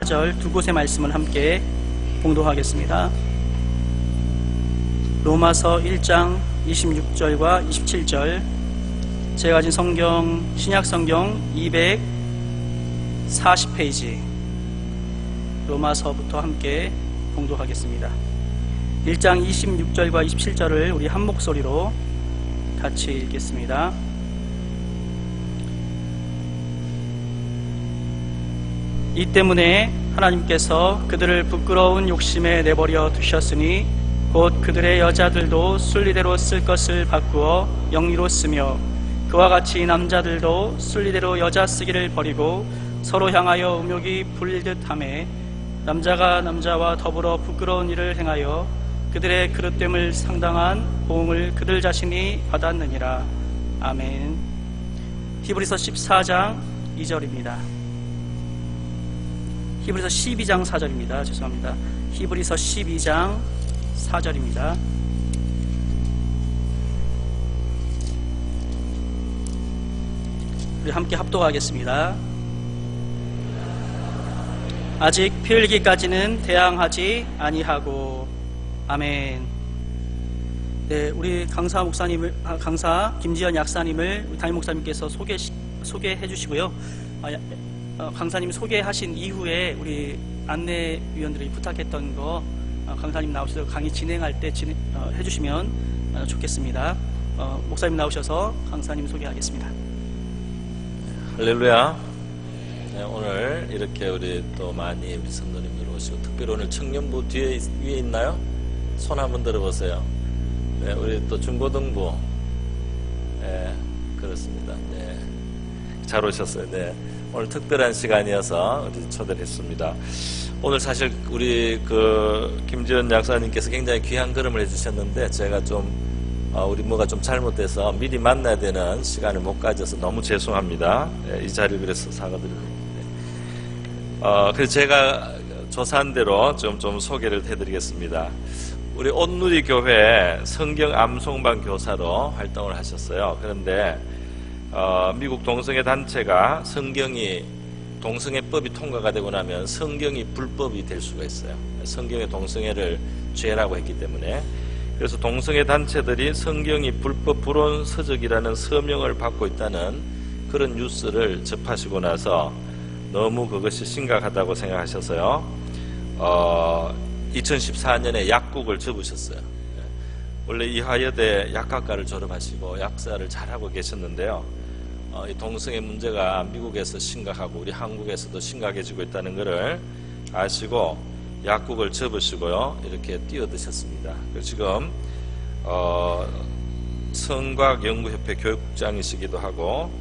28절 두 곳의 말씀을 함께 봉독하겠습니다. 로마서 1장 26절과 27절, 제가 가진 성경, 신약성경 240페이지 로마서부터 함께 봉독하겠습니다. 1장 26절과 27절을 우리 한 목소리로 같이 읽겠습니다. 이 때문에 하나님께서 그들을 부끄러운 욕심에 내버려 두셨으니 곧 그들의 여자들도 순리대로 쓸 것을 바꾸어 영리로 쓰며 그와 같이 남자들도 순리대로 여자 쓰기를 버리고 서로 향하여 음욕이 불릴 듯하며 남자가 남자와 더불어 부끄러운 일을 행하여 그들의 그릇됨을 상당한 보응을 그들 자신이 받았느니라. 아멘. 히브리서 14장 2절입니다. 히브리서 12장 4절입니다. 죄송합니다. 히브리서 12장 4절입니다. 우리 함께 합독하겠습니다. 아직 피 흘리기까지는 대항하지 아니하고. 아멘. 네, 우리 강사 김지연 약사님을 담임 목사님께서 소개해 주시고요. 강사님 소개하신 이후에 우리 안내위원들이 부탁했던 거 강사님 나오셔서 강의 진행할 때 해주시면 좋겠습니다. 목사님 나오셔서 강사님 소개하겠습니다. 할렐루야. 네, 오늘 이렇게 우리 또 많이 우리 성도님들 오시고, 특별히 오늘 청년부 위에 있나요? 손 한번 들어보세요. 네, 우리 또 중고등부. 네, 그렇습니다. 네, 잘 오셨어요. 네, 오늘 특별한 시간이어서 우리 초대를 했습니다. 오늘 사실 우리 김지연 약사님께서 굉장히 귀한 걸음을 해주셨는데, 제가 좀 우리 뭐가 좀 잘못돼서 미리 만나야 되는 시간을 못 가져서 너무 죄송합니다. 네, 이 자리를 그래서 사과드립니다. 네. 그래서 제가 조사한 대로 좀 소개를 해드리겠습니다. 우리 온누리 교회 성경 암송반 교사로 활동을 하셨어요. 그런데 미국 동성애 단체가 동성애법이 통과가 되고 나면 성경이 불법이 될 수가 있어요. 성경의 동성애를 죄라고 했기 때문에. 그래서 동성애 단체들이 성경이 불법 불온 서적이라는 서명을 받고 있다는 그런 뉴스를 접하시고 나서 너무 그것이 심각하다고 생각하셔서요. 2014년에 약국을 접으셨어요. 원래 이화여대 약학과를 졸업하시고 약사를 잘하고 계셨는데요. 이 동성애 문제가 미국에서 심각하고 우리 한국에서도 심각해지고 있다는 것을 아시고 약국을 접으시고요. 이렇게 뛰어드셨습니다. 지금 성과학연구협회 교육국장이시기도 하고,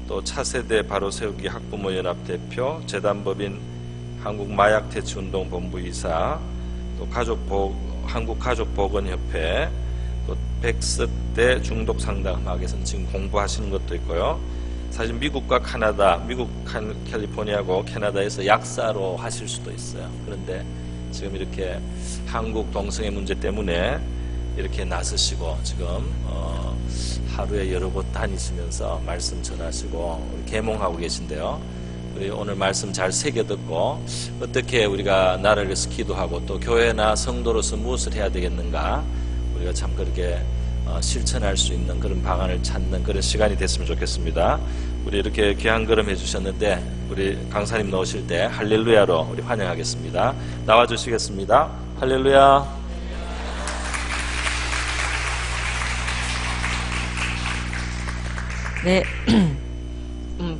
또 차세대 바로세우기 학부모연합 대표, 재단법인 한국마약퇴치운동본부 이사, 또 한국가족보건협회, 또 백석대 중독상담학에서는 지금 공부하시는 것도 있고요. 사실 미국과 카나다, 미국 캘리포니아고 캐나다에서 약사로 하실 수도 있어요. 그런데 지금 이렇게 한국 동성애 문제 때문에 이렇게 나서시고 지금 하루에 여러 곳 다니시면서 말씀 전하시고 계몽하고 계신데요. 우리 오늘 말씀 잘 새겨 듣고 어떻게 우리가 나라를 위해서 기도하고 또 교회나 성도로서 무엇을 해야 되겠는가, 우리가 참 그렇게 실천할 수 있는 그런 방안을 찾는 그런 시간이 됐으면 좋겠습니다. 우리 이렇게 귀한 걸음 해주셨는데, 우리 강사님 나오실 때 할렐루야로 우리 환영하겠습니다. 나와주시겠습니다. 할렐루야. 네,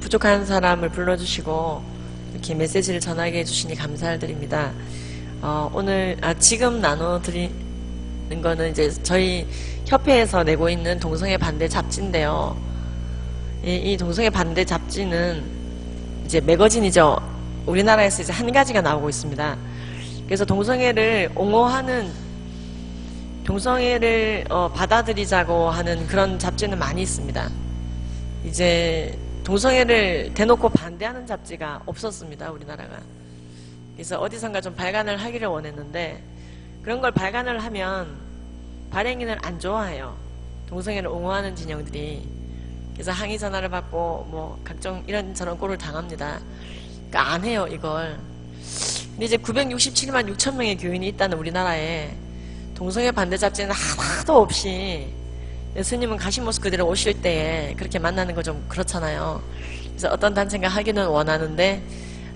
부족한 사람을 불러주시고 이렇게 메시지를 전하게 해주시니 감사를 드립니다. 지금 나눠드리는 거는 이제 저희 협회에서 내고 있는 동성애 반대 잡지인데요. 이 동성애 반대 잡지는 이제 매거진이죠. 우리나라에서 이제 한 가지가 나오고 있습니다. 그래서 동성애를 옹호하는, 동성애를 받아들이자고 하는 그런 잡지는 많이 있습니다. 이제 동성애를 대놓고 반대하는 잡지가 없었습니다, 우리나라가. 그래서 어디선가 좀 발간을 하기를 원했는데, 그런 걸 발간을 하면 발행인을 안 좋아해요. 동성애를 옹호하는 진영들이. 그래서 항의 전화를 받고 뭐 각종 이런저런 꼴을 당합니다. 그러니까 안 해요, 이걸. 근데 이제 967만 6천 명의 교인이 있다는 우리나라에 동성애 반대 잡지는 하나도 없이 예수님은 가신 모습 그대로 오실 때에 그렇게 만나는 거 좀 그렇잖아요. 그래서 어떤 단체가 하기는 원하는데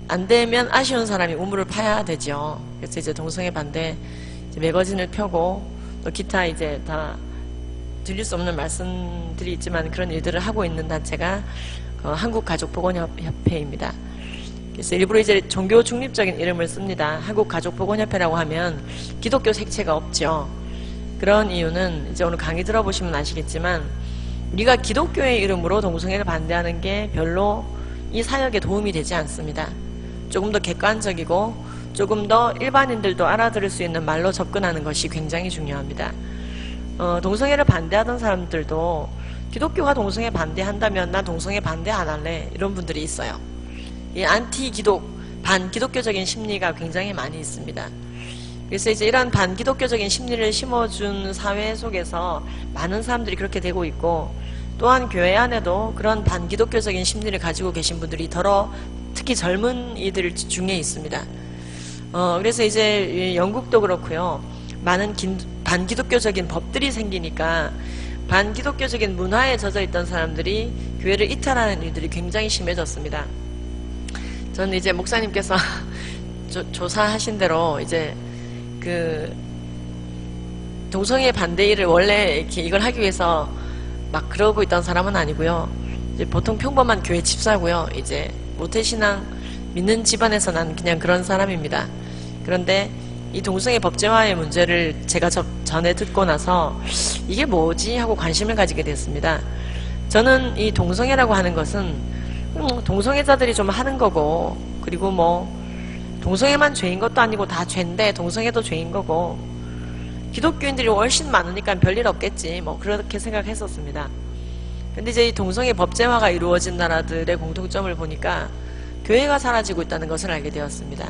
안 되면 아쉬운 사람이 우물을 파야 되죠. 그래서 이제 동성애 반대 이제 매거진을 펴고 또 기타 이제 다 들릴 수 없는 말씀들이 있지만 그런 일들을 하고 있는 단체가 한국가족보건협회입니다. 그래서 일부러 이제 종교 중립적인 이름을 씁니다. 한국가족보건협회라고 하면 기독교 색채가 없죠. 그런 이유는 이제 오늘 강의 들어보시면 아시겠지만 우리가 기독교의 이름으로 동성애를 반대하는 게 별로 이 사역에 도움이 되지 않습니다. 조금 더 객관적이고 조금 더 일반인들도 알아들을 수 있는 말로 접근하는 것이 굉장히 중요합니다. 동성애를 반대하던 사람들도 기독교가 동성애 반대한다면 난 동성애 반대 안 할래 이런 분들이 있어요. 이 반기독교적인 심리가 굉장히 많이 있습니다. 그래서 이제 이런 반기독교적인 심리를 심어준 사회 속에서 많은 사람들이 그렇게 되고 있고 또한 교회 안에도 그런 반기독교적인 심리를 가지고 계신 분들이 특히 젊은 이들 중에 있습니다. 그래서 이제 영국도 그렇고요. 많은 반기독교적인 법들이 생기니까 반기독교적인 문화에 젖어 있던 사람들이 교회를 이탈하는 일들이 굉장히 심해졌습니다. 저는 이제 목사님께서 조사하신 대로 이제 그 동성애 반대일을 원래 이렇게 이걸 하기 위해서 막 그러고 있던 사람은 아니고요. 이제 보통 평범한 교회 집사고요. 이제 모태신앙 믿는 집안에서 난 그냥 그런 사람입니다. 그런데 이 동성애 법제화의 문제를 제가 전에 듣고 나서 이게 뭐지 하고 관심을 가지게 됐습니다. 저는 이 동성애라고 하는 것은 동성애자들이 좀 하는 거고 그리고 뭐 동성애만 죄인 것도 아니고 다 죄인데 동성애도 죄인 거고 기독교인들이 훨씬 많으니까 별일 없겠지 뭐 그렇게 생각했었습니다. 근데 이제 이 동성애 법제화가 이루어진 나라들의 공통점을 보니까 교회가 사라지고 있다는 것을 알게 되었습니다.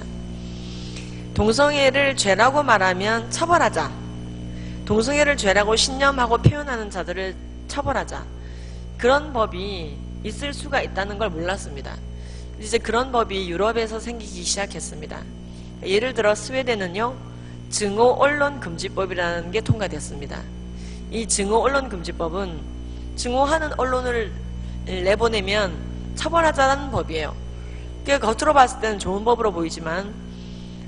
동성애를 죄라고 말하면 처벌하자. 동성애를 죄라고 신념하고 표현하는 자들을 처벌하자. 그런 법이 있을 수가 있다는 걸 몰랐습니다. 이제 그런 법이 유럽에서 생기기 시작했습니다. 예를 들어 스웨덴은요, 증오 언론 금지법이라는 게 통과됐습니다. 이 증오 언론 금지법은 증오하는 언론을 내보내면 처벌하자는 법이에요. 겉으로 봤을 때는 좋은 법으로 보이지만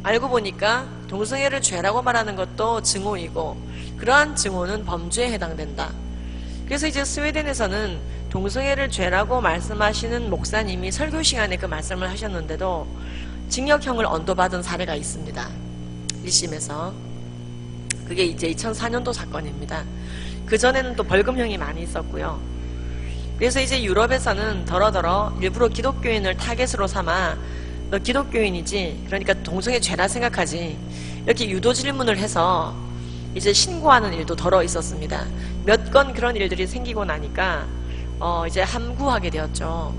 알고 보니까 동성애를 죄라고 말하는 것도 증오이고 그러한 증오는 범죄에 해당된다. 그래서 이제 스웨덴에서는 동성애를 죄라고 말씀하시는 목사님이 설교 시간에 그 말씀을 하셨는데도 징역형을 언도받은 사례가 있습니다. 1심에서. 그게 이제 2004년도 사건입니다. 그전에는 또 벌금형이 많이 있었고요. 그래서 이제 유럽에서는 더러더러 일부러 기독교인을 타겟으로 삼아 너 기독교인이지? 그러니까 동성애 죄라 생각하지? 이렇게 유도 질문을 해서 이제 신고하는 일도 덜어 있었습니다. 몇 건 그런 일들이 생기고 나니까 이제 함구하게 되었죠.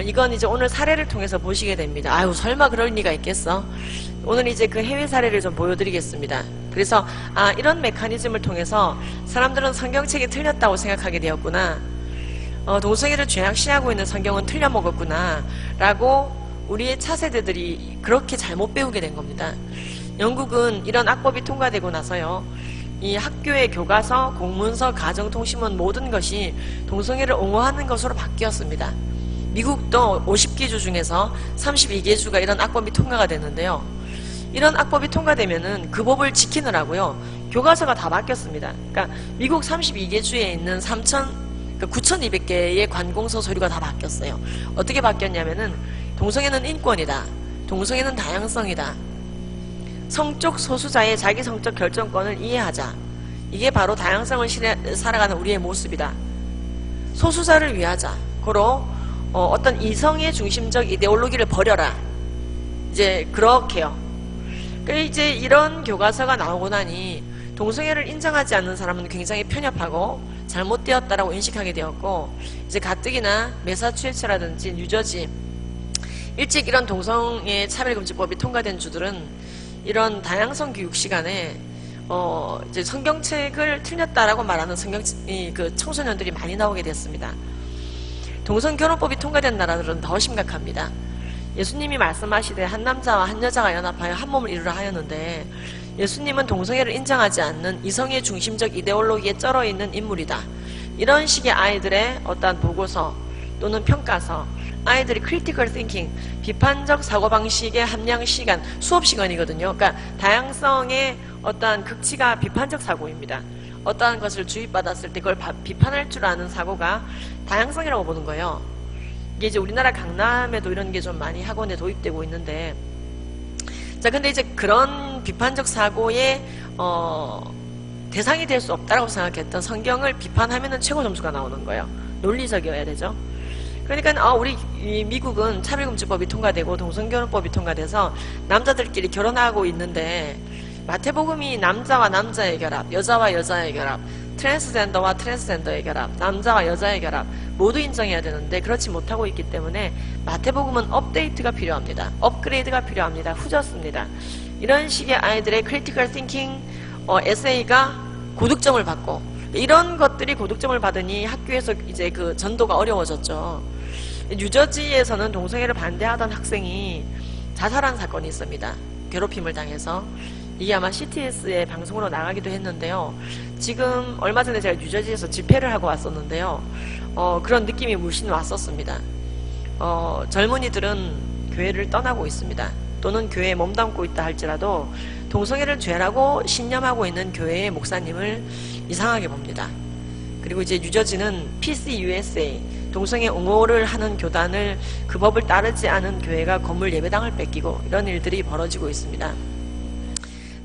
이건 이제 오늘 사례를 통해서 보시게 됩니다. 아유 설마 그럴 리가 있겠어? 오늘 이제 그 해외 사례를 좀 보여드리겠습니다. 그래서 이런 메커니즘을 통해서 사람들은 성경책이 틀렸다고 생각하게 되었구나. 동성애를 죄악시하고 있는 성경은 틀려먹었구나 라고 우리의 차세대들이 그렇게 잘못 배우게 된 겁니다. 영국은 이런 악법이 통과되고 나서요, 이 학교의 교과서, 공문서, 가정통신문 모든 것이 동성애를 옹호하는 것으로 바뀌었습니다. 미국도 50개주 중에서 32개주가 이런 악법이 통과가 됐는데요. 이런 악법이 통과되면은 그 법을 지키느라고요, 교과서가 다 바뀌었습니다. 그러니까 미국 32개주에 있는 9,200개의 관공서 서류가 다 바뀌었어요. 어떻게 바뀌었냐면은 동성애는 인권이다. 동성애는 다양성이다. 성적 소수자의 자기 성적 결정권을 이해하자. 이게 바로 다양성을 살아가는 우리의 모습이다. 소수자를 위하자. 고로 어떤 이성의 중심적 이데올로기를 버려라. 이제 그렇게요. 이제 이런 교과서가 나오고 나니 동성애를 인정하지 않는 사람은 굉장히 편협하고 잘못되었다라고 인식하게 되었고, 이제 가뜩이나 매사추세츠라든지 뉴저지 일찍 이런 동성애 차별금지법이 통과된 주들은 이런 다양성 교육 시간에 이제 성경책을 틀렸다라고 말하는 그 청소년들이 많이 나오게 됐습니다. 동성결혼법이 통과된 나라들은 더 심각합니다. 예수님이 말씀하시되 한 남자와 한 여자가 연합하여 한 몸을 이루라 하였는데, 예수님은 동성애를 인정하지 않는 이성의 중심적 이데올로기에 쩔어 있는 인물이다. 이런 식의 아이들의 어떠한 보고서 또는 평가서, 아이들이 critical thinking, 비판적 사고방식의 함량 시간, 수업 시간이거든요. 그러니까 다양성의 어떠한 극치가 비판적 사고입니다. 어떠한 것을 주입받았을 때 그걸 비판할 줄 아는 사고가 다양성이라고 보는 거예요. 이게 이제 우리나라 강남에도 이런 게 좀 많이 학원에 도입되고 있는데, 자, 근데 이제 그런 비판적 사고의 대상이 될 수 없다고 생각했던 성경을 비판하면은 최고 점수가 나오는 거예요. 논리적이어야 되죠. 그러니까 우리 미국은 차별금지법이 통과되고 동성결혼법이 통과돼서 남자들끼리 결혼하고 있는데, 마태복음이 남자와 남자의 결합, 여자와 여자의 결합, 트랜스젠더와 트랜스젠더의 결합, 남자와 여자의 결합 모두 인정해야 되는데 그렇지 못하고 있기 때문에 마태복음은 업데이트가 필요합니다. 업그레이드가 필요합니다. 후졌습니다. 이런 식의 아이들의 크리티컬 띵킹 에세이가 고득점을 받고, 이런 것들이 고득점을 받으니 학교에서 이제 그 전도가 어려워졌죠. 뉴저지에서는 동성애를 반대하던 학생이 자살한 사건이 있습니다. 괴롭힘을 당해서. 이게 아마 CTS의 방송으로 나가기도 했는데요. 지금 얼마 전에 제가 뉴저지에서 집회를 하고 왔었는데요. 그런 느낌이 물씬 왔었습니다. 젊은이들은 교회를 떠나고 있습니다. 또는 교회에 몸담고 있다 할지라도 동성애를 죄라고 신념하고 있는 교회의 목사님을 이상하게 봅니다. 그리고 이제 뉴저지는 PCUSA, 동성애 옹호를 하는 교단을, 그 법을 따르지 않은 교회가 건물 예배당을 뺏기고 이런 일들이 벌어지고 있습니다.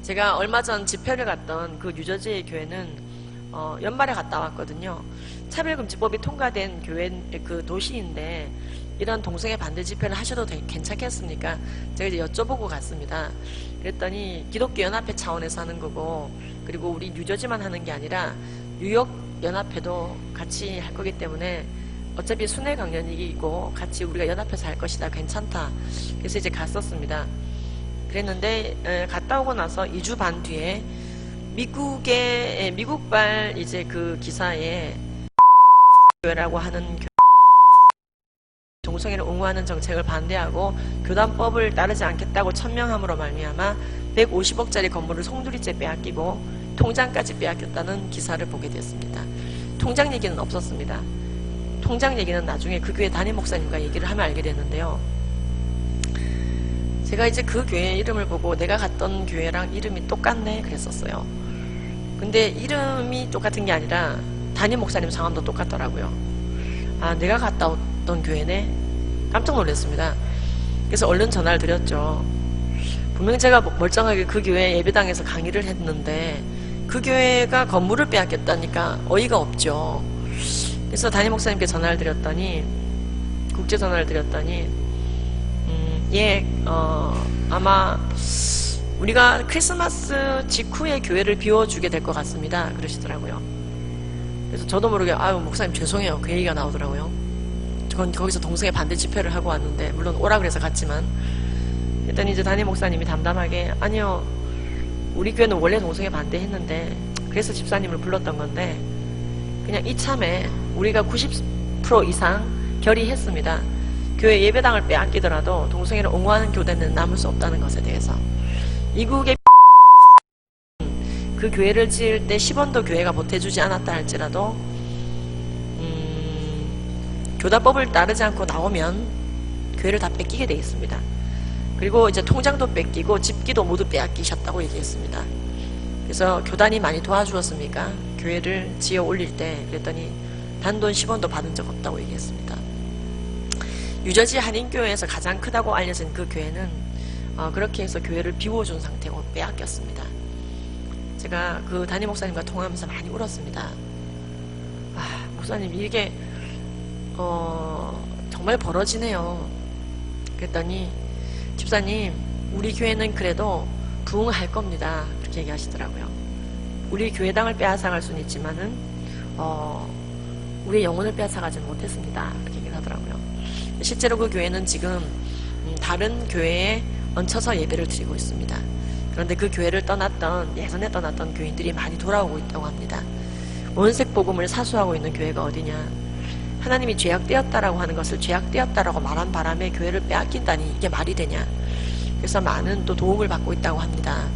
제가 얼마 전 집회를 갔던 그 뉴저지의 교회는 연말에 갔다 왔거든요. 차별금지법이 통과된 교회 그 도시인데 이런 동성애 반대 집회를 하셔도 괜찮겠습니까? 제가 이제 여쭤보고 갔습니다. 그랬더니 기독교 연합회 차원에서 하는 거고, 그리고 우리 뉴저지만 하는 게 아니라 뉴욕 연합회도 같이 할 거기 때문에 어차피 순회 강연이고 같이 우리가 연합해서 할 것이다. 괜찮다. 그래서 이제 갔었습니다. 그랬는데 갔다 오고 나서 2주 반 뒤에 미국발 이제 그 기사에 교회라고 하는 동성애를 옹호하는 정책을 반대하고 교단법을 따르지 않겠다고 천명함으로 말미암아 150억짜리 건물을 송두리째 빼앗기고 통장까지 빼앗겼다는 기사를 보게 됐습니다. 통장 얘기는 없었습니다. 통장 얘기는 나중에 그 교회 담임 목사님과 얘기를 하면 알게 됐는데요. 제가 이제 그 교회 이름을 보고 내가 갔던 교회랑 이름이 똑같네 그랬었어요. 근데 이름이 똑같은 게 아니라 담임 목사님 성함도 똑같더라고요. 아, 내가 갔다 왔던 교회네? 깜짝 놀랐습니다. 그래서 얼른 전화를 드렸죠. 분명 제가 멀쩡하게 그 교회 예배당에서 강의를 했는데 그 교회가 건물을 빼앗겼다니까 어이가 없죠. 그래서 담임 목사님께 전화를 드렸더니, 국제 전화를 드렸더니 아마 우리가 크리스마스 직후에 교회를 비워주게 될 것 같습니다. 그러시더라고요. 그래서 저도 모르게 아유 목사님 죄송해요. 그 얘기가 나오더라고요. 전 거기서 동성애 반대 집회를 하고 왔는데, 물론 오라 그래서 갔지만, 일단 이제 담임 목사님이 담담하게 아니요, 우리 교회는 원래 동성애 반대했는데 그래서 집사님을 불렀던 건데 그냥 이참에 우리가 90% 이상 결의했습니다. 교회 예배당을 빼앗기더라도 동성애를 옹호하는 교대는 남을 수 없다는 것에 대해서. 이국의 그 교회를 지을 때 10원도 교회가 보태주지 않았다 할지라도 교단법을 따르지 않고 나오면 교회를 다 뺏기게 돼 있습니다. 그리고 이제 통장도 뺏기고 집기도 모두 빼앗기셨다고 얘기했습니다. 그래서 교단이 많이 도와주었습니까? 교회를 지어 올릴 때. 그랬더니 단돈 10원도 받은 적 없다고 얘기했습니다. 뉴저지 한인교회에서 가장 크다고 알려진 그 교회는 그렇게 해서 교회를 비워준 상태고 빼앗겼습니다. 제가 그 담임 목사님과 통화하면서 많이 울었습니다. 아, 목사님 이게 정말 벌어지네요. 그랬더니 집사님, 우리 교회는 그래도 부흥할 겁니다. 그렇게 얘기하시더라고요. 우리 교회당을 빼앗아갈 수는 있지만은 우리의 영혼을 빼앗아가지는 못했습니다. 그렇게 얘기를 하더라고요. 실제로 그 교회는 지금 다른 교회에 얹혀서 예배를 드리고 있습니다. 그런데 그 교회를 예전에 떠났던 교인들이 많이 돌아오고 있다고 합니다. 원색 복음을 사수하고 있는 교회가 어디냐? 하나님이 죄악되었다라고 하는 것을 죄악되었다라고 말한 바람에 교회를 빼앗긴다니 이게 말이 되냐. 그래서 많은 또 도움을 받고 있다고 합니다.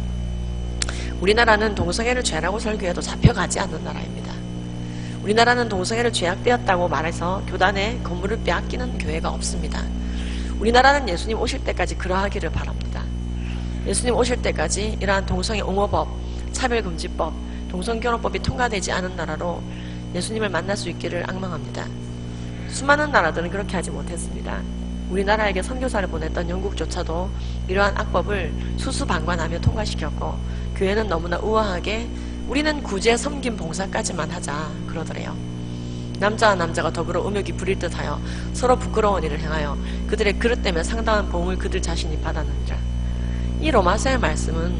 우리나라는 동성애를 죄라고 설교해도 잡혀가지 않는 나라입니다. 우리나라는 동성애를 죄악되었다고 말해서 교단의 건물을 빼앗기는 교회가 없습니다. 우리나라는 예수님 오실 때까지 그러하기를 바랍니다. 예수님 오실 때까지 이러한 동성애 옹호법, 차별금지법, 동성결혼법이 통과되지 않은 나라로 예수님을 만날 수 있기를 앙망합니다. 수많은 나라들은 그렇게 하지 못했습니다. 우리나라에게 선교사를 보냈던 영국조차도 이러한 악법을 수수방관하며 통과시켰고, 교회는 너무나 우아하게 우리는 구제, 섬김, 봉사까지만 하자 그러더래요. 남자와 남자가 더불어 음욕이 부릴 듯하여 서로 부끄러운 일을 행하여 그들의 그릇 때문에 상당한 보응을 그들 자신이 받았느니라. 이 로마서의 말씀은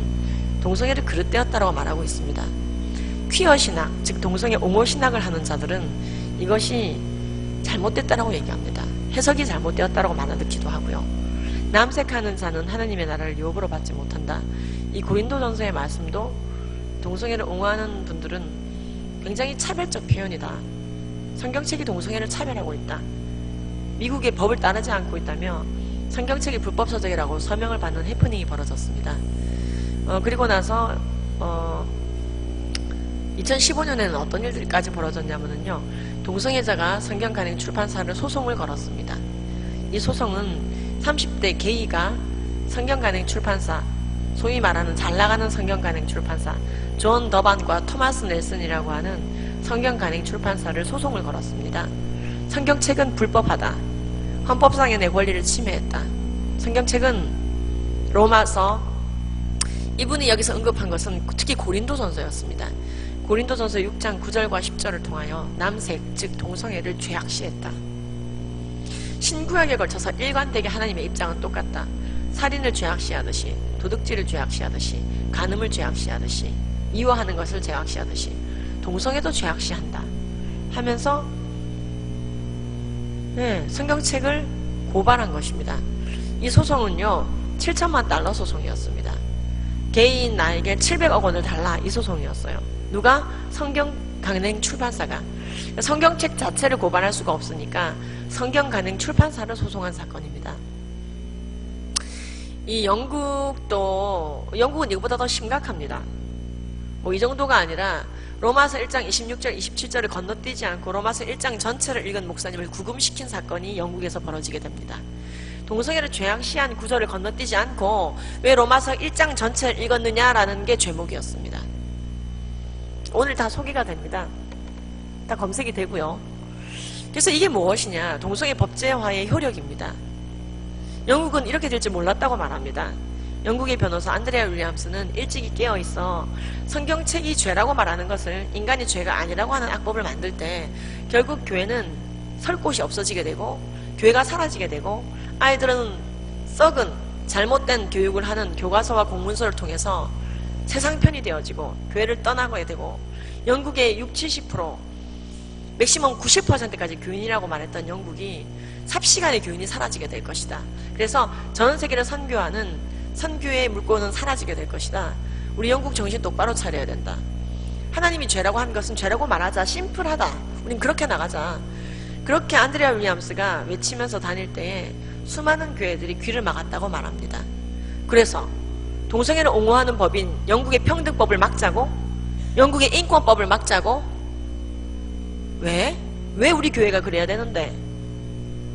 동성애를 그릇되었다라고 말하고 있습니다. 퀴어 신학, 즉 동성애 옹호 신학을 하는 자들은 이것이 잘못됐다라고 얘기합니다. 해석이 잘못되었다라고 말하기도 하고요. 남색하는 자는 하나님의 나라를 유업으로 받지 못한다. 이 고린도전서의 말씀도 동성애를 옹호하는 분들은 굉장히 차별적 표현이다. 성경책이 동성애를 차별하고 있다. 미국의 법을 따르지 않고 있다며 성경책이 불법 서적이라고 서명을 받는 해프닝이 벌어졌습니다. 그리고 나서 2015년에는 어떤 일들까지 벌어졌냐면요, 동성애자가 성경간행 출판사를 소송을 걸었습니다. 이 소송은 30대 게이가 성경간행 출판사, 소위 말하는 잘나가는 성경간행 출판사 존 더반과 토마스 넬슨이라고 하는 성경간행 출판사를 소송을 걸었습니다. 성경책은 불법하다. 헌법상의 내 권리를 침해했다. 성경책은 로마서, 이분이 여기서 언급한 것은 특히 고린도전서였습니다. 고린도전서 6장 9절과 10절을 통하여 남색, 즉 동성애를 죄악시했다. 신구약에 걸쳐서 일관되게 하나님의 입장은 똑같다. 살인을 죄악시하듯이, 도둑질을 죄악시하듯이, 간음을 죄악시하듯이, 미워하는 것을 죄악시하듯이 동성애도 죄악시한다 하면서 성경책을 고발한 것입니다. 이 소송은요 7천만 달러 소송이었습니다. 개인 나에게 700억 원을 달라, 이 소송이었어요. 누가? 성경간행 출판사가. 성경책 자체를 고발할 수가 없으니까 성경간행 출판사를 소송한 사건입니다. 이 영국은 이거보다 더 심각합니다. 뭐 이 정도가 아니라 로마서 1장 26절 27절을 건너뛰지 않고 로마서 1장 전체를 읽은 목사님을 구금시킨 사건이 영국에서 벌어지게 됩니다. 동성애를 죄악시한 구절을 건너뛰지 않고 왜 로마서 1장 전체를 읽었느냐라는 게 죄목이었습니다. 오늘 다 소개가 됩니다. 다 검색이 되고요. 그래서 이게 무엇이냐? 동성애 법제화의 효력입니다. 영국은 이렇게 될 줄 몰랐다고 말합니다. 영국의 변호사 안드레아 윌리엄스는 일찍이 깨어있어 성경책이 죄라고 말하는 것을 인간이 죄가 아니라고 하는 악법을 만들 때 결국 교회는 설 곳이 없어지게 되고 교회가 사라지게 되고 아이들은 썩은 잘못된 교육을 하는 교과서와 공문서를 통해서 세상 편이 되어지고 교회를 떠나게 되고 영국의 60-70% 맥시멈 90%까지 교인이라고 말했던 영국이 삽시간에 교인이 사라지게 될 것이다. 그래서 전 세계를 선교하는 선교의 물꼬는 사라지게 될 것이다. 우리 영국 정신 똑바로 차려야 된다. 하나님이 죄라고 한 것은 죄라고 말하자. 심플하다. 우린 그렇게 나가자. 그렇게 안드레아 윌리엄스가 외치면서 다닐 때에 수많은 교회들이 귀를 막았다고 말합니다. 그래서 동성애를 옹호하는 법인 영국의 평등법을 막자고, 영국의 인권법을 막자고. 왜? 왜 우리 교회가 그래야 되는데?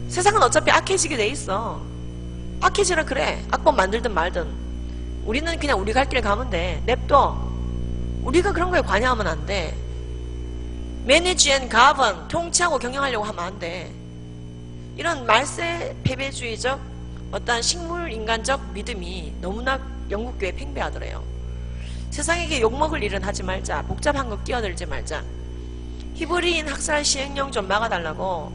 세상은 어차피 악해지게 돼 있어. 악해지라 그래. 악법 만들든 말든. 우리는 그냥 우리 갈 길 가면 돼. 냅둬. 우리가 그런 거에 관여하면 안 돼. 매니지 앤 가번, 통치하고 경영하려고 하면 안 돼. 이런 말세 패배주의적 어떤 식물인간적 믿음이 너무나 영국교회에 팽배하더래요. 세상에게 욕먹을 일은 하지 말자. 복잡한 거 끼어들지 말자. 히브리인 학살 시행령 좀 막아달라고,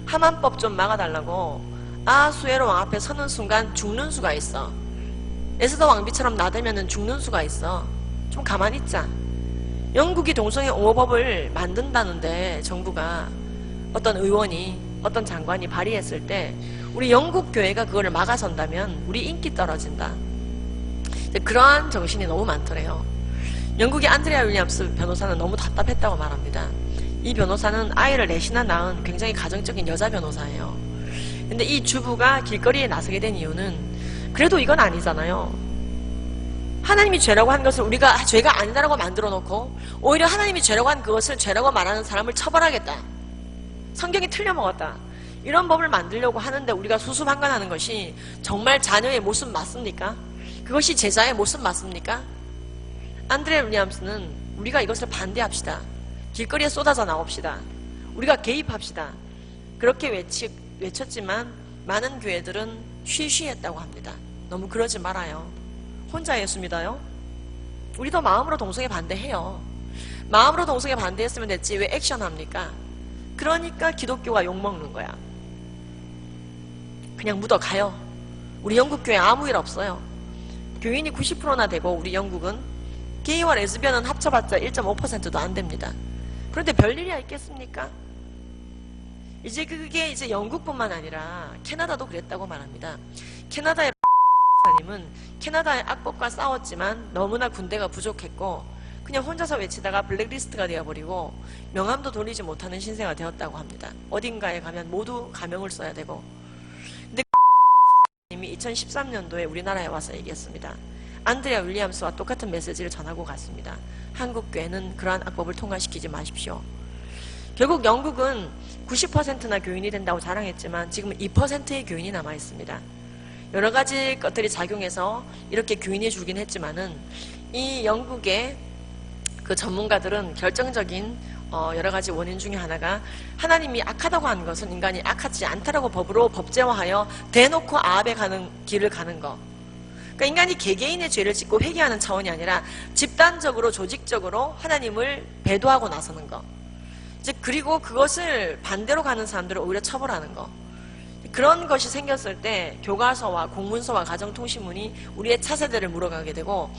하만법 좀 막아달라고. 아하수에로 왕 앞에 서는 순간 죽는 수가 있어. 에스더 왕비처럼 나대면은 죽는 수가 있어. 좀 가만히 있자. 영국이 동성애 옹호법을 만든다는데 정부가, 어떤 의원이, 어떤 장관이 발의했을 때 우리 영국 교회가 그거를 막아선다면 우리 인기 떨어진다. 그러한 정신이 너무 많더래요. 영국의 안드레아 윌리엄스 변호사는 너무 답답했다고 말합니다. 이 변호사는 아이를 넷이나 낳은 굉장히 가정적인 여자 변호사예요. 근데 이 주부가 길거리에 나서게 된 이유는 그래도 이건 아니잖아요. 하나님이 죄라고 한 것을 우리가 죄가 아니다라고 만들어 놓고 오히려 하나님이 죄라고 한 그것을 죄라고 말하는 사람을 처벌하겠다. 성경이 틀려먹었다. 이런 법을 만들려고 하는데 우리가 수수방관하는 것이 정말 자녀의 모습 맞습니까? 그것이 제자의 모습 맞습니까? 안드레 윌리엄스는 우리가 이것을 반대합시다. 길거리에 쏟아져 나옵시다. 우리가 개입합시다. 그렇게 외쳤지만 많은 교회들은 쉬쉬했다고 합니다. 너무 그러지 말아요. 혼자 예수 믿어요? 우리도 마음으로 동성애 반대해요. 마음으로 동성애 반대했으면 됐지 왜 액션합니까? 그러니까 기독교가 욕먹는 거야. 그냥 묻어가요. 우리 영국 교회 아무 일 없어요. 교인이 90%나 되고 우리 영국은 게이와 레즈비언은 합쳐봤자 1.5%도 안 됩니다. 그런데 별일이야 있겠습니까? 이제 그게 이제 영국뿐만 아니라 캐나다도 그랬다고 말합니다. 캐나다의 님은 캐나다의 악법과 싸웠지만 너무나 군대가 부족했고 그냥 혼자서 외치다가 블랙리스트가 되어버리고 명함도 돌리지 못하는 신세가 되었다고 합니다. 어딘가에 가면 모두 가명을 써야 되고. 근데 님이 2013년도에 우리나라에 와서 얘기했습니다. 안드레아 윌리엄스와 똑같은 메시지를 전하고 갔습니다. 한국 교회는 그러한 악법을 통과시키지 마십시오. 결국 영국은 90%나 교인이 된다고 자랑했지만 지금은 2%의 교인이 남아있습니다. 여러 가지 것들이 작용해서 이렇게 교인이 줄긴 했지만은 이 영국의 그 전문가들은 결정적인 여러 가지 원인 중에 하나가 하나님이 악하다고 하는 것은 인간이 악하지 않다라고 법으로 법제화하여 대놓고 아합에 가는 길을 가는 거. 그러니까 인간이 개개인의 죄를 짓고 회개하는 차원이 아니라 집단적으로 조직적으로 하나님을 배도하고 나서는 거. 이제 그리고 그것을 반대로 가는 사람들을 오히려 처벌하는 거. 그런 것이 생겼을 때 교과서와 공문서와 가정통신문이 우리의 차세대를 물어가게 되고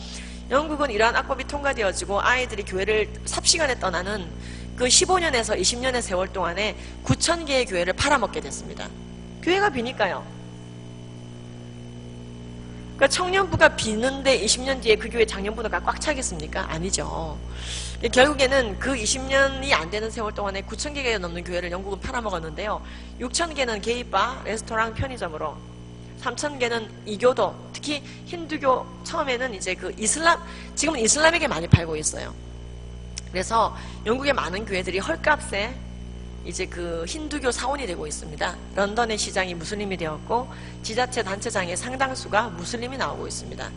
영국은 이러한 악법이 통과되어지고 아이들이 교회를 삽시간에 떠나는 그 15년에서 20년의 세월 동안에 9,000개의 교회를 팔아먹게 됐습니다. 교회가 비니까요. 그러니까 청년부가 비는데 20년 뒤에 그 교회 장년부가 꽉 차겠습니까? 아니죠. 결국에는 그 20년이 안 되는 세월 동안에 9,000개가 넘는 교회를 영국은 팔아먹었는데요. 6,000개는 게이바, 레스토랑, 편의점으로 3,000개는 이교도, 특히 힌두교 처음에는 이제 그 이슬람, 지금은 이슬람에게 많이 팔고 있어요. 그래서 영국의 많은 교회들이 헐값에 이제 그 힌두교 사원이 되고 있습니다. 런던의 시장이 무슬림이 되었고 지자체 단체장의 상당수가 무슬림이 나오고 있습니다.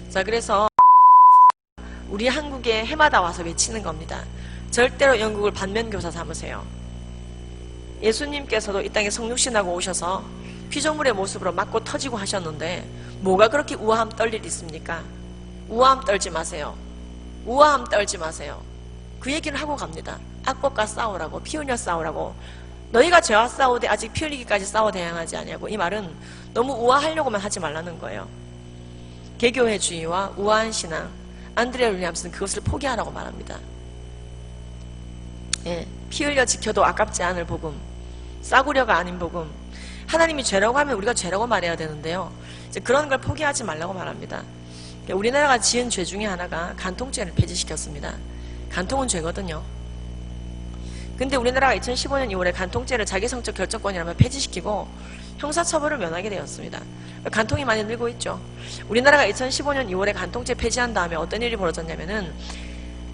자, 그래서 우리 한국에 해마다 와서 외치는 겁니다. 절대로 영국을 반면교사 삼으세요. 예수님께서도 이 땅에 성육신하고 오셔서 피조물의 모습으로 맞고 터지고 하셨는데 뭐가 그렇게 우아함 떨 일 있습니까? 우아함 떨지 마세요. 우아함 떨지 마세요. 그 얘기를 하고 갑니다. 악법과 싸우라고, 피 흘려 싸우라고. 너희가 죄와 싸우되 아직 피 흘리기까지 싸워 대항하지 아니하고. 이 말은 너무 우아하려고만 하지 말라는 거예요. 개교회주의와 우아한 신앙, 안드레아 윌리엄스는 그것을 포기하라고 말합니다. 예, 피 흘려 지켜도 아깝지 않을 복음, 싸구려가 아닌 복음. 하나님이 죄라고 하면 우리가 죄라고 말해야 되는데요. 이제 그런 걸 포기하지 말라고 말합니다. 우리나라가 지은 죄 중에 하나가 간통죄를 폐지시켰습니다. 간통은 죄거든요. 근데 우리나라가 2015년 2월에 간통죄를 자기성적 결정권이라면 폐지시키고 형사처벌을 면하게 되었습니다. 간통이 많이 늘고 있죠. 우리나라가 2015년 2월에 간통죄 폐지한 다음에 어떤 일이 벌어졌냐면은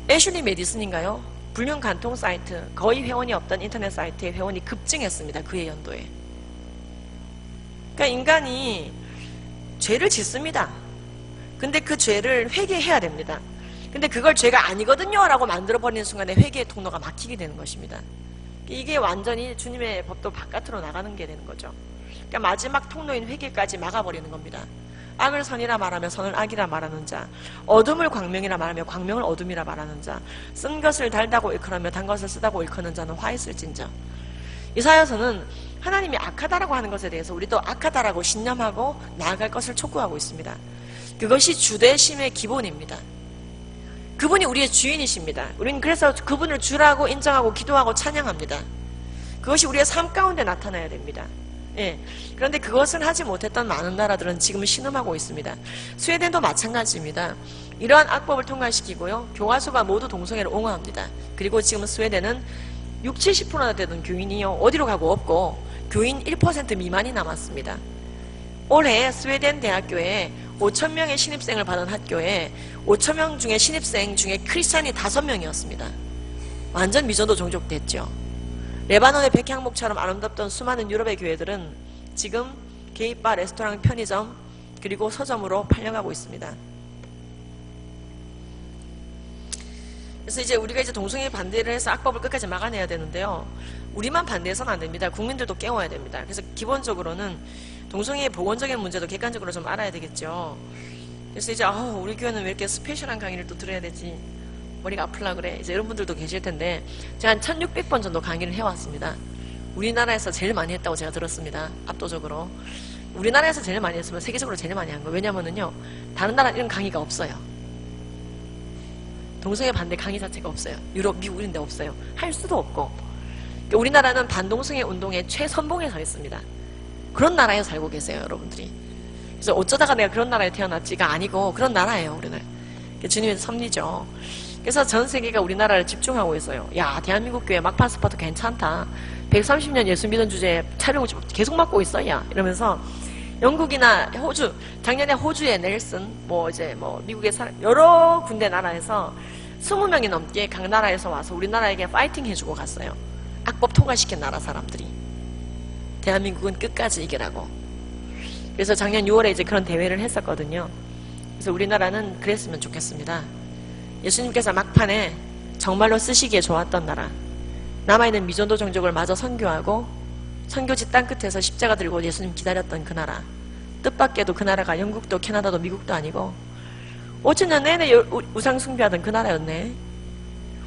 애슐리 메디슨인가요? 불륜 간통 사이트, 거의 회원이 없던 인터넷 사이트의 회원이 급증했습니다. 그해 연도에. 그러니까 인간이 죄를 짓습니다. 근데 그 죄를 회개해야 됩니다. 근데 그걸 죄가 아니거든요 라고 만들어버리는 순간에 회개의 통로가 막히게 되는 것입니다. 이게 완전히 주님의 법도 바깥으로 나가는 게 되는 거죠. 그러니까 마지막 통로인 회개까지 막아버리는 겁니다. 악을 선이라 말하며 선을 악이라 말하는 자, 어둠을 광명이라 말하며 광명을 어둠이라 말하는 자, 쓴 것을 달다고 일컬으며 단 것을 쓰다고 일컫는 자는 화 있을진저. 이사야서는 하나님이 악하다라고 하는 것에 대해서 우리도 악하다라고 신념하고 나아갈 것을 촉구하고 있습니다. 그것이 주대심의 기본입니다. 그분이 우리의 주인이십니다. 우리는 그래서 그분을 주라고 인정하고 기도하고 찬양합니다. 그것이 우리의 삶 가운데 나타나야 됩니다. 예. 그런데 그것을 하지 못했던 많은 나라들은 지금 신음하고 있습니다. 스웨덴도 마찬가지입니다. 이러한 악법을 통과시키고요. 교과서가 모두 동성애를 옹호합니다. 그리고 지금 스웨덴은 6, 70%나 되던 교인이요. 어디로 가고 없고 교인 1% 미만이 남았습니다. 올해 스웨덴 대학교에 5,000명의 신입생을 받은 학교에 5,000명 중에 신입생 중에 크리스찬이 5명이었습니다. 완전 미전도 종족됐죠. 레바논의 백향목처럼 아름답던 수많은 유럽의 교회들은 지금 게이바, 레스토랑, 편의점 그리고 서점으로 팔려가고 있습니다. 그래서 이제 우리가 이제 동성애 반대를 해서 악법을 끝까지 막아내야 되는데요. 우리만 반대해서는 안 됩니다. 국민들도 깨워야 됩니다. 그래서 기본적으로는 동성애의 보건적인 문제도 객관적으로 좀 알아야 되겠죠. 그래서 이제 우리 교회는 왜 이렇게 스페셜한 강의를 또 들어야 되지? 머리가 아플라 그래. 이제 이런 분들도 계실 텐데 제가 한 1600번 정도 강의를 해왔습니다. 우리나라에서 제일 많이 했다고 제가 들었습니다. 압도적으로. 우리나라에서 제일 많이 했으면 세계적으로 제일 많이 한 거예요. 왜냐면은요, 다른 나라 이런 강의가 없어요. 동성애 반대 강의 자체가 없어요. 유럽, 미국 이런 데 없어요. 할 수도 없고. 그러니까 우리나라는 반동성애 운동의 최선봉에 서 있습니다. 그런 나라에 살고 계세요, 여러분들이. 그래서 어쩌다가 내가 그런 나라에 태어났지가 아니고 그런 나라예요, 우리는. 주님의 섭리죠. 그래서 전 세계가 우리나라를 집중하고 있어요. 야, 대한민국 교회 막판 스팟도 괜찮다. 130년 예수 믿은 주제에 촬영을 계속 맡고 있어, 야. 이러면서 영국이나 호주, 작년에 호주의 넬슨, 미국의 여러 군데 나라에서 20명이 넘게 각 나라에서 와서 우리나라에게 파이팅 해주고 갔어요. 악법 통과시킨 나라 사람들이. 대한민국은 끝까지 이기라고. 그래서 작년 6월에 이제 그런 대회를 했었거든요. 그래서 우리나라는 그랬으면 좋겠습니다. 예수님께서 막판에 정말로 쓰시기에 좋았던 나라, 남아있는 미전도 종족을 마저 선교하고 선교지 땅끝에서 십자가 들고 예수님 기다렸던 그 나라, 뜻밖에도 그 나라가 영국도 캐나다도 미국도 아니고 5천년 내내 우상 숭배하던 그 나라였네.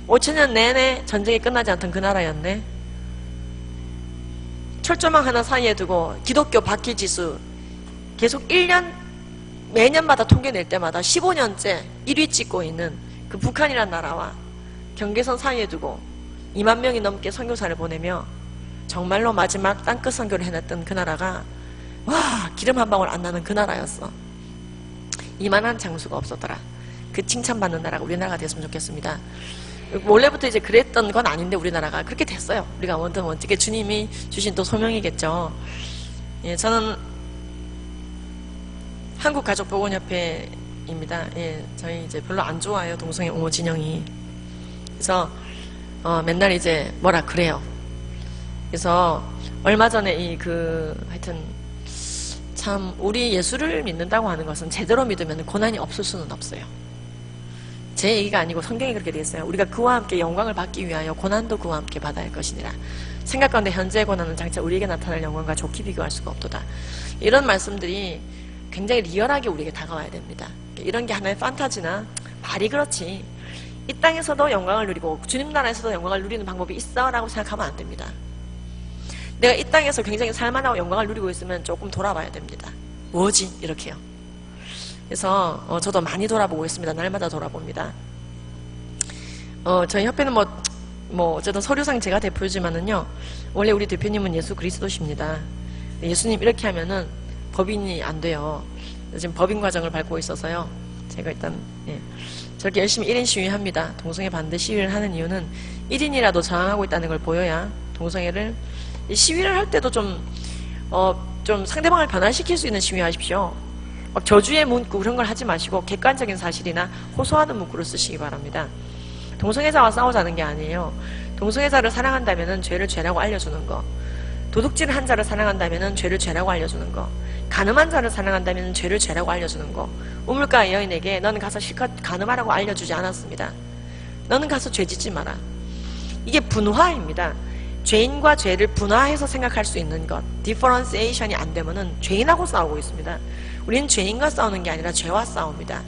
5천년 내내 전쟁이 끝나지 않던 그 나라였네. 철조망 하나 사이에 두고 기독교 박해지수 계속 1년 매년마다 통계 낼 때마다 15년째 1위 찍고 있는 그 북한이란 나라와 경계선 사이에 두고 2만 명이 넘게 선교사를 보내며 정말로 마지막 땅끝 선교를 해냈던 그 나라가 기름 한 방울 안 나는 그 나라였어. 이만한 장수가 없었더라. 그 칭찬받는 나라가 우리나라가 됐으면 좋겠습니다. 원래부터 이제 그랬던 건 아닌데 우리나라가 그렇게 됐어요. 우리가 원칙에 주님이 주신 또 소명이겠죠. 예, 저는 한국가족보건협회입니다. 예, 저희 이제 별로 안 좋아요, 동성애 옹호 진영이. 그래서 맨날 이제 뭐라 그래요. 그래서 얼마 전에 하여튼 참 우리 예수를 믿는다고 하는 것은 제대로 믿으면 고난이 없을 수는 없어요. 제 얘기가 아니고 성경이 그렇게 되어 있어요. 우리가 그와 함께 영광을 받기 위하여 고난도 그와 함께 받아야 할 것이니라. 생각가운데 현재의 고난은 장차 우리에게 나타날 영광과 좋게 비교할 수가 없도다. 이런 말씀들이 굉장히 리얼하게 우리에게 다가와야 됩니다. 이런 게 하나의 판타지나 말이 그렇지 이 땅에서도 영광을 누리고 주님 나라에서도 영광을 누리는 방법이 있어 라고 생각하면 안 됩니다. 내가 이 땅에서 굉장히 살만하고 영광을 누리고 있으면 조금 돌아봐야 됩니다. 뭐지? 이렇게요. 그래서 저도 많이 돌아보고 있습니다. 날마다 돌아봅니다. 저희 협회는 어쨌든 서류상 제가 대표지만은요, 원래 우리 대표님은 예수 그리스도십니다. 예수님 이렇게 하면은 법인이 안 돼요. 지금 법인 과정을 밟고 있어서요. 제가 일단 저렇게 열심히 1인 시위합니다. 동성애 반대 시위를 하는 이유는 1인이라도 저항하고 있다는 걸 보여야 동성애를 시위를 할 때도 좀 상대방을 변화시킬 수 있는 시위하십시오. 막 저주의 문구 그런 걸 하지 마시고 객관적인 사실이나 호소하는 문구를 쓰시기 바랍니다. 동성애자와 싸우자는 게 아니에요. 동성애자를 사랑한다면은 죄를 죄라고 알려주는 거, 도둑질 한 자를 사랑한다면은 죄를 죄라고 알려주는 거, 간음한 자를 사랑한다면 죄를 죄라고 알려주는 거. 우물가 여인에게 너는 가서 실컷 간음하라고 알려주지 않았습니다. 너는 가서 죄 짓지 마라. 이게 분화입니다. 죄인과 죄를 분화해서 생각할 수 있는 것, 디퍼런시에이션이 안 되면은 죄인하고 싸우고 있습니다. 우리는 죄인과 싸우는 게 아니라 죄와 싸웁니다.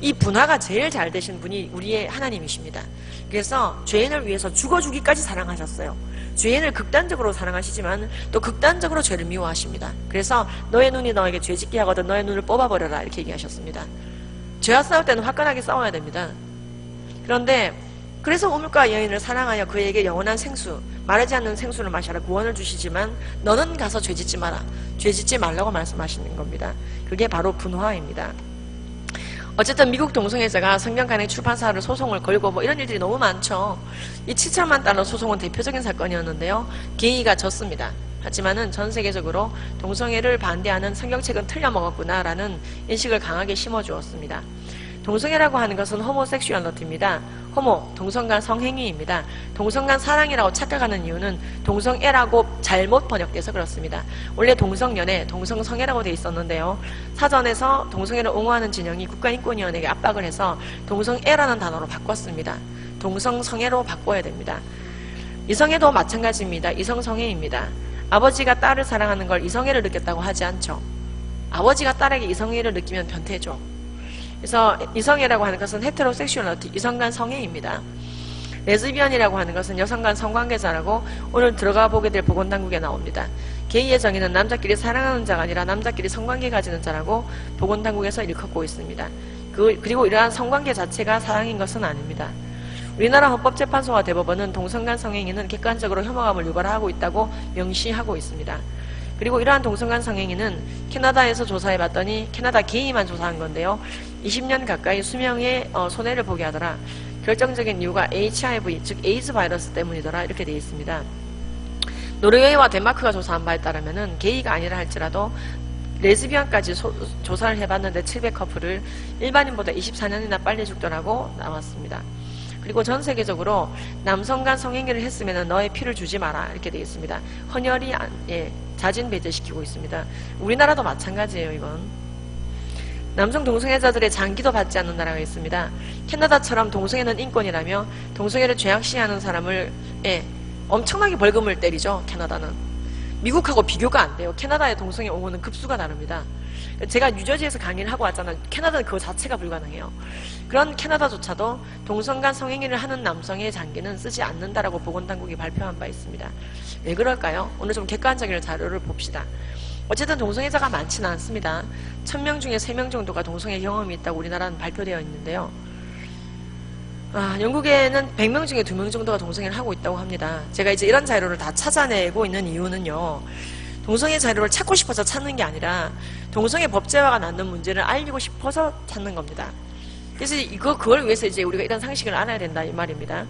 이 분화가 제일 잘 되신 분이 우리의 하나님이십니다. 그래서 죄인을 위해서 죽어주기까지 사랑하셨어요. 죄인을 극단적으로 사랑하시지만 또 극단적으로 죄를 미워하십니다. 그래서 너의 눈이 너에게 죄 짓게 하거든 너의 눈을 뽑아버려라 이렇게 얘기하셨습니다. 죄와 싸울 때는 화끈하게 싸워야 됩니다. 그런데 그래서 우물가 여인을 사랑하여 그에게 영원한 생수, 마르지 않는 생수를 마셔라 구원을 주시지만 너는 가서 죄 짓지 마라. 죄 짓지 말라고 말씀하시는 겁니다. 그게 바로 분화입니다. 어쨌든 미국 동성애자가 성경간행 출판사를 소송을 걸고 뭐 이런 일들이 너무 많죠. 이 7천만 달러 소송은 대표적인 사건이었는데요. 게이가 졌습니다. 하지만은 전 세계적으로 동성애를 반대하는 성경책은 틀려먹었구나라는 인식을 강하게 심어주었습니다. 동성애라고 하는 것은 호모섹슈얼러티입니다. 호모, 동성간 성행위입니다. 동성간 사랑이라고 착각하는 이유는 동성애라고 잘못 번역돼서 그렇습니다. 원래 동성연애, 동성성애라고 돼 있었는데요. 사전에서 동성애를 옹호하는 진영이 국가인권위원회에게 압박을 해서 동성애라는 단어로 바꿨습니다. 동성성애로 바꿔야 됩니다. 이성애도 마찬가지입니다. 이성성애입니다. 아버지가 딸을 사랑하는 걸 이성애를 느꼈다고 하지 않죠. 아버지가 딸에게 이성애를 느끼면 변태죠. 그래서 이성애라고 하는 것은 헤테로섹슈얼러티, 이성간 성애입니다. 레즈비언이라고 하는 것은 여성간 성관계자라고 오늘 들어가 보게 될 보건당국에 나옵니다. 게이의 정의는 남자끼리 사랑하는 자가 아니라 남자끼리 성관계 가지는 자라고 보건당국에서 일컫고 있습니다. 그리고 이러한 성관계 자체가 사랑인 것은 아닙니다. 우리나라 헌법재판소와 대법원은 동성간 성행위는 객관적으로 혐오감을 유발하고 있다고 명시하고 있습니다. 그리고 이러한 동성간 성행위는 캐나다에서 조사해봤더니 캐나다 게이만 조사한 건데요. 20년 가까이 수명의 손해를 보게 하더라. 결정적인 이유가 HIV, 즉 에이즈 바이러스 때문이더라. 이렇게 되어 있습니다. 노르웨이와 덴마크가 조사한 바에 따르면은 게이가 아니라 할지라도 레즈비언까지 조사를 해봤는데 700커플을 일반인보다 24년이나 빨리 죽더라고 나왔습니다. 그리고 전 세계적으로 남성 간 성행위를 했으면 너의 피를 주지 마라 이렇게 되어 있습니다. 헌혈이 자진 배제시키고 있습니다. 우리나라도 마찬가지예요. 이건 남성 동성애자들의 장기도 받지 않는 나라가 있습니다. 캐나다처럼 동성애는 인권이라며 동성애를 죄악시하는 사람을 엄청나게 벌금을 때리죠. 캐나다는 미국하고 비교가 안 돼요. 캐나다의 동성애 옹호는 급수가 다릅니다. 제가 뉴저지에서 강의를 하고 왔잖아요. 캐나다는 그거 자체가 불가능해요. 그런 캐나다조차도 동성간 성행위를 하는 남성의 장기는 쓰지 않는다라고 보건당국이 발표한 바 있습니다. 왜 그럴까요? 오늘 좀 객관적인 자료를 봅시다. 어쨌든 동성애자가 많지는 않습니다. 1000명 중에 3명 정도가 동성애 경험이 있다고 우리나라는 발표되어 있는데요. 영국에는 100명 중에 2명 정도가 동성애를 하고 있다고 합니다. 제가 이제 이런 자료를 다 찾아내고 있는 이유는요. 동성애 자료를 찾고 싶어서 찾는 게 아니라 동성애 법제화가 낳는 문제를 알리고 싶어서 찾는 겁니다. 그래서 그걸 위해서 이제 우리가 이런 상식을 알아야 된다 이 말입니다.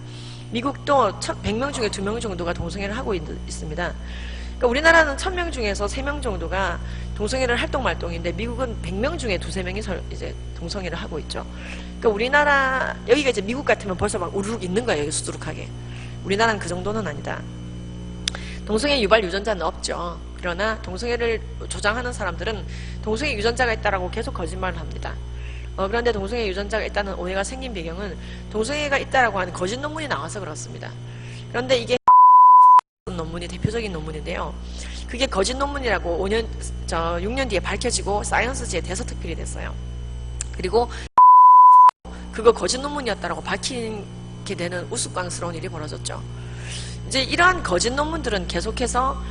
미국도 100명 중에 2명 정도가 동성애를 하고 있습니다. 그러니까 우리나라는 1000명 중에서 3명 정도가 동성애를 활동인데 미국은 100명 중에 2~3명이 이제 동성애를 하고 있죠. 그러니까 우리나라 여기가 이제 미국 같으면 벌써 막 우르륵 있는 거예요. 수두룩하게. 우리나라는 그 정도는 아니다. 동성애 유발 유전자는 없죠. 그러나 동성애를 조장하는 사람들은 동성애 유전자가 있다라고 계속 거짓말을 합니다. 그런데 동성애 유전자가 있다는 오해가 생긴 배경은 동성애가 있다라고 하는 거짓 논문이 나와서 그렇습니다. 그런데 이게 논문이 대표적인 논문인데요. 그게 거짓 논문이라고 6년 뒤에 밝혀지고 사이언스지에 대서특필이 됐어요. 그리고 그거 거짓 논문이었다라고 밝히게 되는 우스꽝스러운 일이 벌어졌죠. 이제 이러한 거짓 논문들은 계속해서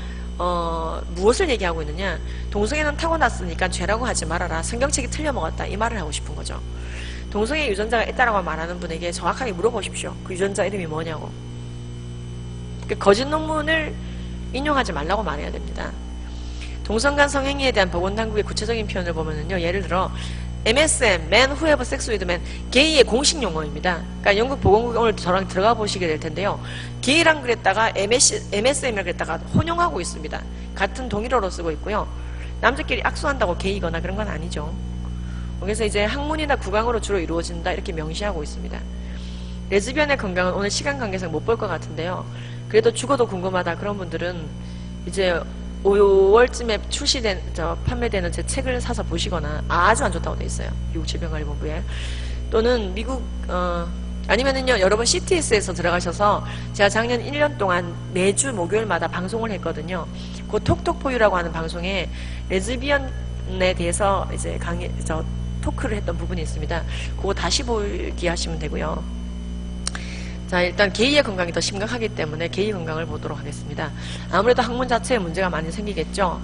무엇을 얘기하고 있느냐, 동성애는 타고났으니까 죄라고 하지 말아라, 성경책이 틀려먹었다 이 말을 하고 싶은 거죠. 동성애 유전자가 있다라고 말하는 분에게 정확하게 물어보십시오. 그 유전자 이름이 뭐냐고. 거짓 논문을 인용하지 말라고 말해야 됩니다. 동성간 성행위에 대한 보건당국의 구체적인 표현을 보면요, 예를 들어 MSM, Man Who Have Sex With Men, 게이의 공식 용어입니다. 그러니까 영국 보건국에 오늘 저랑 들어가 보시게 될 텐데요. 게이랑 그랬다가 MSM이라 그랬다가 혼용하고 있습니다. 같은 동일어로 쓰고 있고요. 남자끼리 악수한다고 게이거나 그런 건 아니죠. 그래서 이제 학문이나 국왕으로 주로 이루어진다 이렇게 명시하고 있습니다. 레즈비언의 건강은 오늘 시간 관계상 못 볼 것 같은데요. 그래도 죽어도 궁금하다 그런 분들은 이제 5월쯤에 판매되는 제 책을 사서 보시거나, 아주 안 좋다고 돼 있어요. 미국 질병관리본부에. 또는 미국, 아니면은요, 여러분 CTS에서 들어가셔서 제가 작년 1년 동안 매주 목요일마다 방송을 했거든요. 그 톡톡포유라고 하는 방송에 레즈비언에 대해서 이제 토크를 했던 부분이 있습니다. 그거 다시 보기 하시면 되고요. 자, 일단 게이의 건강이 더 심각하기 때문에 게이 건강을 보도록 하겠습니다. 아무래도 학문 자체에 문제가 많이 생기겠죠.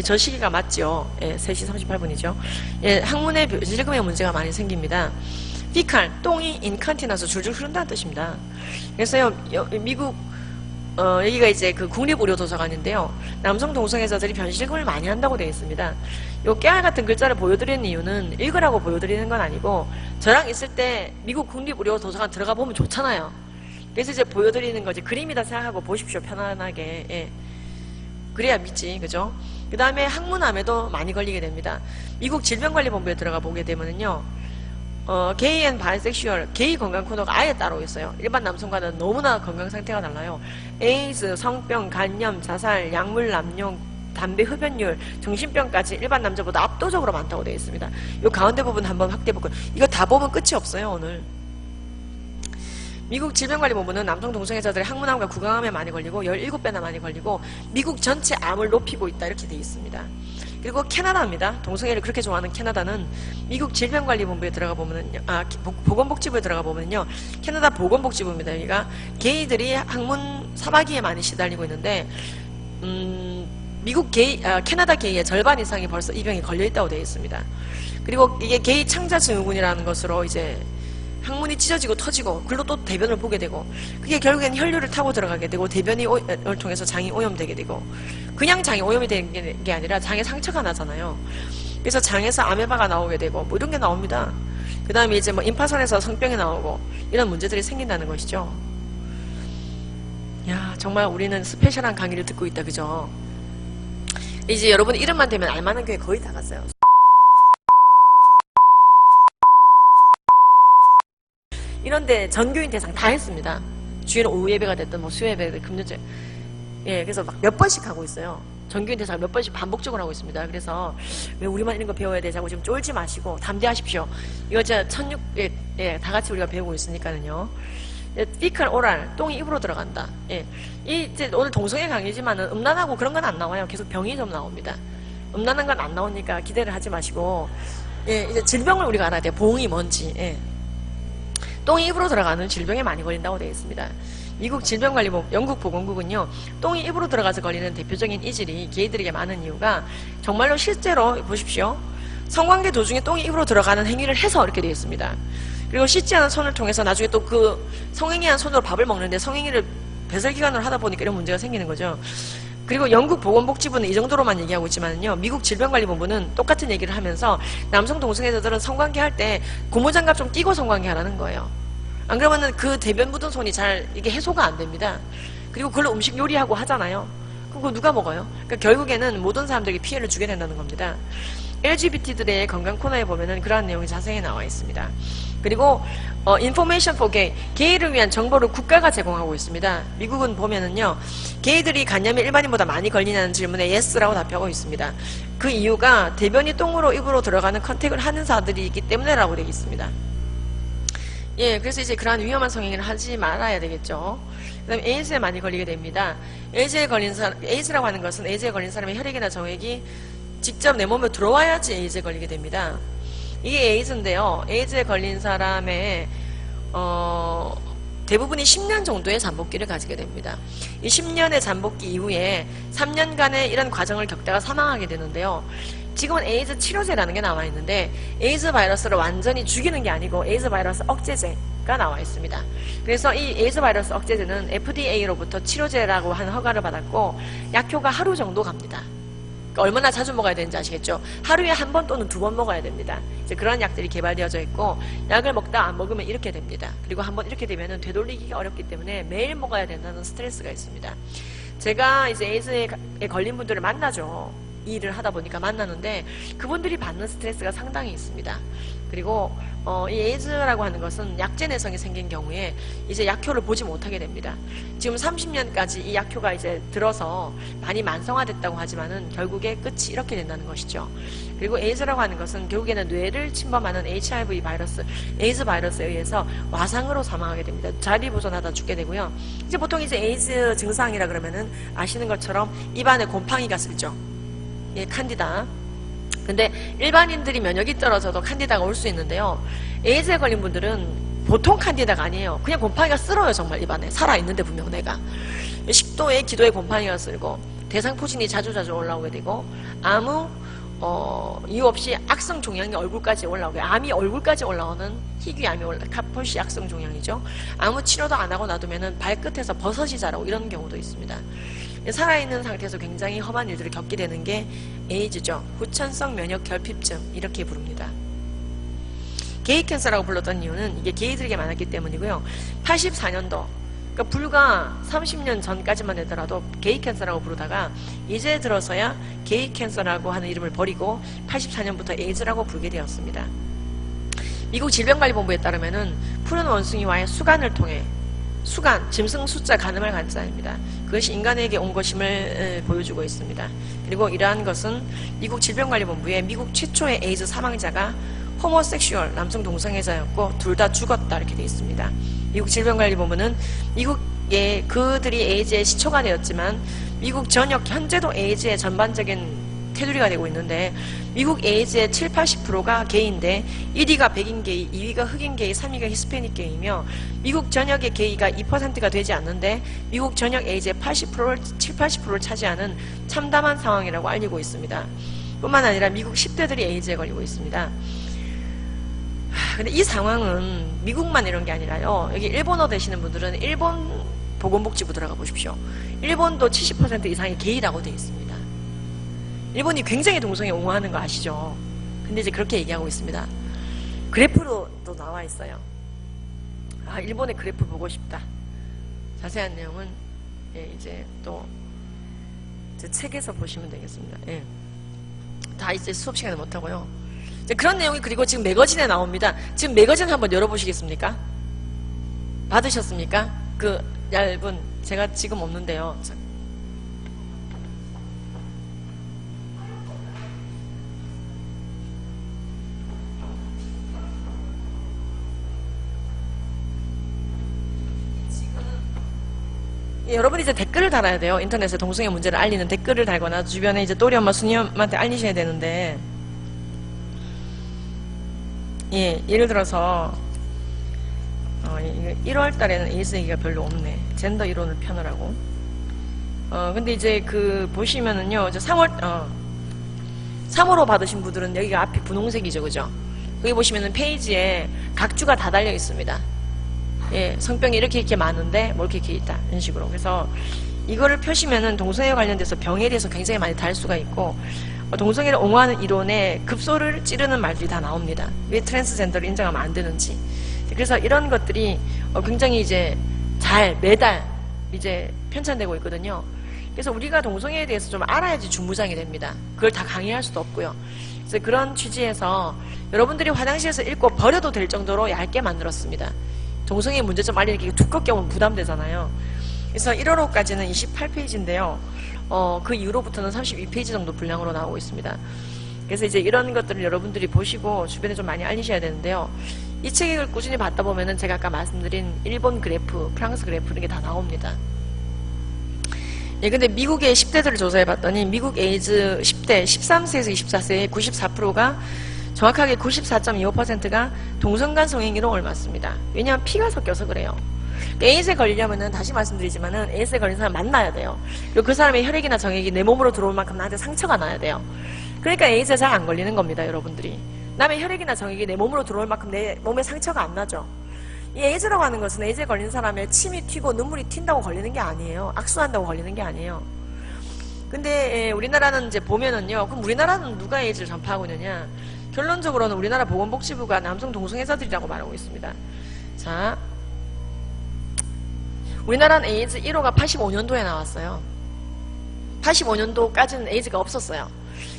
저 시기가 맞죠. 3시 38분이죠. 학문의 질금에 문제가 많이 생깁니다. 피칼, 똥이 인컨티너스 줄줄 흐른다는 뜻입니다. 그래서요, 미국 여기가 이제 그 국립의료도서관인데요. 남성 동성애자들이 변실금을 많이 한다고 되어 있습니다. 요 깨알 같은 글자를 보여드리는 이유는 읽으라고 보여드리는 건 아니고, 저랑 있을 때 미국 국립의료도서관 들어가 보면 좋잖아요. 그래서 이제 보여드리는 거지, 그림이다 생각하고 보십시오, 편안하게. 예. 그래야 믿지, 그죠? 그 다음에 항문암에도 많이 걸리게 됩니다. 미국 질병관리본부에 들어가 보게 되면은요, 게이 앤 바이섹슈얼, 게이 건강 코너가 아예 따로 있어요. 일반 남성과는 너무나 건강 상태가 달라요. 에이즈, 성병, 간염, 자살, 약물 남용, 담배 흡연율, 정신병까지 일반 남자보다 압도적으로 많다고 되어 있습니다. 이 가운데 부분 한번 확대해 볼게요. 이거 다 보면 끝이 없어요, 오늘. 미국 질병관리본부는 남성 동성애자들의 항문암과 구강암에 많이 걸리고 17배나 많이 걸리고 미국 전체 암을 높이고 있다, 이렇게 되어 있습니다. 그리고 캐나다입니다. 동성애를 그렇게 좋아하는 캐나다는 미국 질병관리본부에 들어가 보면은요, 보건복지부에 들어가 보면요, 캐나다 보건복지부입니다. 여기가 게이들이 항문 사마귀에 많이 시달리고 있는데, 캐나다 게이의 절반 이상이 벌써 이 병에 걸려 있다고 되어 있습니다. 그리고 이게 게이 창자 증후군이라는 것으로 이제 항문이 찢어지고 터지고, 글로 또 대변을 보게 되고, 그게 결국엔 혈류를 타고 들어가게 되고, 대변을 통해서 장이 오염되게 되고, 그냥 장이 오염이 되는 게 아니라 장에 상처가 나잖아요. 그래서 장에서 아메바가 나오게 되고, 뭐 이런 게 나옵니다. 그 다음에 이제 뭐 임파선에서 성병이 나오고, 이런 문제들이 생긴다는 것이죠. 야, 정말 우리는 스페셜한 강의를 듣고 있다, 그죠? 이제 여러분 이름만 되면 알만한 교회 거의 다 갔어요. 이런데 전교인 대상 다 했습니다. 주일은 오후 예배가 됐든 뭐 수요 예배가 됐든 금요일, 예, 그래서 막 몇 번씩 하고 있어요. 전교인 대상 몇 번씩 반복적으로 하고 있습니다. 그래서 왜 우리만 이런 거 배워야 되자고 지금 쫄지 마시고 담대하십시오. 이거 진짜 다 같이 우리가 배우고 있으니까는요. 피컬 오랄, 똥이 입으로 들어간다. 예, 이제 오늘 동성애 강의지만은 음란하고 그런 건 안 나와요. 계속 병이 좀 나옵니다. 음란한 건 안 나오니까 기대를 하지 마시고, 예, 이제 질병을 우리가 알아야 돼요. 봉이 뭔지. 예. 똥이 입으로 들어가는 질병에 많이 걸린다고 되어 있습니다. 미국 질병관리본부, 영국 보건국은요, 똥이 입으로 들어가서 걸리는 대표적인 이질이 게이들에게 많은 이유가 정말로 실제로 보십시오. 성관계 도중에 똥이 입으로 들어가는 행위를 해서 이렇게 되어 있습니다. 그리고 씻지 않은 손을 통해서 나중에 또 그 성행위한 손으로 밥을 먹는데 성행위를 배설기관으로 하다 보니까 이런 문제가 생기는 거죠. 그리고 영국 보건복지부는 이 정도로만 얘기하고 있지만요, 미국 질병관리본부는 똑같은 얘기를 하면서 남성 동성애자들은 성관계 할 때 고무장갑 좀 끼고 성관계 하라는 거예요. 안 그러면은 그 대변 묻은 손이 잘 이게 해소가 안 됩니다. 그리고 그걸로 음식 요리하고 하잖아요. 그럼 그거 누가 먹어요? 그러니까 결국에는 모든 사람들에게 피해를 주게 된다는 겁니다. LGBT들의 건강 코너에 보면은 그러한 내용이 자세히 나와 있습니다. 그리고 Information for Gay, 게이를 위한 정보를 국가가 제공하고 있습니다. 미국은 보면은요, 게이들이 간염이 일반인보다 많이 걸리냐는 질문에 yes라고 답하고 있습니다. 그 이유가 대변이 똥으로 입으로 들어가는 컨택을 하는 사람들이 있기 때문에라고 되어 있습니다. 예, 그래서 이제 그러한 위험한 성행위를 하지 말아야 되겠죠. 그 다음에 에이즈에 많이 걸리게 됩니다. 에이즈라고 하는 것은 에이즈에 걸린 사람의 혈액이나 정액이 직접 내 몸에 들어와야지 에이즈에 걸리게 됩니다. 이게 에이즈인데요. 에이즈에 걸린 사람의 대부분이 10년 정도의 잠복기를 가지게 됩니다. 이 10년의 잠복기 이후에 3년간의 이런 과정을 겪다가 사망하게 되는데요. 지금은 에이즈 치료제라는 게 나와 있는데, 에이즈 바이러스를 완전히 죽이는 게 아니고 에이즈 바이러스 억제제가 나와 있습니다. 그래서 이 에이즈 바이러스 억제제는 FDA로부터 치료제라고 하는 허가를 받았고, 약효가 하루 정도 갑니다. 그러니까 얼마나 자주 먹어야 되는지 아시겠죠? 하루에 한 번 또는 두 번 먹어야 됩니다. 이제 그런 약들이 개발되어져 있고, 약을 먹다 안 먹으면 이렇게 됩니다. 그리고 한번 이렇게 되면은 되돌리기가 어렵기 때문에 매일 먹어야 된다는 스트레스가 있습니다. 제가 이제 에이즈에 걸린 분들을 만나죠. 이 일을 하다 보니까 만나는데 그분들이 받는 스트레스가 상당히 있습니다. 그리고 이 에이즈라고 하는 것은 약제 내성이 생긴 경우에 이제 약효를 보지 못하게 됩니다. 지금 30년까지 이 약효가 이제 들어서 많이 만성화됐다고 하지만은 결국에 끝이 이렇게 된다는 것이죠. 그리고 에이즈라고 하는 것은 결국에는 뇌를 침범하는 HIV 바이러스, 에이즈 바이러스에 의해서 와상으로 사망하게 됩니다. 자리보존하다 죽게 되고요. 이제 보통 이제 에이즈 증상이라 그러면은 아시는 것처럼 입안에 곰팡이가 슬죠. 예, 칸디다. 근데 일반인들이 면역이 떨어져도 칸디다가 올 수 있는데요. 에이즈에 걸린 분들은 보통 칸디다가 아니에요. 그냥 곰팡이가 쓸어요. 정말 입안에. 살아있는데 분명 내가. 식도에 기도에 곰팡이가 쓸고 대상포진이 자주자주 올라오게 되고 아무 이유 없이 악성 종양이 얼굴까지 올라오게, 암이 얼굴까지 올라오는 희귀암이 카폴시 악성 종양이죠. 아무 치료도 안 하고 놔두면은 발끝에서 버섯이 자라고 이런 경우도 있습니다. 살아있는 상태에서 굉장히 험한 일들을 겪게 되는 게 에이즈죠. 후천성 면역 결핍증 이렇게 부릅니다. 게이 캔서라고 불렀던 이유는 이게 게이들에게 많았기 때문이고요. 84년도, 그러니까 불과 30년 전까지만 되더라도 게이 캔서라고 부르다가 이제 들어서야 게이 캔서라고 하는 이름을 버리고 84년부터 에이즈라고 부르게 되었습니다. 미국 질병관리본부에 따르면은 푸른 원숭이와의 수간을 통해, 수간, 짐승 숫자 가늠할 간자입니다. 그것이 인간에게 온 것임을 보여주고 있습니다. 그리고 이러한 것은 미국 질병관리본부의 미국 최초의 에이즈 사망자가 호모섹슈얼, 남성 동성애자였고 둘 다 죽었다 이렇게 되어 있습니다. 미국 질병관리본부는 미국에 그들이 에이즈의 시초가 되었지만 미국 전역 현재도 에이즈의 전반적인 테두리가 되고 있는데 미국 에이즈의 70~80%가 게이인데 1위가 백인 게이, 2위가 흑인 게이, 3위가 히스패닉 게이이며 미국 전역의 게이가 2%가 되지 않는데 미국 전역 에이즈의 70~80%를 차지하는 참담한 상황이라고 알리고 있습니다. 뿐만 아니라 미국 10대들이 에이즈에 걸리고 있습니다. 근데 이 상황은 미국만 이런 게 아니라요. 여기 일본어 되시는 분들은 일본 보건복지부 들어가 보십시오. 일본도 70% 이상이 게이라고 되어 있습니다. 일본이 굉장히 동성애 옹호하는 거 아시죠? 근데 이제 그렇게 얘기하고 있습니다. 그래프로 또 나와 있어요. 아, 일본의 그래프 보고 싶다. 자세한 내용은 이제 또 제 책에서 보시면 되겠습니다. 예. 다 이제 수업 시간에 못 하고요. 그런 내용이 그리고 지금 매거진에 나옵니다. 지금 매거진 한번 열어보시겠습니까? 받으셨습니까? 그 얇은, 제가 지금 없는데요. 여러분이 이제 댓글을 달아야 돼요. 인터넷에 동성애 문제를 알리는 댓글을 달거나 주변에 이제 또리 엄마, 순이 엄마한테 알리셔야 되는데, 예, 예를 들어서 1월 달에는 에이즈 얘기가 별로 없네. 젠더 이론을 펴느라고. 근데 이제 그 보시면은요, 이제 3월호 받으신 분들은 여기가 앞이 분홍색이죠, 그죠? 거기 보시면은 페이지에 각 주가 다 달려 있습니다. 예, 성병이 이렇게 많은데 뭐 이렇게 있다 이런 식으로. 그래서 이거를 펴시면은 동성애 관련돼서 병에 대해서 굉장히 많이 다룰 수가 있고, 동성애를 옹호하는 이론에 급소를 찌르는 말들이 다 나옵니다. 왜 트랜스젠더를 인정하면 안 되는지. 그래서 이런 것들이 굉장히 이제 매달 이제 편찬되고 있거든요. 그래서 우리가 동성애에 대해서 좀 알아야지 중무장이 됩니다. 그걸 다 강의할 수도 없고요. 그래서 그런 취지에서 여러분들이 화장실에서 읽고 버려도 될 정도로 얇게 만들었습니다. 동성애 문제점 알리기 두껍게 하면 부담되잖아요. 그래서 1월호까지는 28페이지인데요. 그 이후로부터는 32페이지 정도 분량으로 나오고 있습니다. 그래서 이제 이런 것들을 여러분들이 보시고 주변에 좀 많이 알리셔야 되는데요. 이 책을 꾸준히 받다 보면은 제가 아까 말씀드린 일본 그래프, 프랑스 그래프 이런 게 다 나옵니다. 예, 근데 미국의 10대들을 조사해 봤더니 미국 에이즈 10대, 13세에서 24세의 94%가 정확하게 94.25%가 동성간 성행위로 옮았습니다. 왜냐하면 피가 섞여서 그래요. 에이즈에 걸리려면은 다시 말씀드리지만은 에이즈에 걸린 사람 만나야 돼요. 그리고 그 사람의 혈액이나 정액이 내 몸으로 들어올 만큼 나한테 상처가 나야 돼요. 그러니까 에이즈에 잘 안 걸리는 겁니다, 여러분들이. 남의 혈액이나 정액이 내 몸으로 들어올 만큼 내 몸에 상처가 안 나죠. 이 에이즈라고 하는 것은 에이즈에 걸린 사람의 침이 튀고 눈물이 튄다고 걸리는 게 아니에요. 악수한다고 걸리는 게 아니에요. 근데 우리나라는 이제 보면은요, 그럼 우리나라는 누가 에이즈를 전파하고 있느냐? 결론적으로는 우리나라 보건복지부가 남성 동성애자들이라고 말하고 있습니다. 자, 우리나라는 에이즈 1호가 85년도에 나왔어요. 85년도까지는 에이즈가 없었어요.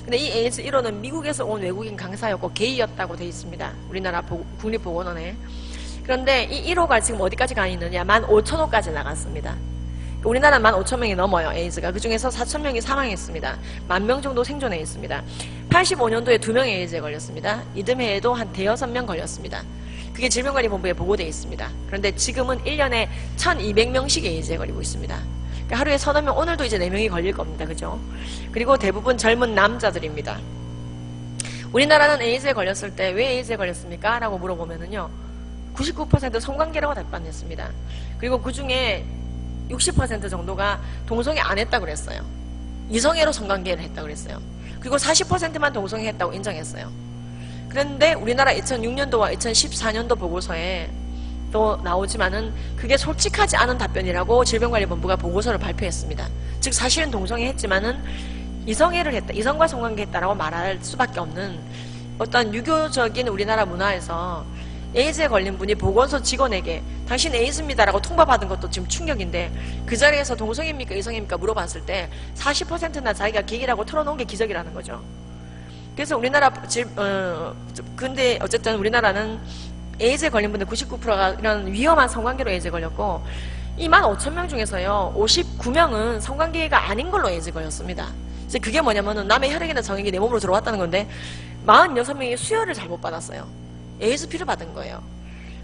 근데 이 에이즈 1호는 미국에서 온 외국인 강사였고 게이였다고 돼 있습니다. 우리나라 국립보건원에. 그런데 이 1호가 지금 어디까지 가 있느냐? 15,000호까지 나갔습니다. 우리나라는 15,000명이 넘어요, 에이즈가. 그 중에서 4,000명이 사망했습니다. 10,000명 정도 생존해 있습니다. 85년도에 2명의 에이즈에 걸렸습니다. 이듬해에도 한 5~6명 걸렸습니다. 그게 질병관리본부에 보고되어 있습니다. 그런데 지금은 1년에 1,200명씩 에이즈에 걸리고 있습니다. 그러니까 하루에 3~4명, 오늘도 이제 4명이 걸릴 겁니다. 그죠? 그리고 대부분 젊은 남자들입니다. 우리나라는 에이즈에 걸렸을 때 왜 에이즈에 걸렸습니까? 라고 물어보면은요, 99% 성관계라고 답변했습니다. 그리고 그 중에 60% 정도가 동성애 안 했다고 그랬어요. 이성애로 성관계를 했다고 그랬어요. 그리고 40%만 동성애했다고 인정했어요. 그런데 우리나라 2006년도와 2014년도 보고서에 또 나오지만은 그게 솔직하지 않은 답변이라고 질병관리본부가 보고서를 발표했습니다. 즉 사실은 동성애했지만은 이성애를 했다, 이성과 성관계했다라고 말할 수밖에 없는 어떤 유교적인 우리나라 문화에서 에이즈에 걸린 분이 보건소 직원에게 당신 에이즈입니다라고 통보받은 것도 지금 충격인데 그 자리에서 동성애입니까 이성애입니까 물어봤을 때 40%나 자기가 계기라고 털어놓은 게 기적이라는 거죠. 그래서 우리나라 근데 어쨌든 우리나라는 에이즈에 걸린 분들 99%가 이런 위험한 성관계로 에이즈에 걸렸고 이 15,000명 중에서요 59명은 성관계가 아닌 걸로 에이즈에 걸렸습니다. 이제 그게 뭐냐면은 남의 혈액이나 정액이 내 몸으로 들어왔다는 건데 46명이 수혈을 잘못 받았어요. 에이즈 피를 받은 거예요.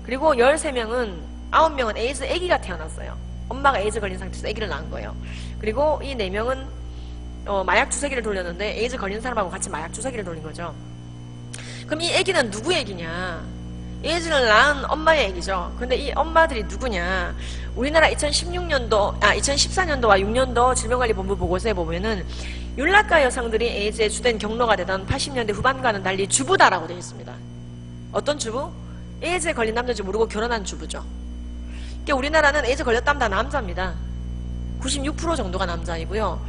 그리고 13명은 9명은 에이즈 아기가 태어났어요. 엄마가 에이즈 걸린 상태에서 아기를 낳은 거예요. 그리고 이 4명은 마약 주사기를 돌렸는데 에이즈 걸린 사람하고 같이 마약 주사기를 돌린 거죠. 그럼 이 아기는 누구 아기냐? 에이즈를 낳은 엄마의 아기죠. 근데 이 엄마들이 누구냐? 우리나라 2014년도와 6년도 질병관리본부 보고서에 보면은 윤락가 여성들이 에이즈의 주된 경로가 되던 80년대 후반과는 달리 주부다라고 되어 있습니다. 어떤 주부? 에이즈에 걸린 남자인지 모르고 결혼한 주부죠. 그러니까 우리나라는 에이즈 걸렸다면 다 남자입니다. 96% 정도가 남자이고요.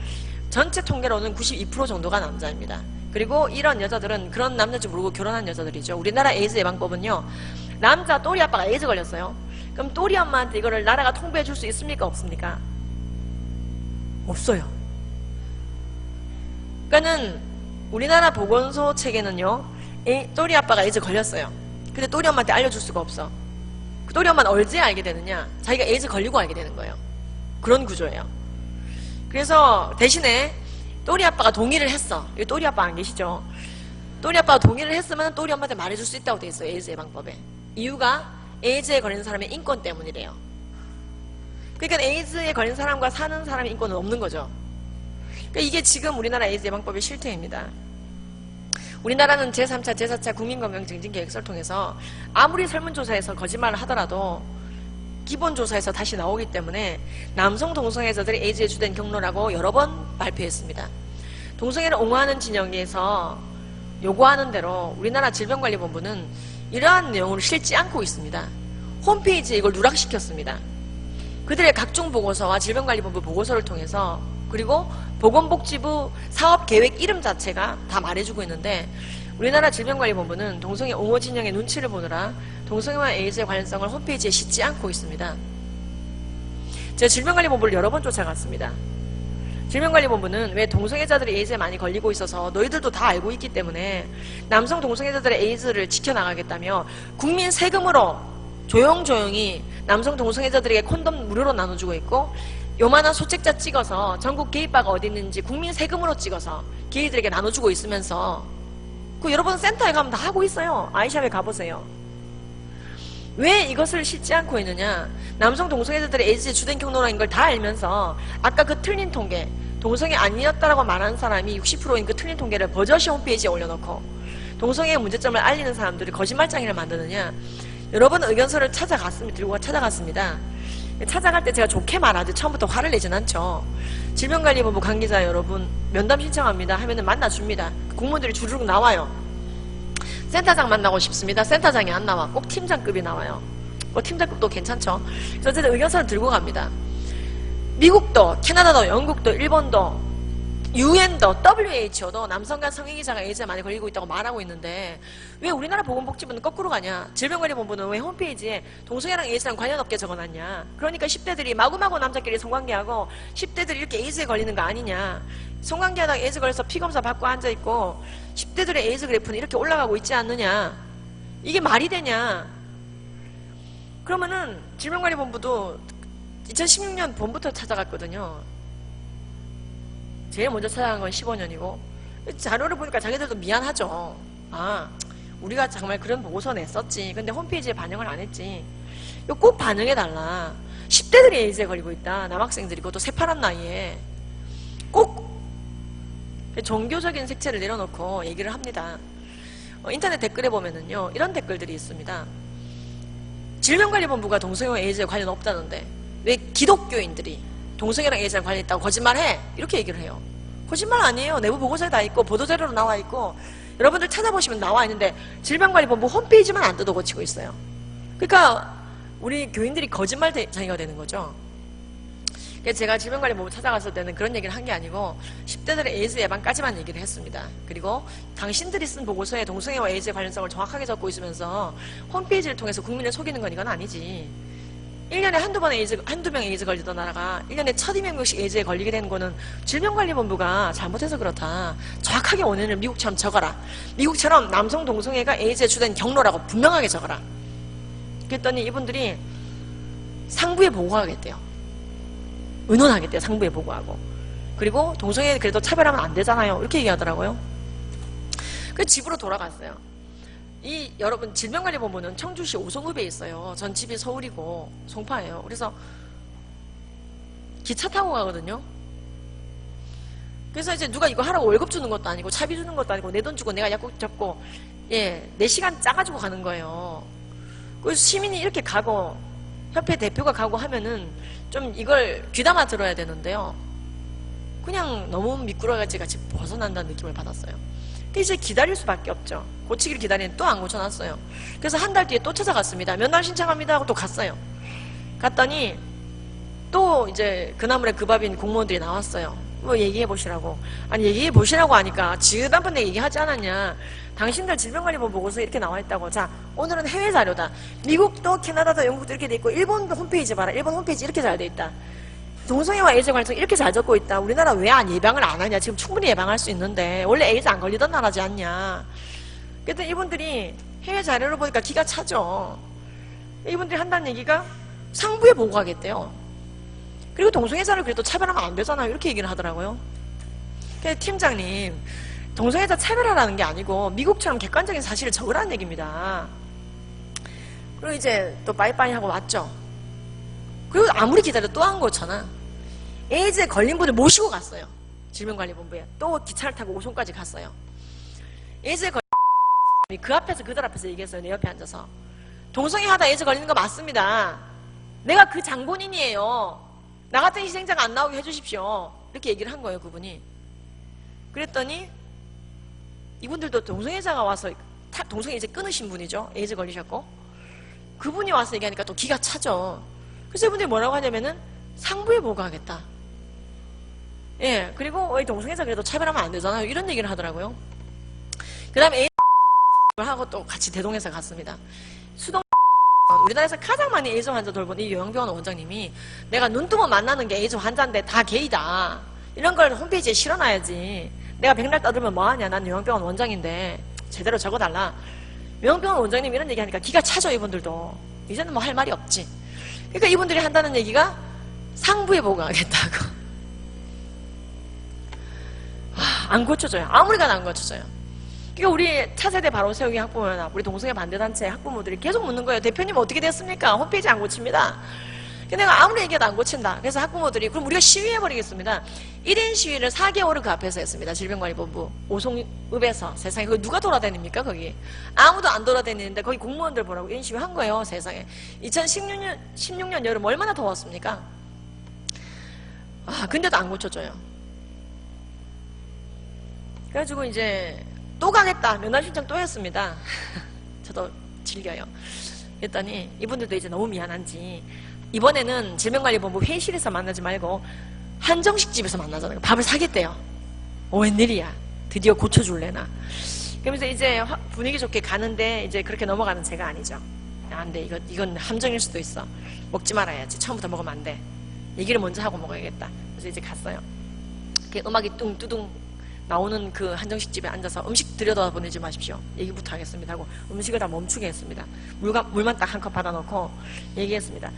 전체 통계로는 92% 정도가 남자입니다. 그리고 이런 여자들은 그런 남자인지 모르고 결혼한 여자들이죠. 우리나라 에이즈 예방법은요. 남자 또리 아빠가 에이즈 걸렸어요. 그럼 또리 엄마한테 이거를 나라가 통보해 줄 수 있습니까? 없습니까? 없어요. 그러니까는 우리나라 보건소 체계는요. 또리 아빠가 에이즈 걸렸어요. 근데 또리 엄마한테 알려줄 수가 없어. 그 또리 엄마는 언제 알게 되느냐? 자기가 에이즈 걸리고 알게 되는 거예요. 그런 구조예요. 그래서 대신에 또리 아빠가 동의를 했어. 여기 또리 아빠 안 계시죠? 또리 아빠가 동의를 했으면 또리 엄마한테 말해줄 수 있다고 돼 있어요. 에이즈 예방법에. 이유가 에이즈에 걸린 사람의 인권 때문이래요. 그러니까 에이즈에 걸린 사람과 사는 사람의 인권은 없는 거죠. 그러니까 이게 지금 우리나라 에이즈 예방법의 실태입니다. 우리나라는 제3차, 제4차 국민건강증진계획서를 통해서 아무리 설문조사에서 거짓말을 하더라도 기본조사에서 다시 나오기 때문에 남성 동성애자들이 에이즈의 주된 경로라고 여러 번 발표했습니다. 동성애를 옹호하는 진영에서 요구하는 대로 우리나라 질병관리본부는 이러한 내용을 실지 않고 있습니다. 홈페이지에 이걸 누락시켰습니다. 그들의 각종 보고서와 질병관리본부 보고서를 통해서 그리고 보건복지부 사업계획 이름 자체가 다 말해주고 있는데 우리나라 질병관리본부는 동성애 옹호 진영의 눈치를 보느라 동성애와 에이즈의 관련성을 홈페이지에 싣지 않고 있습니다. 제가 질병관리본부를 여러 번 쫓아갔습니다. 질병관리본부는 왜 동성애자들이 에이즈에 많이 걸리고 있어서 너희들도 다 알고 있기 때문에 남성 동성애자들의 에이즈를 지켜나가겠다며 국민 세금으로 조용조용히 남성 동성애자들에게 콘돔 무료로 나눠주고 있고 요만한 소책자 찍어서 전국 게이바가 어디 있는지 국민 세금으로 찍어서 게이들에게 나눠주고 있으면서 그 여러분 센터에 가면 다 하고 있어요. 아이샵에 가보세요. 왜 이것을 싣지 않고 있느냐? 남성 동성애자들의 에이즈의 주된 경로라는 걸 다 알면서 아까 그 틀린 통계 동성애 아니었다라고 말하는 사람이 60%인 그 틀린 통계를 버젓이 홈페이지에 올려놓고 동성애의 문제점을 알리는 사람들이 거짓말장애를 만드느냐? 여러 번 의견서를 들고 찾아갔습니다. 찾아갈 때 제가 좋게 말하지 처음부터 화를 내진 않죠. 질병관리본부 관계자 여러분 면담 신청합니다 하면은 만나줍니다. 공무원들이 주르륵 나와요. 센터장 만나고 싶습니다. 센터장이 안 나와. 꼭 팀장급이 나와요. 뭐 팀장급도 괜찮죠. 그래서 어쨌든 의견서를 들고 갑니다. 미국도, 캐나다도, 영국도, 일본도, UN도, WHO도 남성과 성애기자가 에이즈에 많이 걸리고 있다고 말하고 있는데 왜 우리나라 보건복지부는 거꾸로 가냐? 질병관리본부는 왜 홈페이지에 동성애랑 에이즈랑 관련 없게 적어놨냐? 그러니까 10대들이 마구마구 남자끼리 성관계하고 10대들이 이렇게 에이즈에 걸리는 거 아니냐? 성관계하다가 에이즈 걸려서 피검사 받고 앉아있고 10대들의 에이즈 그래프는 이렇게 올라가고 있지 않느냐? 이게 말이 되냐? 그러면은 질병관리본부도 2016년 봄부터 찾아갔거든요. 제일 먼저 찾아간 건 15년이고 자료를 보니까 자기들도 미안하죠. 아, 우리가 정말 그런 보고서 냈었지. 근데 홈페이지에 반영을 안 했지. 이거 꼭 반영해달라. 10대들이 에이즈에 걸리고 있다. 남학생들이 그것도 새파란 나이에 꼭 종교적인 색채를 내려놓고 얘기를 합니다. 인터넷 댓글에 보면은요 이런 댓글들이 있습니다. 질병관리본부가 동성애와 에이즈에 관련 없다는데 왜 기독교인들이 동성애랑 에이즈랑 관련 있다고 거짓말해? 이렇게 얘기를 해요. 거짓말 아니에요. 내부 보고서에 다 있고 보도자료로 나와 있고 여러분들 찾아보시면 나와 있는데 질병관리본부 홈페이지만 안 뜯어 고치고 있어요. 그러니까 우리 교인들이 거짓말쟁이가 되는 거죠. 그래서 제가 질병관리본부 찾아갔을 때는 그런 얘기를 한 게 아니고 10대들의 에이즈 예방까지만 얘기를 했습니다. 그리고 당신들이 쓴 보고서에 동성애와 에이즈의 관련성을 정확하게 적고 있으면서 홈페이지를 통해서 국민을 속이는 건 이건 아니지. 1년에 한두 명 에이즈 걸리던 나라가 1년에 1200명씩 에이즈에 걸리게 되는 거는 질병관리본부가 잘못해서 그렇다. 정확하게 원인을 미국처럼 적어라. 미국처럼 남성 동성애가 에이즈에 주된 경로라고 분명하게 적어라. 그랬더니 이분들이 상부에 보고하겠대요. 의논하겠대요. 상부에 보고하고. 그리고 동성애 그래도 차별하면 안 되잖아요. 이렇게 얘기하더라고요. 그래서 집으로 돌아갔어요. 여러분 질병관리본부는 청주시 오송읍에 있어요. 전 집이 서울이고 송파예요. 그래서 기차 타고 가거든요. 그래서 이제 누가 이거 하라고 월급 주는 것도 아니고 차비 주는 것도 아니고 내 돈 주고 내가 약국 잡고 4시간 짜가지고 가는 거예요. 그래서 시민이 이렇게 가고 협회 대표가 가고 하면은 좀 이걸 귀담아 들어야 되는데요. 그냥 너무 미꾸라지 같이 벗어난다는 느낌을 받았어요. 이제 기다릴 수밖에 없죠. 고치기를 기다리는데 또 안 고쳐놨어요. 그래서 한 달 뒤에 또 찾아갔습니다. 면담 신청합니다 하고 또 갔어요. 갔더니 또 이제 그나물에 그 밥인 공무원들이 나왔어요. 뭐 얘기해 보시라고. 아니 얘기해 보시라고 하니까 지난번에 얘기하지 않았냐. 당신들 질병관리본 보고서 이렇게 나와 있다고. 자, 오늘은 해외 자료다. 미국도 캐나다도 영국도 이렇게 돼 있고 일본도 홈페이지 봐라. 일본 홈페이지 이렇게 잘 돼 있다. 동성애와 에이즈 관련성 이렇게 잘 적고 있다. 우리나라 왜 예방을 안 하냐. 지금 충분히 예방할 수 있는데 원래 에이즈 안 걸리던 나라지 않냐. 그랬더니 이분들이 해외 자료를 보니까 기가 차죠. 이분들이 한다는 얘기가 상부에 보고하겠대요. 그리고 동성애자를 그래도 차별하면 안 되잖아요. 이렇게 얘기를 하더라고요. 그래서 팀장님, 동성애자 차별하라는 게 아니고 미국처럼 객관적인 사실을 적으라는 얘기입니다. 그리고 이제 또 빠이빠이 하고 왔죠. 그리고 아무리 기다려도 또 한 거잖아. 에이즈에 걸린 분을 모시고 갔어요. 질병관리본부에. 또 기차를 타고 오송까지 갔어요. 에이즈에 걸린 분이 그 앞에서 그들 앞에서 얘기했어요. 내 옆에 앉아서. 동성애 하다 에이즈 걸리는 거 맞습니다. 내가 그 장본인이에요. 나 같은 희생자가 안 나오게 해주십시오. 이렇게 얘기를 한 거예요. 그분이. 그랬더니 이분들도 동성애자가 와서 동성애 이제 끊으신 분이죠. 에이즈 걸리셨고. 그분이 와서 얘기하니까 또 기가 차죠. 그래서 이분들이 뭐라고 하냐면은 상부에 보고하겠다. 예, 그리고 동성애자 그래도 차별하면 안 되잖아요. 이런 얘기를 하더라고요. 그 다음에 에이즈 하고 또 같이 대동해서 갔습니다. 수동 우리나라에서 가장 많이 에이즈 환자 돌본 이 요양병원 원장님이 내가 눈뜨면 만나는 게 에이즈 환자인데 다 게이다. 이런 걸 홈페이지에 실어놔야지. 내가 백날 떠들면 뭐하냐. 난 요양병원 원장인데 제대로 적어달라. 요양병원 원장님 이런 얘기하니까 기가 차죠. 이분들도. 이제는 뭐 할 말이 없지. 그러니까 이분들이 한다는 얘기가 상부에 보고하겠다고. 안 고쳐져요. 아무리 가도 안 고쳐져요. 그러니까 우리 차세대 바로 세우기 학부모나 우리 동성애 반대단체 학부모들이 계속 묻는 거예요. 대표님 어떻게 됐습니까? 홈페이지 안 고칩니다. 근데 내가 아무리 얘기해도 안 고친다. 그래서 학부모들이 그럼 우리가 시위해버리겠습니다. 1인 시위를 4개월을 그 앞에서 했습니다. 질병관리본부 오송읍에서. 세상에 그거 누가 돌아다닙니까 거기. 아무도 안 돌아다니는데 거기 공무원들 보라고 1인 시위 한 거예요. 세상에. 2016년 여름 얼마나 더웠습니까? 근데도 안 고쳐져요. 그래가지고 이제 또 가겠다. 면담 신청 또 했습니다. 저도 즐겨요. 그랬더니 이분들도 이제 너무 미안한지 이번에는 질병관리본부 회의실에서 만나지 말고 한정식 집에서 만나자는 거. 밥을 사겠대요. 웬일이야. 드디어 고쳐줄래나. 그러면서 이제 분위기 좋게 가는데 이제 그렇게 넘어가는 제가 아니죠. 안 돼. 이건 함정일 수도 있어. 먹지 말아야지. 처음부터 먹으면 안 돼. 얘기를 먼저 하고 먹어야겠다. 그래서 이제 갔어요. 음악이 뚱뚜둥 나오는 그 한정식 집에 앉아서 음식 들여다보내지 마십시오. 얘기부터 하겠습니다 하고 음식을 다 멈추게 했습니다. 물만 딱 한 컵 받아놓고 얘기했습니다.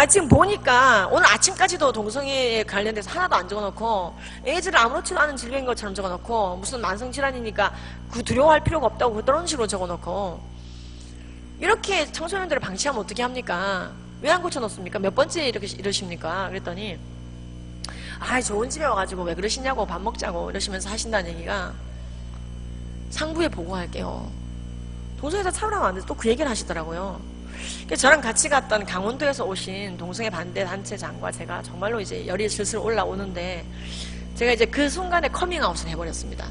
지금 보니까 오늘 아침까지도 동성애에 관련돼서 하나도 안 적어놓고 에이즈를 아무렇지도 않은 질병인 것처럼 적어놓고 무슨 만성질환이니까 그 두려워할 필요가 없다고 그런 식으로 적어놓고 이렇게 청소년들을 방치하면 어떻게 합니까? 왜 안 고쳐놓습니까? 몇 번째 이렇게 이러십니까? 그랬더니 좋은 집에 와가지고 왜 그러시냐고 밥 먹자고 이러시면서 하신다는 얘기가 상부에 보고할게요. 동성애자 차별하면 안 돼서 또 그 얘기를 하시더라고요. 저랑 같이 갔던 강원도에서 오신 동성애 반대 단체장과 제가 정말로 이제 열이 슬슬 올라오는데 제가 이제 그 순간에 커밍아웃을 해버렸습니다.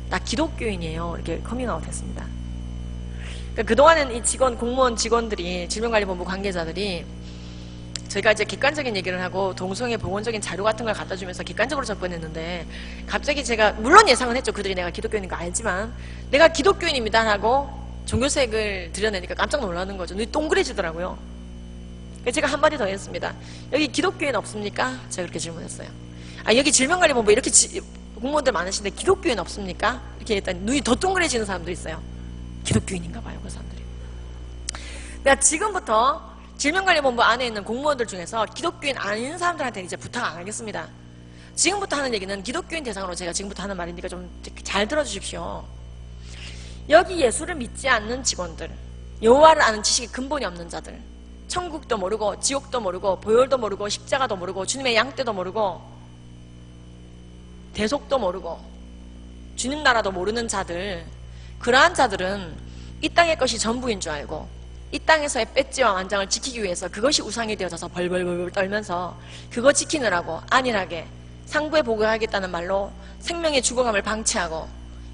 나 기독교인이에요. 이렇게 커밍아웃 했습니다. 그러니까 그동안은 이 공무원 직원들이, 질병관리본부 관계자들이 저희가 이제 객관적인 얘기를 하고 동성애 보건적인 자료 같은 걸 갖다 주면서 객관적으로 접근했는데, 갑자기 제가 물론 예상은 했죠. 그들이 내가 기독교인인 거 알지만 내가 기독교인입니다 하고 종교색을 드러내니까 깜짝 놀라는 거죠. 눈이 동그래지더라고요. 그래서 제가 한마디 더 했습니다. 여기 기독교인 없습니까? 제가 그렇게 질문했어요. 아, 여기 질병관리본부 이렇게 공무원들 많으신데 기독교인 없습니까? 이렇게 했더니 눈이 더 동그래지는 사람도 있어요. 기독교인인가 봐요, 그 사람들이. 내가 지금부터 질병관리본부 안에 있는 공무원들 중에서 기독교인 아닌 사람들한테 이제 부탁 안 하겠습니다. 지금부터 하는 얘기는 기독교인 대상으로 제가 지금부터 하는 말이니까 좀 잘 들어주십시오. 여기 예수를 믿지 않는 직원들, 여호와를 아는 지식이 근본이 없는 자들, 천국도 모르고 지옥도 모르고 보혈도 모르고 십자가도 모르고 주님의 양떼도 모르고 대속도 모르고 주님 나라도 모르는 자들, 그러한 자들은 이 땅의 것이 전부인 줄 알고 이 땅에서의 배지와 완장을 지키기 위해서 그것이 우상이 되어져서 벌벌벌 떨면서 그거 지키느라고 안일하게 상부에 보고하겠다는 말로 생명의 죽어감을 방치하고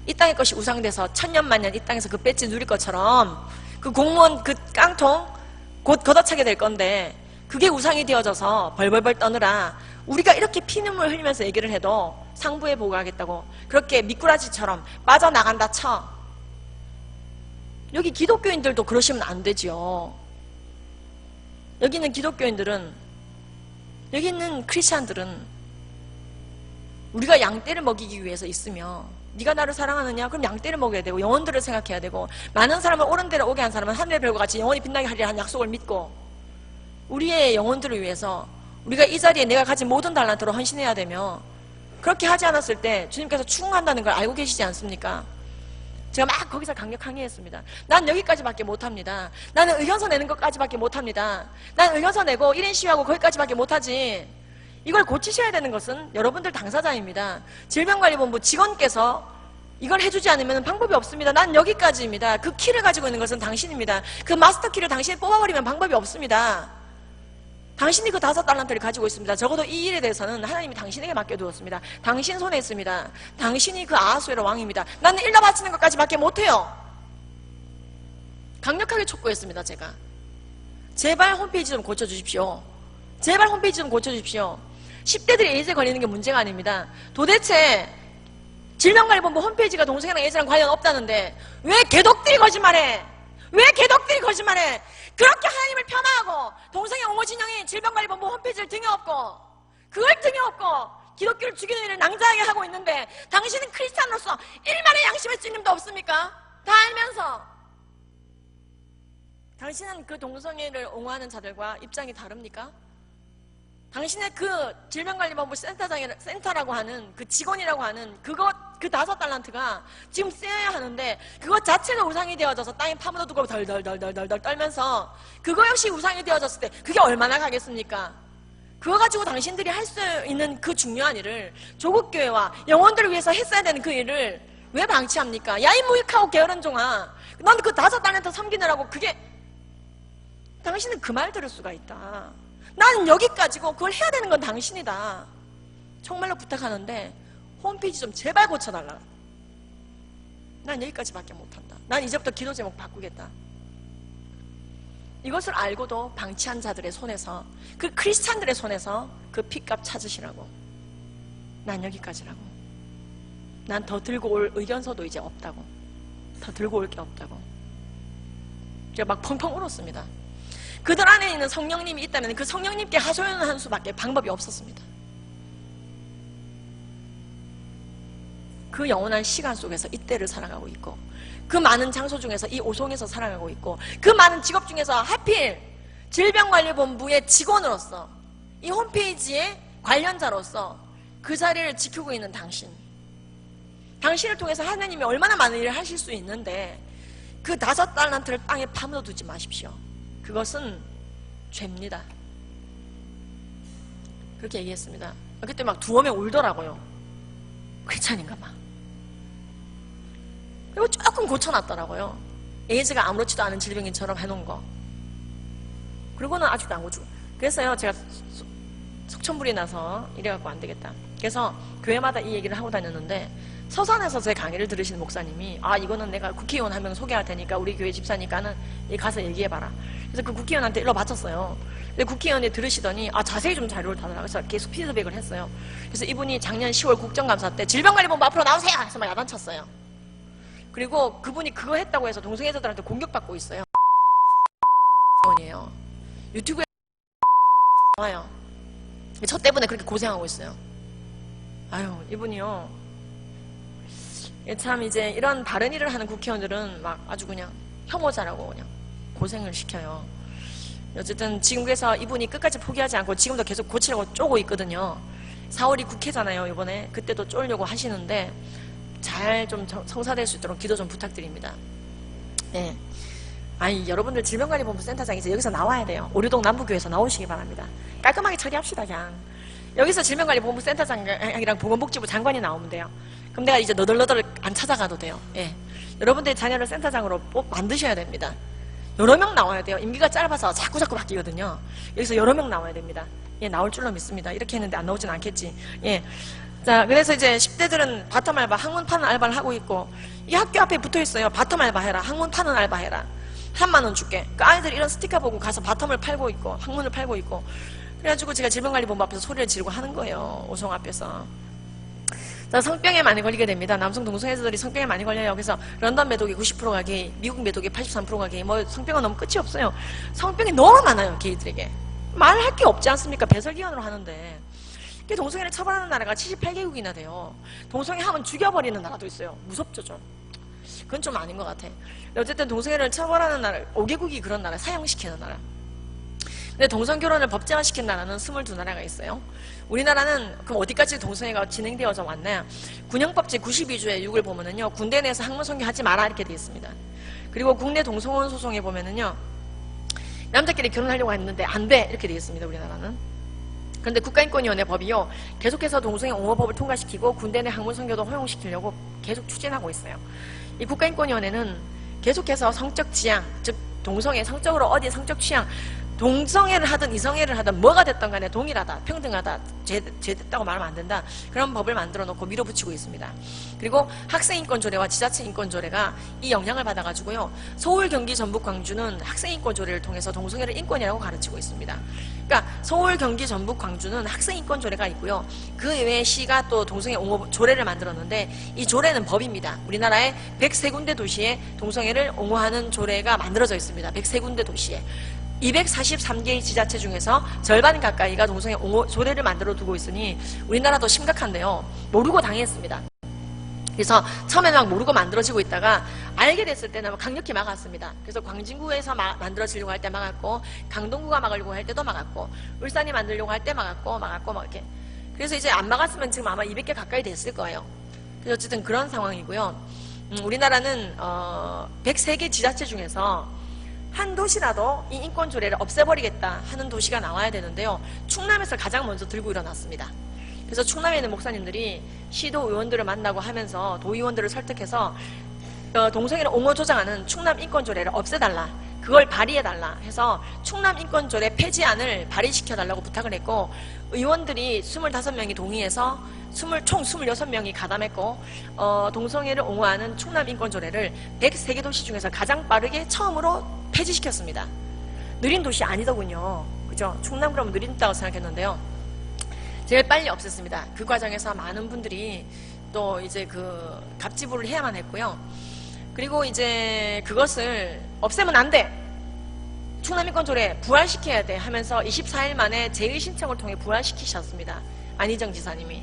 이 땅의 것이 우상돼서 천년만년 이 땅에서 그 배지 누릴 것처럼 그 공무원 그 깡통 곧 걷어차게 될 건데, 그게 우상이 되어져서 벌벌벌 떠느라 우리가 이렇게 피눈물 흘리면서 얘기를 해도 상부에 보고하겠다고 그렇게 미꾸라지처럼 빠져나간다 쳐. 여기 기독교인들도 그러시면 안 되지요. 여기 있는 기독교인들은, 여기 있는 크리스찬들은 우리가 양떼를 먹이기 위해서 있으며, 네가 나를 사랑하느냐? 그럼 양떼를 먹여야 되고 영혼들을 생각해야 되고, 많은 사람을 옳은 데로 오게 한 사람은 하늘의 별과 같이 영원히 빛나게 하리라 한 약속을 믿고, 우리의 영혼들을 위해서 우리가 이 자리에 내가 가진 모든 달란트로 헌신해야 되며, 그렇게 하지 않았을 때 주님께서 추궁한다는 걸 알고 계시지 않습니까? 제가 막 거기서 강력 항의했습니다. 난 여기까지밖에 못합니다. 나는 의견서 내는 것까지밖에 못합니다. 난 의견서 내고 1인 시위하고 거기까지밖에 못하지. 이걸 고치셔야 되는 것은 여러분들 당사자입니다. 질병관리본부 직원께서 이걸 해주지 않으면 방법이 없습니다. 난 여기까지입니다. 그 키를 가지고 있는 것은 당신입니다. 그 마스터 키를 당신이 뽑아버리면 방법이 없습니다. 당신이 그 5달란트를 가지고 있습니다. 적어도 이 일에 대해서는 하나님이 당신에게 맡겨두었습니다. 당신 손에 있습니다. 당신이 그 아하수에로 왕입니다. 나는 일러 바치는 것까지밖에 못해요. 강력하게 촉구했습니다. 제가. 제발 홈페이지 좀 고쳐주십시오. 제발 홈페이지 좀 고쳐주십시오. 10대들이 에이즈에 걸리는 게 문제가 아닙니다. 도대체 질병관리본부 홈페이지가 동성애랑 에이즈랑 관련 없다는데 왜 개독들이 거짓말해? 왜 개독들이 거짓말해? 그렇게 하나님을 폄하하고 동성애 옹호 진영이 질병관리본부 홈페이지를 등에 업고 그걸 등에 업고 기독교를 죽이는 일을 낭자하게 하고 있는데, 당신은 크리스찬으로서 일말의 양심의 찔림도 없습니까? 다 알면서 당신은 그 동성애를 옹호하는 자들과 입장이 다릅니까? 당신의 그 질병관리본부 센터라고 하는 그 직원이라고 하는 그 5달란트가 지금 쓰여야 하는데, 그것 자체가 우상이 되어져서 땅에 파묻어두고 덜덜덜덜덜 떨면서 그거 역시 우상이 되어졌을 때 그게 얼마나 가겠습니까? 그거 가지고 당신들이 할 수 있는 그 중요한 일을, 조국교회와 영혼들을 위해서 했어야 되는 그 일을 왜 방치합니까? 야, 이 무익하고 게으른 종아, 넌 그 5달란트 섬기느라고 그게, 당신은 그 말 들을 수가 있다. 나는 여기까지고 그걸 해야 되는 건 당신이다. 정말로 부탁하는데 홈페이지 좀 제발 고쳐달라. 난 여기까지밖에 못한다. 난 이제부터 기도 제목 바꾸겠다. 이것을 알고도 방치한 자들의 손에서, 그 크리스찬들의 손에서 그 핏값 찾으시라고. 난 여기까지라고. 난 더 들고 올 의견서도 이제 없다고. 더 들고 올 게 없다고. 제가 막 펑펑 울었습니다. 그들 안에 있는 성령님이 있다면 그 성령님께 하소연하는 수밖에 방법이 없었습니다. 그 영원한 시간 속에서 이때를 살아가고 있고, 그 많은 장소 중에서 이 오송에서 살아가고 있고, 그 많은 직업 중에서 하필 질병관리본부의 직원으로서, 이 홈페이지의 관련자로서 그 자리를 지키고 있는 당신, 당신을 통해서 하나님이 얼마나 많은 일을 하실 수 있는데 그 5달란트를 땅에 파묻어 두지 마십시오. 그것은 죄입니다. 그렇게 얘기했습니다. 그때 막 두어 명 울더라고요. 크리스찬인가 봐. 그리고 조금 고쳐놨더라고요. 에이즈가 아무렇지도 않은 질병인처럼 해놓은 거. 그리고는 아직도 안 고치고. 그래서요, 제가 속천불이 나서 이래갖고 안 되겠다. 그래서 교회마다 이 얘기를 하고 다녔는데 서산에서 제 강의를 들으시는 목사님이 이거는 내가 국회의원 한 명 소개할 테니까 우리 교회 집사니까는 가서 얘기해봐라. 그래서 그 국회의원한테 일러 바쳤어요. 근데 국회의원이 들으시더니 자세히 좀 자료를 달라고 해서 계속 피드백을 했어요. 그래서 이분이 작년 10월 국정감사 때 질병관리본부 앞으로 나오세요! 해서 막 야단쳤어요. 그리고 그분이 그거 했다고 해서 동성애자들한테 공격받고 있어요. 의원이에요. 유튜브에 나와요. 저 때문에 그렇게 고생하고 있어요. 아유, 이분이요. 참 이제 이런 바른 일을 하는 국회의원들은 막 아주 그냥 혐오자라고 그냥 고생을 시켜요. 어쨌든 지금 그래서 이분이 끝까지 포기하지 않고 지금도 계속 고치려고 쪼고 있거든요. 4월이 국회잖아요, 이번에. 그때도 쫄려고 하시는데 잘 좀 성사될 수 있도록 기도 좀 부탁드립니다. 네. 여러분들 질병관리본부 센터장에서 여기서 나와야 돼요. 오류동 남부교회에서 나오시기 바랍니다. 깔끔하게 처리합시다, 그냥. 여기서 질병관리본부 센터장이랑 보건복지부 장관이 나오면 돼요. 그럼 내가 이제 너덜너덜 안 찾아가도 돼요. 예. 여러분들의 자녀를 센터장으로 꼭 만드셔야 됩니다. 여러 명 나와야 돼요. 임기가 짧아서 자꾸 바뀌거든요. 여기서 여러 명 나와야 됩니다. 예, 나올 줄로 믿습니다. 이렇게 했는데 안 나오진 않겠지. 예. 자, 그래서 이제 10대들은 바텀 알바, 학문 파는 알바를 하고 있고, 이 학교 앞에 붙어 있어요. 바텀 알바 해라. 학문 파는 알바 해라. 3만 원 줄게. 그 아이들이 이런 스티커 보고 가서 바텀을 팔고 있고, 학문을 팔고 있고, 그래가지고 제가 질병관리본부 앞에서 소리를 지르고 하는 거예요. 오송 앞에서. 자, 성병에 많이 걸리게 됩니다. 남성 동성애자들이 성병에 많이 걸려요. 그래서 런던 매독이 90%가 게이, 미국 매독이 83%가 게이. 성병은 너무 끝이 없어요. 성병이 너무 많아요, 게이들에게. 말할 게 없지 않습니까? 배설기관으로 하는데. 동성애를 처벌하는 나라가 78개국이나 돼요. 동성애 하면 죽여버리는 나라도 있어요. 무섭죠, 좀. 그건 좀 아닌 것 같아. 어쨌든 동성애를 처벌하는 나라, 5개국이 그런 나라, 사형시키는 나라. 근데 동성결혼을 법제화시킨 나라는 22나라가 있어요. 우리나라는 그럼 어디까지 동성애가 진행되어져 왔나요? 군형법 제92조의 6을 보면은요, 군대 내에서 학문성교 하지 마라 이렇게 되어 있습니다. 그리고 국내 동성혼 소송에 보면은요, 남자끼리 결혼하려고 했는데 안 돼 이렇게 되어 있습니다. 우리나라는. 그런데 국가인권위원회 법이요, 계속해서 동성애 옹호법을 통과시키고 군대 내 학문성교도 허용시키려고 계속 추진하고 있어요. 이 국가인권위원회는 계속해서 성적 지향, 즉 동성애, 성적으로 어디 성적 취향, 동성애를 하든 이성애를 하든 뭐가 됐든 간에 동일하다, 평등하다, 죄됐다고 말하면 안 된다, 그런 법을 만들어 놓고 밀어붙이고 있습니다. 그리고 학생인권조례와 지자체인권조례가 이 영향을 받아가지고요, 서울, 경기, 전북, 광주는 학생인권조례를 통해서 동성애를 인권이라고 가르치고 있습니다. 그러니까 서울, 경기, 전북, 광주는 학생인권조례가 있고요, 그 외에 시가 또 동성애 옹호 조례를 만들었는데 이 조례는 법입니다. 우리나라의 103군데 도시에 동성애를 옹호하는 조례가 만들어져 있습니다. 103군데 도시에 243개의 지자체 중에서 절반 가까이가 동성애 옹호 조례를 만들어 두고 있으니 우리나라도 심각한데요, 모르고 당했습니다. 그래서 처음에는 막 모르고 만들어지고 있다가 알게 됐을 때는 강력히 막았습니다. 그래서 광진구에서 만들어지려고 할 때 막았고, 강동구가 막으려고 할 때도 막았고, 울산이 만들려고 할 때 막았고 막 이렇게. 그래서 이제 안 막았으면 지금 아마 200개 가까이 됐을 거예요. 그래서 어쨌든 그런 상황이고요. 우리나라는 103개 지자체 중에서 한 도시라도 이 인권조례를 없애버리겠다 하는 도시가 나와야 되는데요, 충남에서 가장 먼저 들고 일어났습니다. 그래서 충남에 있는 목사님들이 시도 의원들을 만나고 하면서 도의원들을 설득해서 동성애를 옹호 조장하는 충남 인권조례를 없애달라, 그걸 발의해달라 해서 충남 인권조례 폐지안을 발의시켜달라고 부탁을 했고, 의원들이 25명이 동의해서 총 26명이 가담했고, 동성애를 옹호하는 충남 인권조례를 103개 도시 중에서 가장 빠르게 처음으로 폐지시켰습니다. 느린 도시 아니더군요. 그죠? 충남 그러면 느린다고 생각했는데요, 제일 빨리 없앴습니다. 그 과정에서 많은 분들이 또 이제 그 갑지부를 해야만 했고요. 그리고 이제 그것을 없애면 안 돼, 충남인권조례 부활시켜야 돼 하면서 24일 만에 제의신청을 통해 부활시키셨습니다. 안희정 지사님이.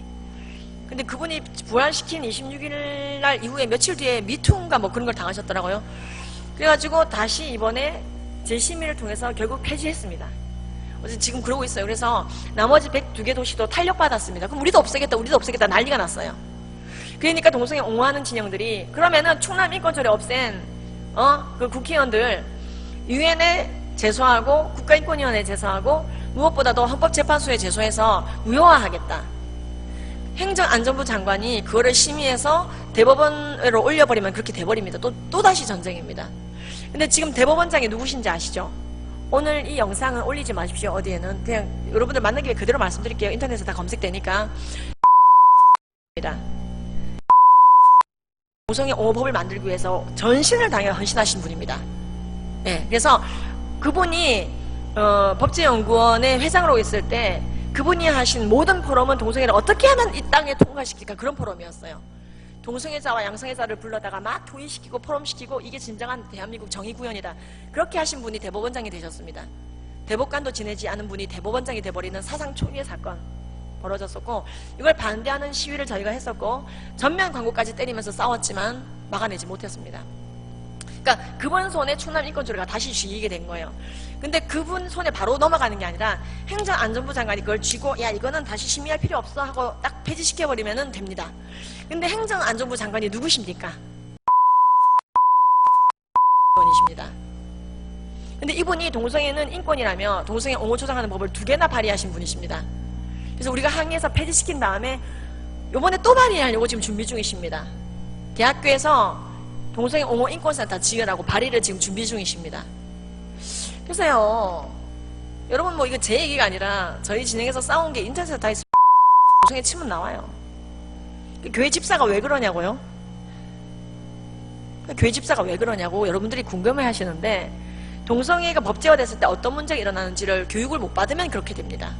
근데 그분이 부활시킨 26일 날 이후에 며칠 뒤에 미투인가 뭐 그런 걸 당하셨더라고요. 그래가지고 다시 이번에 재심의를 통해서 결국 폐지했습니다. 어제 지금 그러고 있어요. 그래서 나머지 102개 도시도 탄력받았습니다. 그럼 우리도 없애겠다 난리가 났어요. 그러니까 동성애 옹호하는 진영들이 그러면은 충남 인권조례 없앤 그 국회의원들 유엔에 제소하고 국가인권위원회에 제소하고 무엇보다도 헌법재판소에 제소해서 무효화하겠다. 행정안전부 장관이 그거를 심의해서 대법원으로 올려버리면 그렇게 돼버립니다. 또다시 전쟁입니다. 근데 지금 대법원장이 누구신지 아시죠? 오늘 이 영상은 올리지 마십시오. 어디에는 그냥 여러분들 만난 김에 그대로 말씀드릴게요. 인터넷에 다 검색되니까. 동성애 옹호법을 만들기 위해서 전신을 다해 헌신하신 분입니다. 예, 그래서 그분이 법제연구원의 회장으로 있을 때 그분이 하신 모든 포럼은 동성애를 어떻게 하면 이 땅에 통과시킬까, 그런 포럼이었어요. 동성애자와 양성애자를 불러다가 막 토의시키고 포럼시키고 이게 진정한 대한민국 정의구현이다, 그렇게 하신 분이 대법원장이 되셨습니다. 대법관도 지내지 않은 분이 대법원장이 돼버리는 사상 초유의 사건 벌어졌었고, 이걸 반대하는 시위를 저희가 했었고 전면 광고까지 때리면서 싸웠지만 막아내지 못했습니다. 그러니까 그분 손에 충남 인권조례가 다시 쥐이게 된 거예요. 근데 그분 손에 바로 넘어가는 게 아니라 행정안전부 장관이 그걸 쥐고 야 이거는 다시 심의할 필요 없어 하고 딱 폐지시켜버리면 됩니다. 근데 행정안전부 장관이 누구십니까? 의원이십니다. 근데 이분이 동성애는 인권이라며 동성애 옹호 조장하는 법을 2개나 발의하신 분이십니다. 그래서 우리가 항의해서 폐지시킨 다음에 요번에 또 발의하려고 지금 준비 중이십니다. 대학교에서 동성애 옹호 인권센터 지으라고 발의를 지금 준비 중이십니다. 그래서요, 여러분 뭐 이거 제 얘기가 아니라 저희 진행해서 싸운 게 인터넷에 다 있어요. 동성애 치면 나와요. 교회 집사가 왜 그러냐고요? 교회 집사가 왜 그러냐고 여러분들이 궁금해 하시는데, 동성애가 법제화됐을 때 어떤 문제가 일어나는지를 교육을 못 받으면 그렇게 됩니다.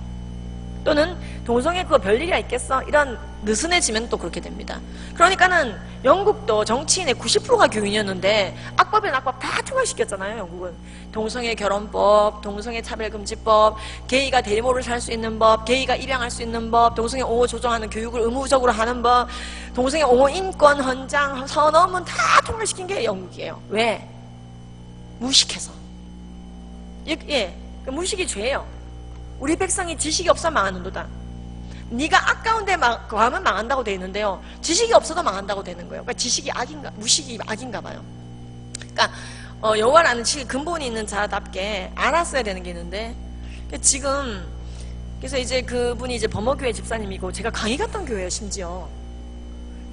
또는 동성애 그거 별일이야 있겠어? 이런 느슨해지면 또 그렇게 됩니다. 그러니까는 영국도 정치인의 90%가 교인이었는데 악법이란 악법 다 통과시켰잖아요. 영국은 동성애 결혼법, 동성애 차별금지법, 게이가 데모를 살 수 있는 법, 게이가 입양할 수 있는 법, 동성애 옹호 조정하는 교육을 의무적으로 하는 법, 동성애 옹호 인권 헌장 선언문 다 통과시킨 게 영국이에요. 왜? 무식해서. 예, 무식이 죄예요. 우리 백성이 지식이 없어 망하는도다. 네가 아까운데 거하면 망한다고 돼 있는데요, 지식이 없어도 망한다고 되는 거예요. 그러니까 지식이 악인가, 무식이 악인가 봐요. 그러니까 여호와라는 근본이 있는 자답게 알았어야 되는 게 있는데, 지금 그래서 이제 그분이 이제 범어교회 집사님이고 제가 강의 갔던 교회예요. 심지어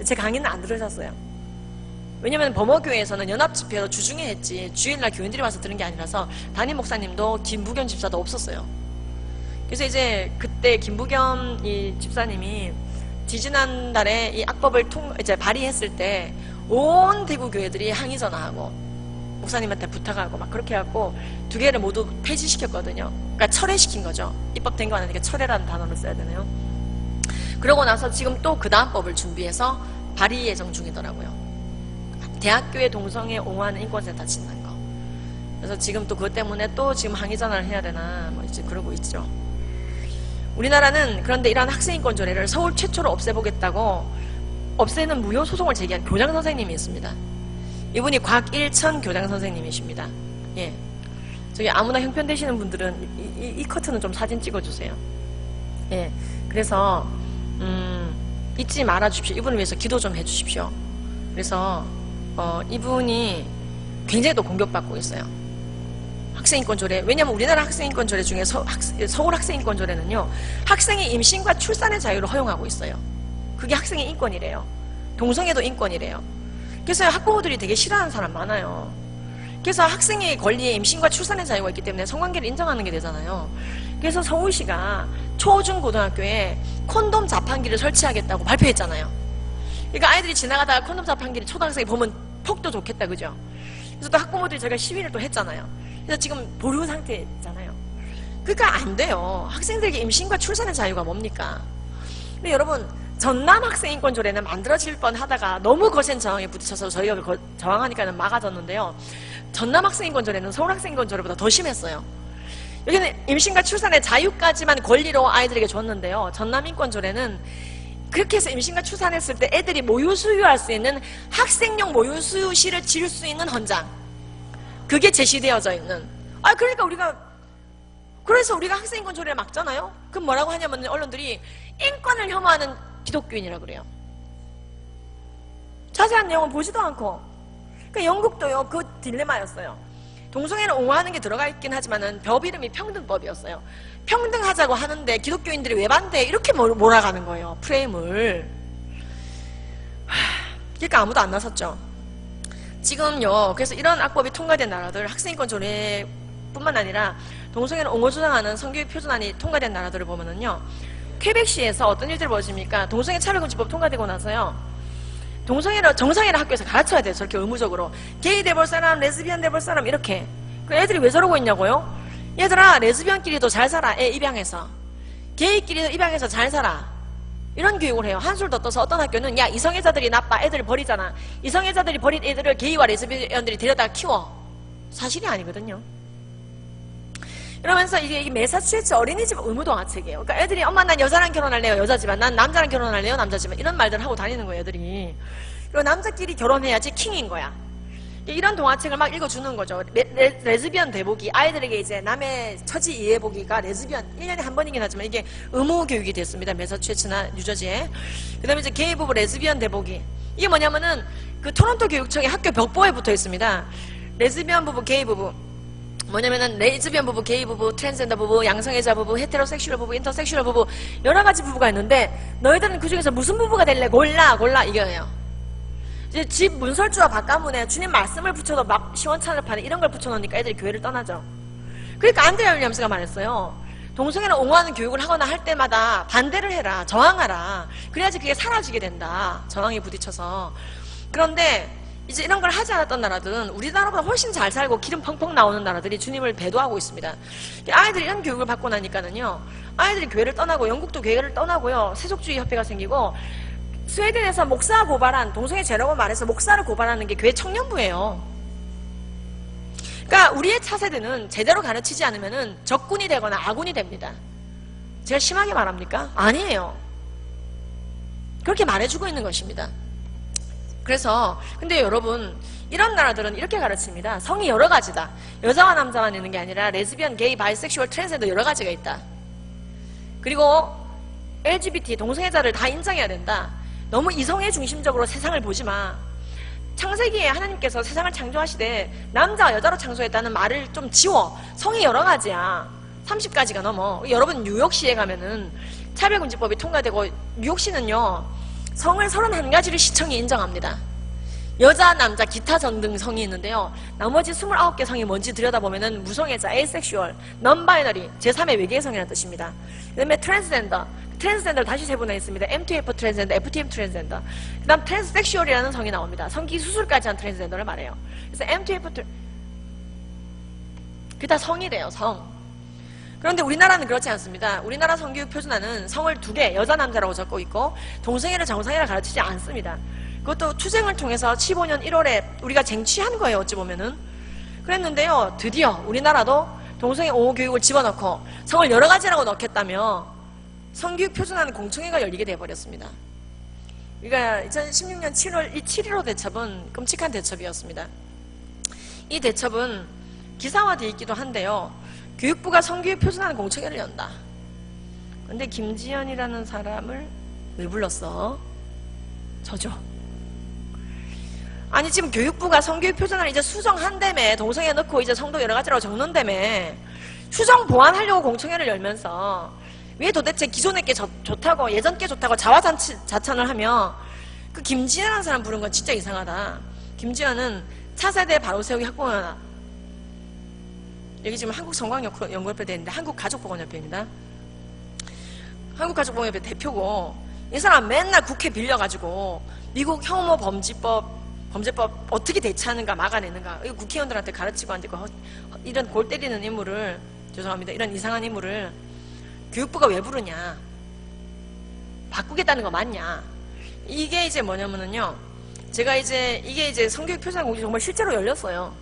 제 강의는 안 들으셨어요. 왜냐면 범어교회에서는 연합집회로 주중에 했지 주일날 교인들이 와서 들은 게 아니라서 담임 목사님도 김부겸 집사도 없었어요. 그래서 이제 그때 김부겸 이 집사님이 지지난달에 이 악법을 이제 발의했을 때 온 대구 교회들이 항의 전화하고 목사님한테 부탁하고 막 그렇게 해갖고 2개를 모두 폐지시켰거든요. 그러니까 철회시킨 거죠. 입법된 거 아니니까 철회라는 단어를 써야 되네요. 그러고 나서 지금 또 그 다음 법을 준비해서 발의 예정 중이더라고요. 대학교에 동성애 옹호하는 인권센터 짓는 거. 그래서 지금 또 그것 때문에 또 지금 항의 전화를 해야 되나 뭐 이제 그러고 있죠. 우리나라는 그런데 이러한 학생인권 조례를 서울 최초로 없애보겠다고 없애는 무효 소송을 제기한 교장 선생님이 있습니다. 이분이 곽일천 교장 선생님이십니다. 예, 저기 아무나 형편 되시는 분들은 이 커튼은 좀 사진 찍어주세요. 예, 그래서 잊지 말아 주십시오. 이분을 위해서 기도 좀 해주십시오. 그래서 이분이 굉장히 또 공격받고 있어요. 학생인권 조례. 왜냐면 우리나라 학생인권 조례 중에 서울 학생인권 조례는요, 학생의 임신과 출산의 자유를 허용하고 있어요. 그게 학생의 인권이래요. 동성애도 인권이래요. 그래서 학부모들이 되게 싫어하는 사람 많아요. 그래서 학생의 권리에 임신과 출산의 자유가 있기 때문에 성관계를 인정하는 게 되잖아요. 그래서 서울시가 초중고등학교에 콘돔 자판기를 설치하겠다고 발표했잖아요. 그러니까 아이들이 지나가다가 콘돔 자판기를 초등학생이 보면 폭도 좋겠다, 그죠? 그래서 또 학부모들이 저희가 시위를 또 했잖아요. 그래서 지금 보류 상태잖아요. 그러니까 안 돼요. 학생들에게 임신과 출산의 자유가 뭡니까? 근데 여러분, 전남 학생인권 조례는 만들어질 뻔 하다가 너무 거센 저항에 부딪혀서 저희가 저항하니까는 막아졌는데요. 전남 학생인권 조례는 서울 학생인권 조례보다 더 심했어요. 여기는 임신과 출산의 자유까지만 권리로 아이들에게 줬는데요. 전남 인권 조례는 그렇게 해서 임신과 출산했을 때 애들이 모유 수유할 수 있는 학생용 모유 수유실을 지을 수 있는 헌장, 그게 제시되어져 있는. 그러니까 그래서 우리가 학생인권 조례를 막잖아요. 그럼 뭐라고 하냐면 언론들이 인권을 혐오하는 기독교인이라고 그래요. 자세한 내용은 보지도 않고. 그러니까 영국도요, 그 딜레마였어요. 동성애를 옹호하는 게 들어가 있긴 하지만은 법 이름이 평등법이었어요. 평등하자고 하는데 기독교인들이 왜 반대? 이렇게 몰아가는 거예요, 프레임을. 그러니까 아무도 안 나섰죠. 지금요, 그래서 이런 악법이 통과된 나라들, 학생인권 조례뿐만 아니라 동성애를 옹호 주장하는 성교육 표준안이 통과된 나라들을 보면은요, 퀘벡시에서 어떤 일들이 벌어집니까? 동성애 차별금지법 통과되고 나서요. 정상회를 학교에서 가르쳐야 돼요. 저렇게 의무적으로. 게이 돼볼 사람, 레즈비언 돼볼 사람 이렇게. 그 애들이 왜 저러고 있냐고요? 얘들아, 레즈비언끼리도 잘 살아. 애 입양해서. 게이끼리도 입양해서 잘 살아. 이런 교육을 해요. 한술 더 떠서 어떤 학교는 야, 이성애자들이 나빠. 애들을 버리잖아. 이성애자들이 버린 애들을 게이와 레즈비언들이 데려다 키워. 사실이 아니거든요. 이러면서 이게 매사추세츠 어린이집 의무동화책이에요. 그러니까 애들이 엄마 난 여자랑 결혼할래요. 여자지만 난 남자랑 결혼할래요. 남자지만 이런 말들을 하고 다니는 거예요. 애들이. 그리고 남자끼리 결혼해야지 킹인 거야. 이런 동화책을 막 읽어주는 거죠. 레즈비언 대보기. 아이들에게 이제 남의 처지 이해보기가 레즈비언 1년에 한 번이긴 하지만 이게 의무 교육이 됐습니다. 매사추세츠나 뉴저지에. 그 다음에 이제 게이 부부 레즈비언 대보기. 이게 뭐냐면은 그 토론토 교육청의 학교 벽보에 붙어 있습니다. 레즈비언 부부, 게이 부부. 뭐냐면은 레즈비언 부부, 게이 부부, 트랜스젠더 부부, 양성애자 부부, 헤테로섹슈얼 부부, 인터섹슈얼 부부 여러 가지 부부가 있는데 너희들은 그 중에서 무슨 부부가 될래? 골라 이거예요. 이제 집 문설주와 바깥문에 주님 말씀을 붙여도 막 시원찮을 판에 이런 걸 붙여놓으니까 애들이 교회를 떠나죠. 그러니까 안드레아 윌리엄스가 말했어요. 동성애를 옹호하는 교육을 하거나 할 때마다 반대를 해라, 저항하라. 그래야지 그게 사라지게 된다. 저항에 부딪혀서. 그런데 이제 이런 걸 하지 않았던 나라들은 우리나라보다 훨씬 잘 살고 기름 펑펑 나오는 나라들이 주님을 배도하고 있습니다. 아이들이 이런 교육을 받고 나니까는요, 아이들이 교회를 떠나고 영국도 교회를 떠나고요, 세속주의 협회가 생기고 스웨덴에서 목사 고발한, 동성애 죄라고 말해서 목사를 고발하는 게 교회 청년부예요. 그러니까 우리의 차세대는 제대로 가르치지 않으면은 적군이 되거나 아군이 됩니다. 제가 심하게 말합니까? 아니에요. 그렇게 말해주고 있는 것입니다. 그래서 근데 여러분 이런 나라들은 이렇게 가르칩니다. 성이 여러 가지다. 여자와 남자만 있는 게 아니라 레즈비언, 게이, 바이섹슈얼, 트랜스젠더 여러 가지가 있다. 그리고 LGBT, 동성애자를 다 인정해야 된다. 너무 이성애 중심적으로 세상을 보지 마. 창세기에 하나님께서 세상을 창조하시되 남자와 여자로 창조했다는 말을 좀 지워. 성이 여러 가지야. 30가지가 넘어. 여러분 뉴욕시에 가면은 차별금지법이 통과되고 뉴욕시는요 성을 31가지를 시청이 인정합니다. 여자, 남자, 기타 등등 성이 있는데요. 나머지 29개 성이 뭔지 들여다보면은 무성애자, 에이섹슈얼, non-binary, 제3의 외계의 성이라는 뜻입니다. 그 다음에 트랜스젠더를 다시 세분화했습니다. M2F 트랜스젠더, FTM 트랜스젠더. 그 다음 트랜스섹슈얼이라는 성이 나옵니다. 성기 수술까지 한 트랜스젠더를 말해요. 그래서 M2F 그게 다 성이 돼요, 성. 그런데 우리나라는 그렇지 않습니다. 우리나라 성교육 표준안은 성을 2개, 여자, 남자라고 적고 있고 동성애를 정상이라 가르치지 않습니다. 그것도 투쟁을 통해서 15년 1월에 우리가 쟁취한 거예요. 어찌 보면은. 그랬는데요. 드디어 우리나라도 동성애 옹호 교육을 집어넣고 성을 여러 가지라고 넣겠다며 성교육 표준안 공청회가 열리게 돼버렸습니다. 그러니까 2016년 7월 7.15 대첩은 끔찍한 대첩이었습니다. 이 대첩은 기사화되어 있기도 한데요. 교육부가 성교육 표준안 공청회를 연다. 근데 김지연이라는 사람을 왜 불렀어? 저죠. 아니 지금 교육부가 성교육 표준안을 이제 수정한다며, 동성애 넣고 이제 성도 여러 가지라고 적는다며, 수정 보완하려고 공청회를 열면서 왜 도대체 기존의 게 좋다고, 예전 게 좋다고 자화자찬을 하며 그 김지연이라는 사람 부른 건 진짜 이상하다. 김지연은 차세대 바로세우기 학부모연합, 여기 지금 한국성광연구협회 되어 있는데 한국가족보건협회입니다. 한국가족보건협회 대표고, 이 사람 맨날 국회 빌려가지고 미국 혐오 범죄법 어떻게 대처하는가 막아내는가 이거 국회의원들한테 가르치고 안 되고, 이런 골 때리는 인물을, 죄송합니다, 이런 이상한 인물을 교육부가 왜 부르냐, 바꾸겠다는 거 맞냐. 이게 이제 뭐냐면은요, 제가 이제 이게 이제 성교육 표준안 공시 정말 실제로 열렸어요.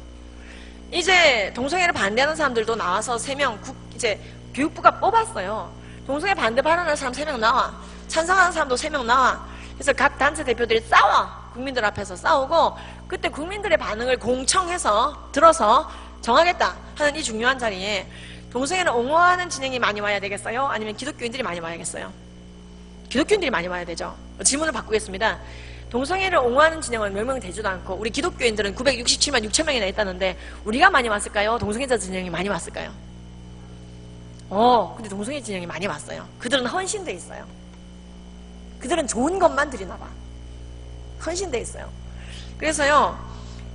이제 동성애를 반대하는 사람들도 나와서 3명 이제 교육부가 뽑았어요. 동성애 반대 발언하는 사람 3명 나와, 찬성하는 사람도 3명 나와. 그래서 각 단체 대표들이 싸워. 국민들 앞에서 싸우고, 그때 국민들의 반응을 공청해서 들어서 정하겠다 하는 이 중요한 자리에 동성애를 옹호하는 진영이 많이 와야 되겠어요? 아니면 기독교인들이 많이 와야겠어요? 기독교인들이 많이 와야 되죠. 질문을 바꾸겠습니다. 동성애를 옹호하는 진영은 몇 명 되지도 않고 우리 기독교인들은 967만 6천 명이나 있다는데 우리가 많이 왔을까요? 동성애자 진영이 많이 왔을까요? 근데 동성애 진영이 많이 왔어요. 그들은 헌신돼 있어요. 그들은 좋은 것만 드리나 봐. 헌신돼 있어요. 그래서요,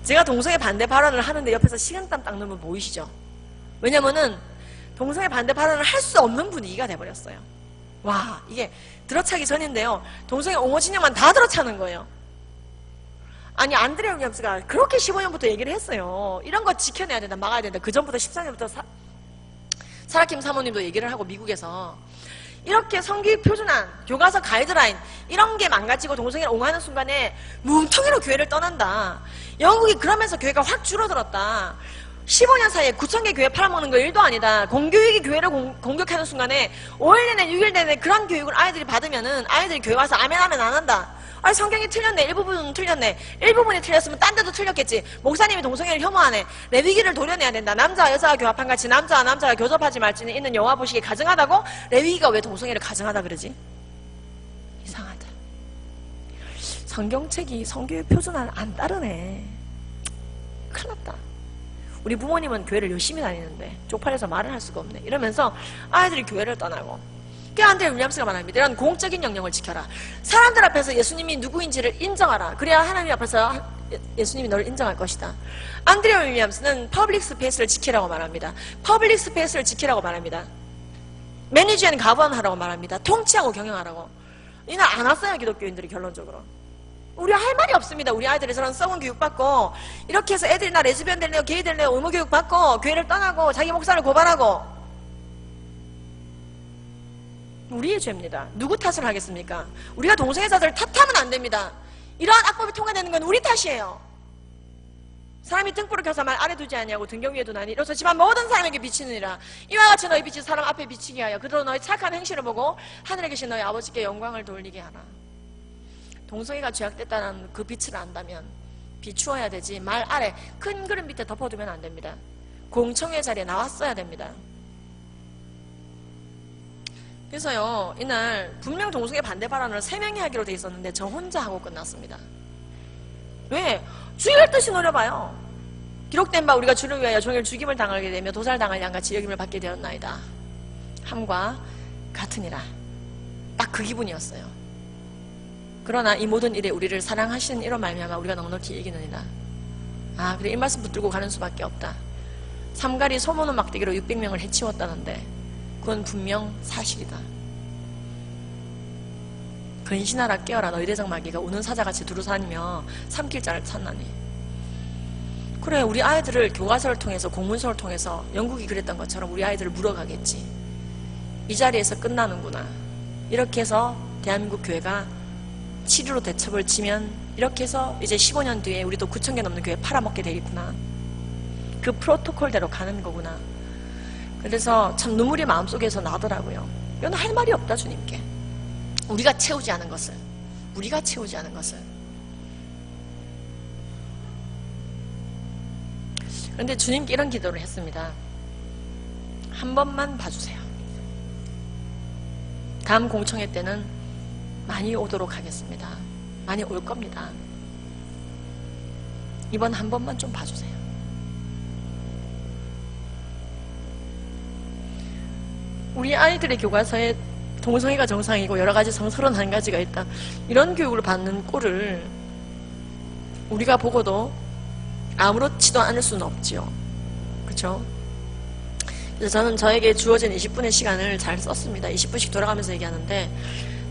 제가 동성애 반대 발언을 하는데 옆에서 식은땀 닦는 분 보이시죠? 왜냐면은 동성애 반대 발언을 할 수 없는 분위기가 돼버렸어요. 와, 이게 들어차기 전인데요. 동성애 옹호 진영만 다 들어차는 거예요. 아니, 안드레 윌리엄스가 그렇게 15년부터 얘기를 했어요. 이런 거 지켜내야 된다, 막아야 된다. 그 전부터 14년부터 사라킴 사모님도 얘기를 하고, 미국에서 이렇게 성교육 표준안, 교과서 가이드라인 이런 게 망가지고 동성애를 옹호하는 순간에 뭉텅이로 교회를 떠난다. 영국이 그러면서 교회가 확 줄어들었다. 15년 사이에 9,000개 교회 팔아먹는 거 1도 아니다. 공교육이 교회를 공격하는 순간에 5일 내내 6일 내내 그런 교육을 아이들이 받으면은 아이들이 교회 와서 아멘 하면 안 한다. 아니, 성경이 틀렸네. 일부분은 틀렸네. 일부분이 틀렸으면 딴 데도 틀렸겠지. 목사님이 동성애를 혐오하네. 레위기를 도려내야 된다. 남자와 여자가 교합한 같이 남자와 남자가 교접하지 말지는 있는 여호와 보시기에 가증하다고? 레위기가 왜 동성애를 가증하다 그러지? 이상하다. 성경책이 성교육 표준안을 안 따르네. 큰일 났다. 우리 부모님은 교회를 열심히 다니는데 쪽팔려서 말을 할 수가 없네. 이러면서 아이들이 교회를 떠나고. 안드레 윌리엄스가 말합니다. 이런 공적인 영역을 지켜라. 사람들 앞에서 예수님이 누구인지를 인정하라. 그래야 하나님 앞에서 예수님이 너를 인정할 것이다. 안드레 윌리엄스는 퍼블릭 스페이스를 지키라고 말합니다. 퍼블릭 스페이스를 지키라고 말합니다. 매니지 앤 가버넌하라고 말합니다. 통치하고 경영하라고. 이날 안 왔어요, 기독교인들이. 결론적으로 우리 할 말이 없습니다. 우리 아이들이 저런 썩은 교육 받고 이렇게 해서 애들이 나 레즈비언 될래요, 게이 될래요, 의무 교육 받고 교회를 떠나고 자기 목사를 고발하고. 우리의 죄입니다. 누구 탓을 하겠습니까? 우리가 동성애자들을 탓하면 안 됩니다. 이러한 악법이 통과되는 건 우리 탓이에요. 사람이 등불을 켜서 말 아래 두지 아니하고 등경 위에 두나니 이로써 집안 모든 사람에게 비치느니라. 이와 같이 너희 빛이 사람 앞에 비치게 하여 그대로 너희 착한 행실을 보고 하늘에 계신 너희 아버지께 영광을 돌리게 하라. 동성애가 죄악됐다는 그 빛을 안다면 비추어야 되지, 말 아래 큰 그림 밑에 덮어두면 안 됩니다. 공청회 자리에 나왔어야 됩니다. 그래서요, 이날 분명 동성애 반대 발언을 3명이 하기로 돼 있었는데 저 혼자 하고 끝났습니다. 왜? 주의할 듯이 노려봐요. 기록된 바 우리가 주를 위하여 종일 죽임을 당하게 되며 도살당할 양같이 여김을 받게 되었나이다. 함과 같으니라. 딱 그 기분이었어요. 그러나 이 모든 일에 우리를 사랑하시는 이로 말미암아 우리가 넉넉히 이기느니라. 아, 그래, 이 말씀 붙들고 가는 수밖에 없다. 삼가리 소문은 막대기로 600명을 해치웠다는데 그건 분명 사실이다. 근신하라 깨어라 너희 대적 마귀가 우는 사자같이 두루다니며 삼킬 자를 찾나니. 그래, 우리 아이들을 교과서를 통해서 공문서를 통해서 영국이 그랬던 것처럼 우리 아이들을 물어가겠지. 이 자리에서 끝나는구나. 이렇게 해서 대한민국 교회가 7.15 대첩을 치면 이렇게 해서 이제 15년 뒤에 우리도 9,000개 넘는 교회 팔아먹게 되겠구나. 그 프로토콜대로 가는 거구나. 그래서 참 눈물이 마음속에서 나더라고요. 이건 할 말이 없다, 주님께. 우리가 채우지 않은 것을. 우리가 채우지 않은 것을. 그런데 주님께 이런 기도를 했습니다. 한 번만 봐주세요. 다음 공청회 때는 많이 오도록 하겠습니다. 많이 올 겁니다. 이번 한 번만 좀 봐주세요. 우리 아이들의 교과서에 동성애가 정상이고 여러가지 성스러운 한 가지가 있다. 이런 교육을 받는 꼴을 우리가 보고도 아무렇지도 않을 수는 없지요. 그렇죠? 그래서 저는 저에게 주어진 20분의 시간을 잘 썼습니다. 20분씩 돌아가면서 얘기하는데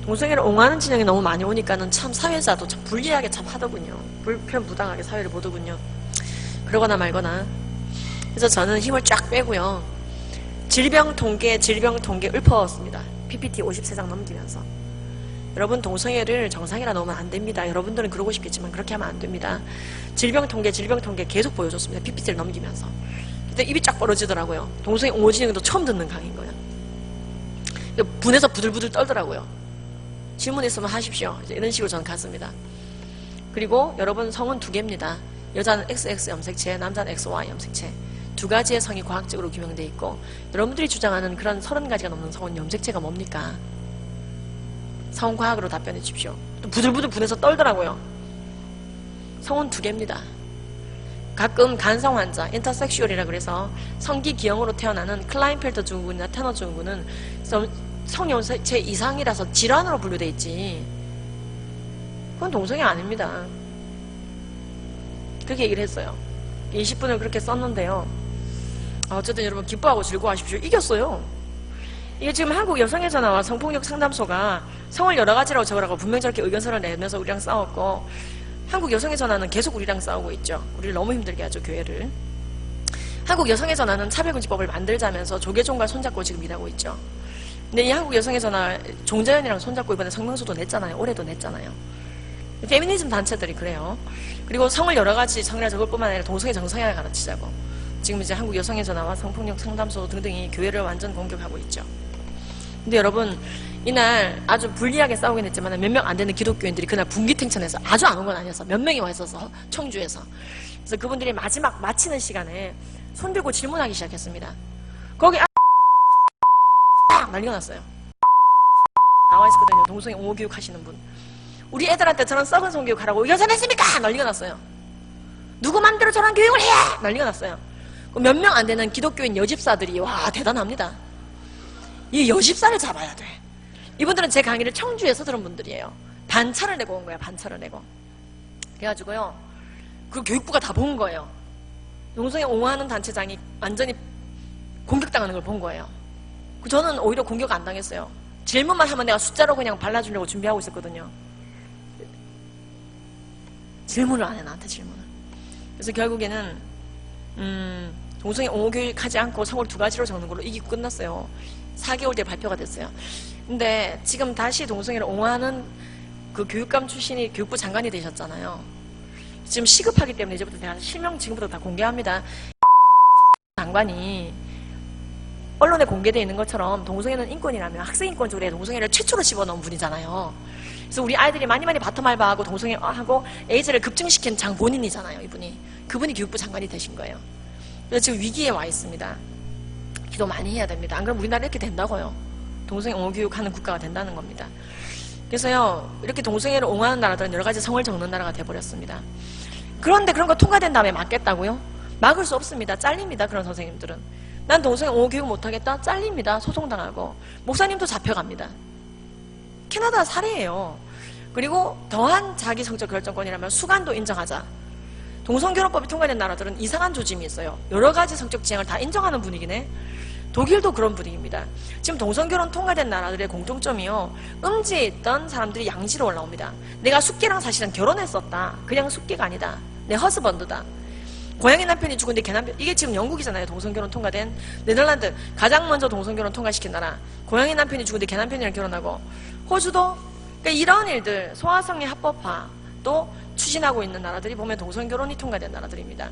동성애를 옹호하는 진영이 너무 많이 오니까는 참 사회자도 참 불리하게 참 하더군요. 불편부당하게 사회를 보더군요. 그러거나 말거나. 그래서 저는 힘을 쫙 빼고요. 질병 통계 읊어왔습니다. PPT 53장 넘기면서. 여러분, 동성애를 정상이라 넣으면 안 됩니다. 여러분들은 그러고 싶겠지만 그렇게 하면 안 됩니다. 질병 통계 계속 보여줬습니다. PPT를 넘기면서. 근데 입이 쫙 벌어지더라고요. 동성애 옹호 진영도 처음 듣는 강의인 거예요. 분해서 부들부들 떨더라고요. 질문 있으면 하십시오. 이제 이런 식으로 저는 갔습니다. 그리고 여러분, 성은 2개입니다. 여자는 XX 염색체, 남자는 XY 염색체. 2가지의 성이 과학적으로 규명되어 있고, 여러분들이 주장하는 그런 30가지가 넘는 성은 염색체가 뭡니까? 성과학으로 답변해 주십시오. 또 부들부들 분해서 떨더라고요. 성은 2개입니다. 가끔 간성 환자, 인터섹슈얼이라 그래서 성기 기형으로 태어나는 클라인펠터 증후군이나 테너 증후군은 성염색체 이상이라서 질환으로 분류돼 있지. 그건 동성애 아닙니다. 그렇게 얘기를 했어요. 20분을 그렇게 썼는데요. 어쨌든 여러분 기뻐하고 즐거워하십시오. 이겼어요. 이게 지금 한국 여성의 전화와 성폭력 상담소가 성을 여러 가지라고 적으라고 분명히 저렇게 의견서를 내면서 우리랑 싸웠고, 한국 여성의 전화는 계속 우리랑 싸우고 있죠. 우리를 너무 힘들게 하죠, 교회를. 한국 여성의 전화는 차별금지법을 만들자면서 조계종과 손잡고 지금 일하고 있죠. 근데 이 한국 여성의 전화 종자연이랑 손잡고 이번에 성명서도 냈잖아요. 올해도 냈잖아요. 페미니즘 단체들이 그래요. 그리고 성을 여러 가지 성이라 적을 뿐만 아니라 동성애 정성향을 가르치자고 지금 이제 한국 여성의 전화와 성폭력 상담소 등등이 교회를 완전 공격하고 있죠. 근데 여러분, 이날 아주 불리하게 싸우긴 했지만 몇 명 안 되는 기독교인들이 그날 분기탱천해서, 아주 안 온 건 아니었어, 몇 명이 와 있어서, 청주에서. 그래서 그분들이 마지막 마치는 시간에 손 들고 질문하기 시작했습니다. 거기 난리가 났어요. 나와 있었거든요. 동성애 옹호교육 하시는 분. 우리 애들한테 저런 썩은 성교육 하라고 의견서냈습니까? 난리가 났어요. 누구 맘대로 저런 교육을 해! 난리가 났어요. 몇 명 안 되는 기독교인 여집사들이, 와, 대단합니다. 이 여집사를 잡아야 돼. 이분들은 제 강의를 청주에서 들은 분들이에요. 반차를 내고 온 거야, 반차를 내고. 그래가지고요, 그 교육부가 다 본 거예요. 동성애 옹호하는 단체장이 완전히 공격당하는 걸 본 거예요. 저는 오히려 공격 안 당했어요. 질문만 하면 내가 숫자로 그냥 발라주려고 준비하고 있었거든요. 질문을 안 해, 나한테 질문을. 그래서 결국에는 동성애 옹호교육하지 않고 성을 2가지로 적는 걸로 이기고 끝났어요. 4개월 뒤에 발표가 됐어요. 근데 지금 다시 동성애를 옹호하는 그 교육감 출신이 교육부 장관이 되셨잖아요. 지금 시급하기 때문에 이제부터 제가 실명 지금부터 다 공개합니다. 장관이 언론에 공개되어 있는 것처럼 동성애는 인권이라면 학생 인권 조례에 동성애를 최초로 집어넣은 분이잖아요. 그래서 우리 아이들이 많이 바텀 알바하고 동성애하고 에이즈를 급증시킨 장본인이잖아요. 이분이. 그분이 교육부 장관이 되신 거예요. 그래서 지금 위기에 와 있습니다. 기도 많이 해야 됩니다. 안 그러면 우리나라 이렇게 된다고요. 동성애 옹호교육하는 국가가 된다는 겁니다. 그래서요, 이렇게 동성애를 옹호하는 나라들은 여러 가지 성을 적는 나라가 돼버렸습니다. 그런데 그런 거 통과된 다음에 막겠다고요? 막을 수 없습니다. 잘립니다. 그런 선생님들은. 난 동성애 옹호교육 못하겠다? 잘립니다. 소송당하고. 목사님도 잡혀갑니다. 캐나다 사례예요. 그리고 더한 자기 성적 결정권이라면 수간도 인정하자. 동성결혼법이 통과된 나라들은 이상한 조짐이 있어요. 여러 가지 성적 지향을 다 인정하는 분위기네. 독일도 그런 분위기입니다. 지금 동성결혼 통과된 나라들의 공통점이요, 음지에 있던 사람들이 양지로 올라옵니다. 내가 숙계랑 사실은 결혼했었다. 그냥 숙계가 아니다. 내 허스번드다. 고양이 남편이 죽은데 걔 남편, 이게 지금 영국이잖아요. 동성결혼 통과된. 네덜란드 가장 먼저 동성결혼 통과시킨 나라. 고양이 남편이 죽은데 걔 남편이랑 결혼하고. 호주도. 그러니까 이런 일들, 소아성애 합법화 또 추진하고 있는 나라들이 보면 동성결혼이 통과된 나라들입니다.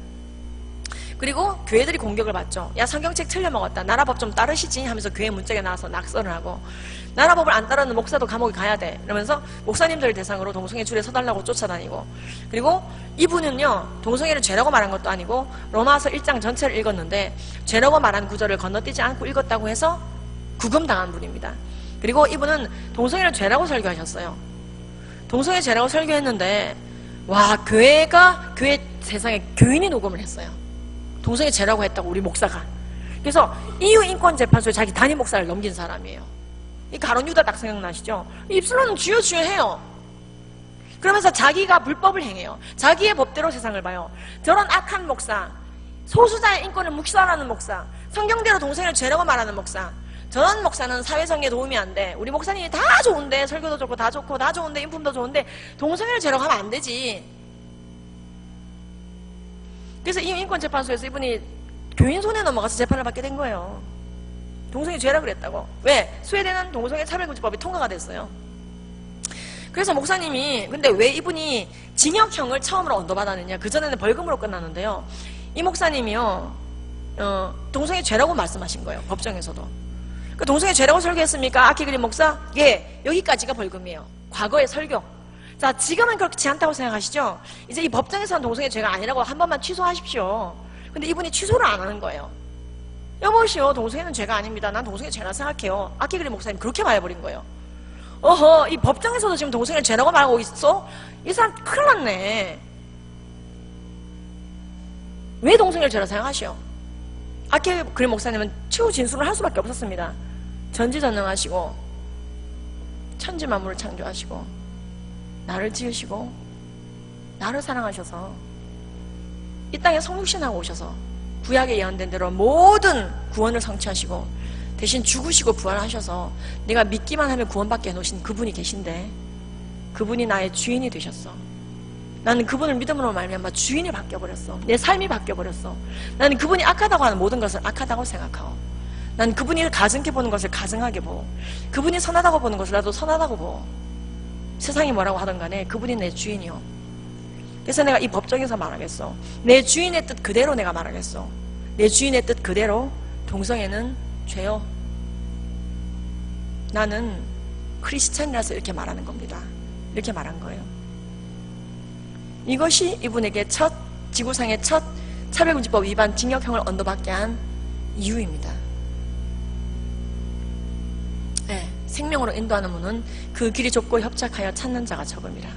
그리고 교회들이 공격을 받죠. 야, 성경책 틀려먹었다. 나라법 좀 따르시지 하면서 교회 문짝에 나와서 낙선을 하고, 나라법을 안 따르는 목사도 감옥에 가야 돼 이러면서 목사님들을 대상으로 동성애 줄에 서달라고 쫓아다니고, 그리고 이분은요, 동성애를 죄라고 말한 것도 아니고 로마서 1장 전체를 읽었는데 죄라고 말한 구절을 건너뛰지 않고 읽었다고 해서 구금당한 분입니다. 그리고 이분은 동성애를 죄라고 설교하셨어요. 동성애 죄라고 설교했는데, 와, 교회 세상에 교인이 녹음을 했어요. 동성애 죄라고 했다고, 우리 목사가. 그래서 EU 인권재판소에 자기 담임 목사를 넘긴 사람이에요. 이 가론 유다 딱 생각나시죠? 입술로는 주여 주여 해요. 그러면서 자기가 불법을 행해요. 자기의 법대로 세상을 봐요. 저런 악한 목사, 소수자의 인권을 묵살하는 목사, 성경대로 동성애를 죄라고 말하는 목사, 저런 목사는 사회정의에 도움이 안 돼. 우리 목사님이 다 좋은데, 설교도 좋고 다 좋고 다 좋은데, 인품도 좋은데 동성애를 죄라고 하면 안 되지. 그래서 이 인권재판소에서 이분이 교인 손에 넘어가서 재판을 받게 된 거예요. 동성애 죄라 그랬다고. 왜? 스웨덴은 동성애 차별금지법이 통과가 됐어요. 그래서 목사님이, 근데 왜 이분이 징역형을 처음으로 언도받았느냐, 그전에는 벌금으로 끝났는데요, 이 목사님이요, 동성애 죄라고 말씀하신 거예요. 법정에서도. 그 동성애 죄라고 설교했습니까? 아키그린 목사? 예, 여기까지가 벌금이에요. 과거의 설교. 자, 지금은 그렇지 않다고 생각하시죠? 이제 이 법정에서는 동성애 죄가 아니라고 한 번만 취소하십시오. 근데 이분이 취소를 안 하는 거예요. 여보시오, 동성애는 죄가 아닙니다. 난 동성애 죄라 생각해요. 아키그린 목사님 그렇게 말해버린 거예요. 어허, 이 법정에서도 지금 동성애 죄라고 말하고 있어? 이 사람 큰일 났네. 왜 동성애를 죄라 생각하시오? 아키그린 목사님은 최후 진술을 할 수밖에 없었습니다. 전지전능하시고 천지만물을 창조하시고 나를 지으시고 나를 사랑하셔서 이 땅에 성육신하고 오셔서 구약에 예언된 대로 모든 구원을 성취하시고 대신 죽으시고 부활하셔서 내가 믿기만 하면 구원받게 해놓으신 그분이 계신데 그분이 나의 주인이 되셨어. 나는 그분을 믿음으로 말미암아 주인이 바뀌어버렸어. 내 삶이 바뀌어버렸어. 나는 그분이 악하다고 하는 모든 것을 악하다고 생각하고, 나는 그분이 가증케 보는 것을 가증하게 보고, 그분이 선하다고 보는 것을 나도 선하다고 보고, 세상이 뭐라고 하든 간에 그분이 내 주인이요. 그래서 내가 이 법정에서 말하겠어. 내 주인의 뜻 그대로 내가 말하겠어. 내 주인의 뜻 그대로 동성애는 죄요. 나는 크리스찬이라서 이렇게 말하는 겁니다. 이렇게 말한 거예요. 이것이 이분에게 지구상의 첫 차별금지법 위반 징역형을 언도받게 한 이유입니다. 네, 생명으로 인도하는 문은 그 길이 좁고 협착하여 찾는 자가 적음이라.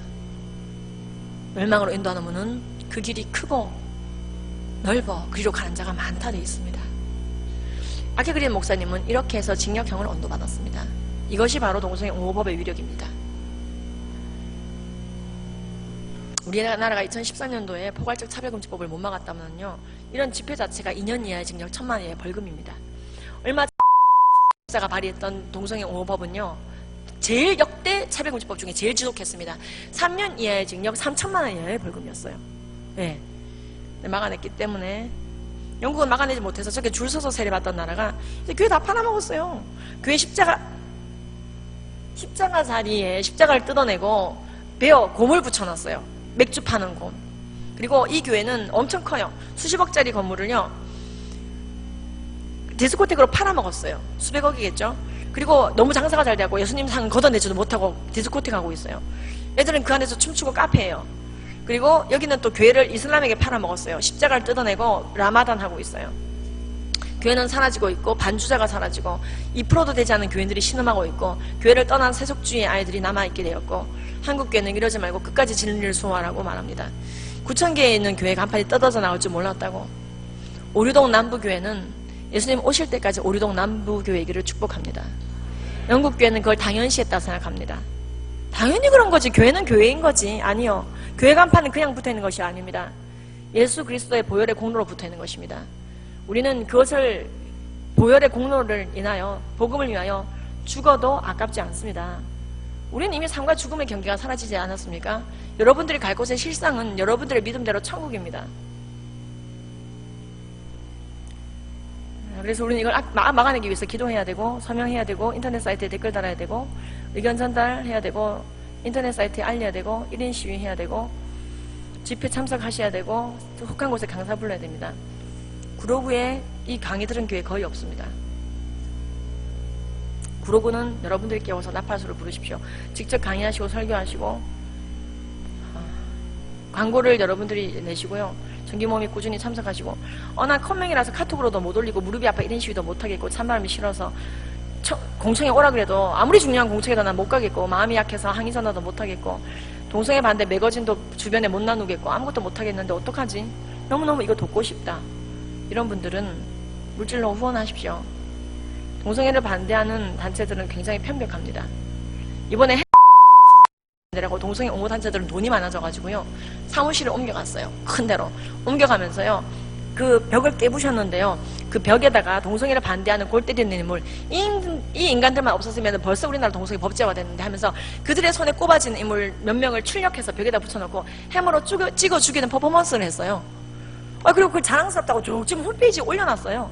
멸망으로 인도하는 문은 그 길이 크고 넓어 그리로 가는 자가 많다 되어 있습니다. 아케그린 목사님은 이렇게 해서 징역형을 언도받았습니다. 이것이 바로 동성애 옹호법의 위력입니다. 우리나라가 2014년도에 포괄적 차별금지법을 못 막았다면요, 이런 집회 자체가 2년 이하의 징역 1,000만 원의 벌금입니다. 얼마 가 발의했던 동성애 옹호법은요, 제일 역대 차별금지법 중에 제일 지독했습니다. 3년 이하의 징역 3,000만 원 이하의 벌금이었어요. 네. 막아냈기 때문에 영국은 막아내지 못해서 저렇게 줄 서서 세례받던 나라가 이제 교회 다 팔아먹었어요. 교회 십자가 자리에 십자가를 뜯어내고 베어 곰을 붙여놨어요. 맥주 파는 곰. 그리고 이 교회는 엄청 커요. 수십억짜리 건물을요, 디스코텍으로 팔아먹었어요. 수백억이겠죠. 그리고 너무 장사가 잘 되고 예수님 상 걷어내지도 못하고 디스코텍 하고 있어요. 애들은 그 안에서 춤추고 카페예요. 그리고 여기는 또 교회를 이슬람에게 팔아먹었어요. 십자가를 뜯어내고 라마단 하고 있어요. 교회는 사라지고 있고 반주자가 사라지고 2%도 되지 않은 교인들이 신음하고 있고 교회를 떠난 세속주의 아이들이 남아있게 되었고, 한국교회는 이러지 말고 끝까지 진리를 수호하라고 말합니다. 9,000개에 있는 교회가 한판이 뜯어져 나올 줄 몰랐다고. 오류동 남부교회는 예수님 오실 때까지 오류동 남부교회이기를 축복합니다. 영국교회는 그걸 당연시했다고 생각합니다. 당연히 그런 거지. 교회는 교회인 거지. 아니요. 교회 간판은 그냥 붙어있는 것이 아닙니다. 예수 그리스도의 보혈의 공로로 붙어있는 것입니다. 우리는 그것을, 보혈의 공로를 인하여 복음을 위하여 죽어도 아깝지 않습니다. 우리는 이미 삶과 죽음의 경계가 사라지지 않았습니까? 여러분들이 갈 곳의 실상은 여러분들의 믿음대로 천국입니다. 그래서 우리는 이걸 막아내기 위해서 기도해야 되고, 서명해야 되고, 인터넷 사이트에 댓글 달아야 되고, 의견 전달해야 되고, 인터넷 사이트에 알려야 되고, 1인 시위해야 되고, 집회 참석하셔야 되고, 혹한 곳에 강사 불러야 됩니다. 구로구에 이 강의 들은 교회 거의 없습니다. 구로구는 여러분들께 오서 나팔소를 부르십시오. 직접 강의하시고 설교하시고, 광고를 여러분들이 내시고요. 정기모임에 꾸준히 참석하시고, 난 컴맹이라서 카톡으로도 못 올리고 무릎이 아파 1인 시위도 못하겠고 찬바람이 싫어서 공청회 오라 그래도 아무리 중요한 공청회도 난 못 가겠고, 마음이 약해서 항의 전화도 못하겠고, 동성애 반대 매거진도 주변에 못 나누겠고, 아무것도 못하겠는데 어떡하지? 너무너무 이거 돕고 싶다. 이런 분들은 물질로 후원하십시오. 동성애를 반대하는 단체들은 굉장히 편벽합니다. 이번에 라고 동성애 옹호 단체들은 돈이 많아져가지고요, 사무실을 옮겨갔어요. 큰 데로 옮겨가면서요, 그 벽을 깨부셨는데요, 그 벽에다가 동성애를 반대하는 골 때리는 인물, 이 인간들만 없었으면 벌써 우리나라 동성애 법제화 됐는데 하면서 그들의 손에 꼽아진 인물 몇 명을 출력해서 벽에다 붙여놓고 해머로 찍어 죽이는 퍼포먼스를 했어요. 그리고 그걸 자랑스럽다고 쭉 지금 홈페이지에 올려놨어요.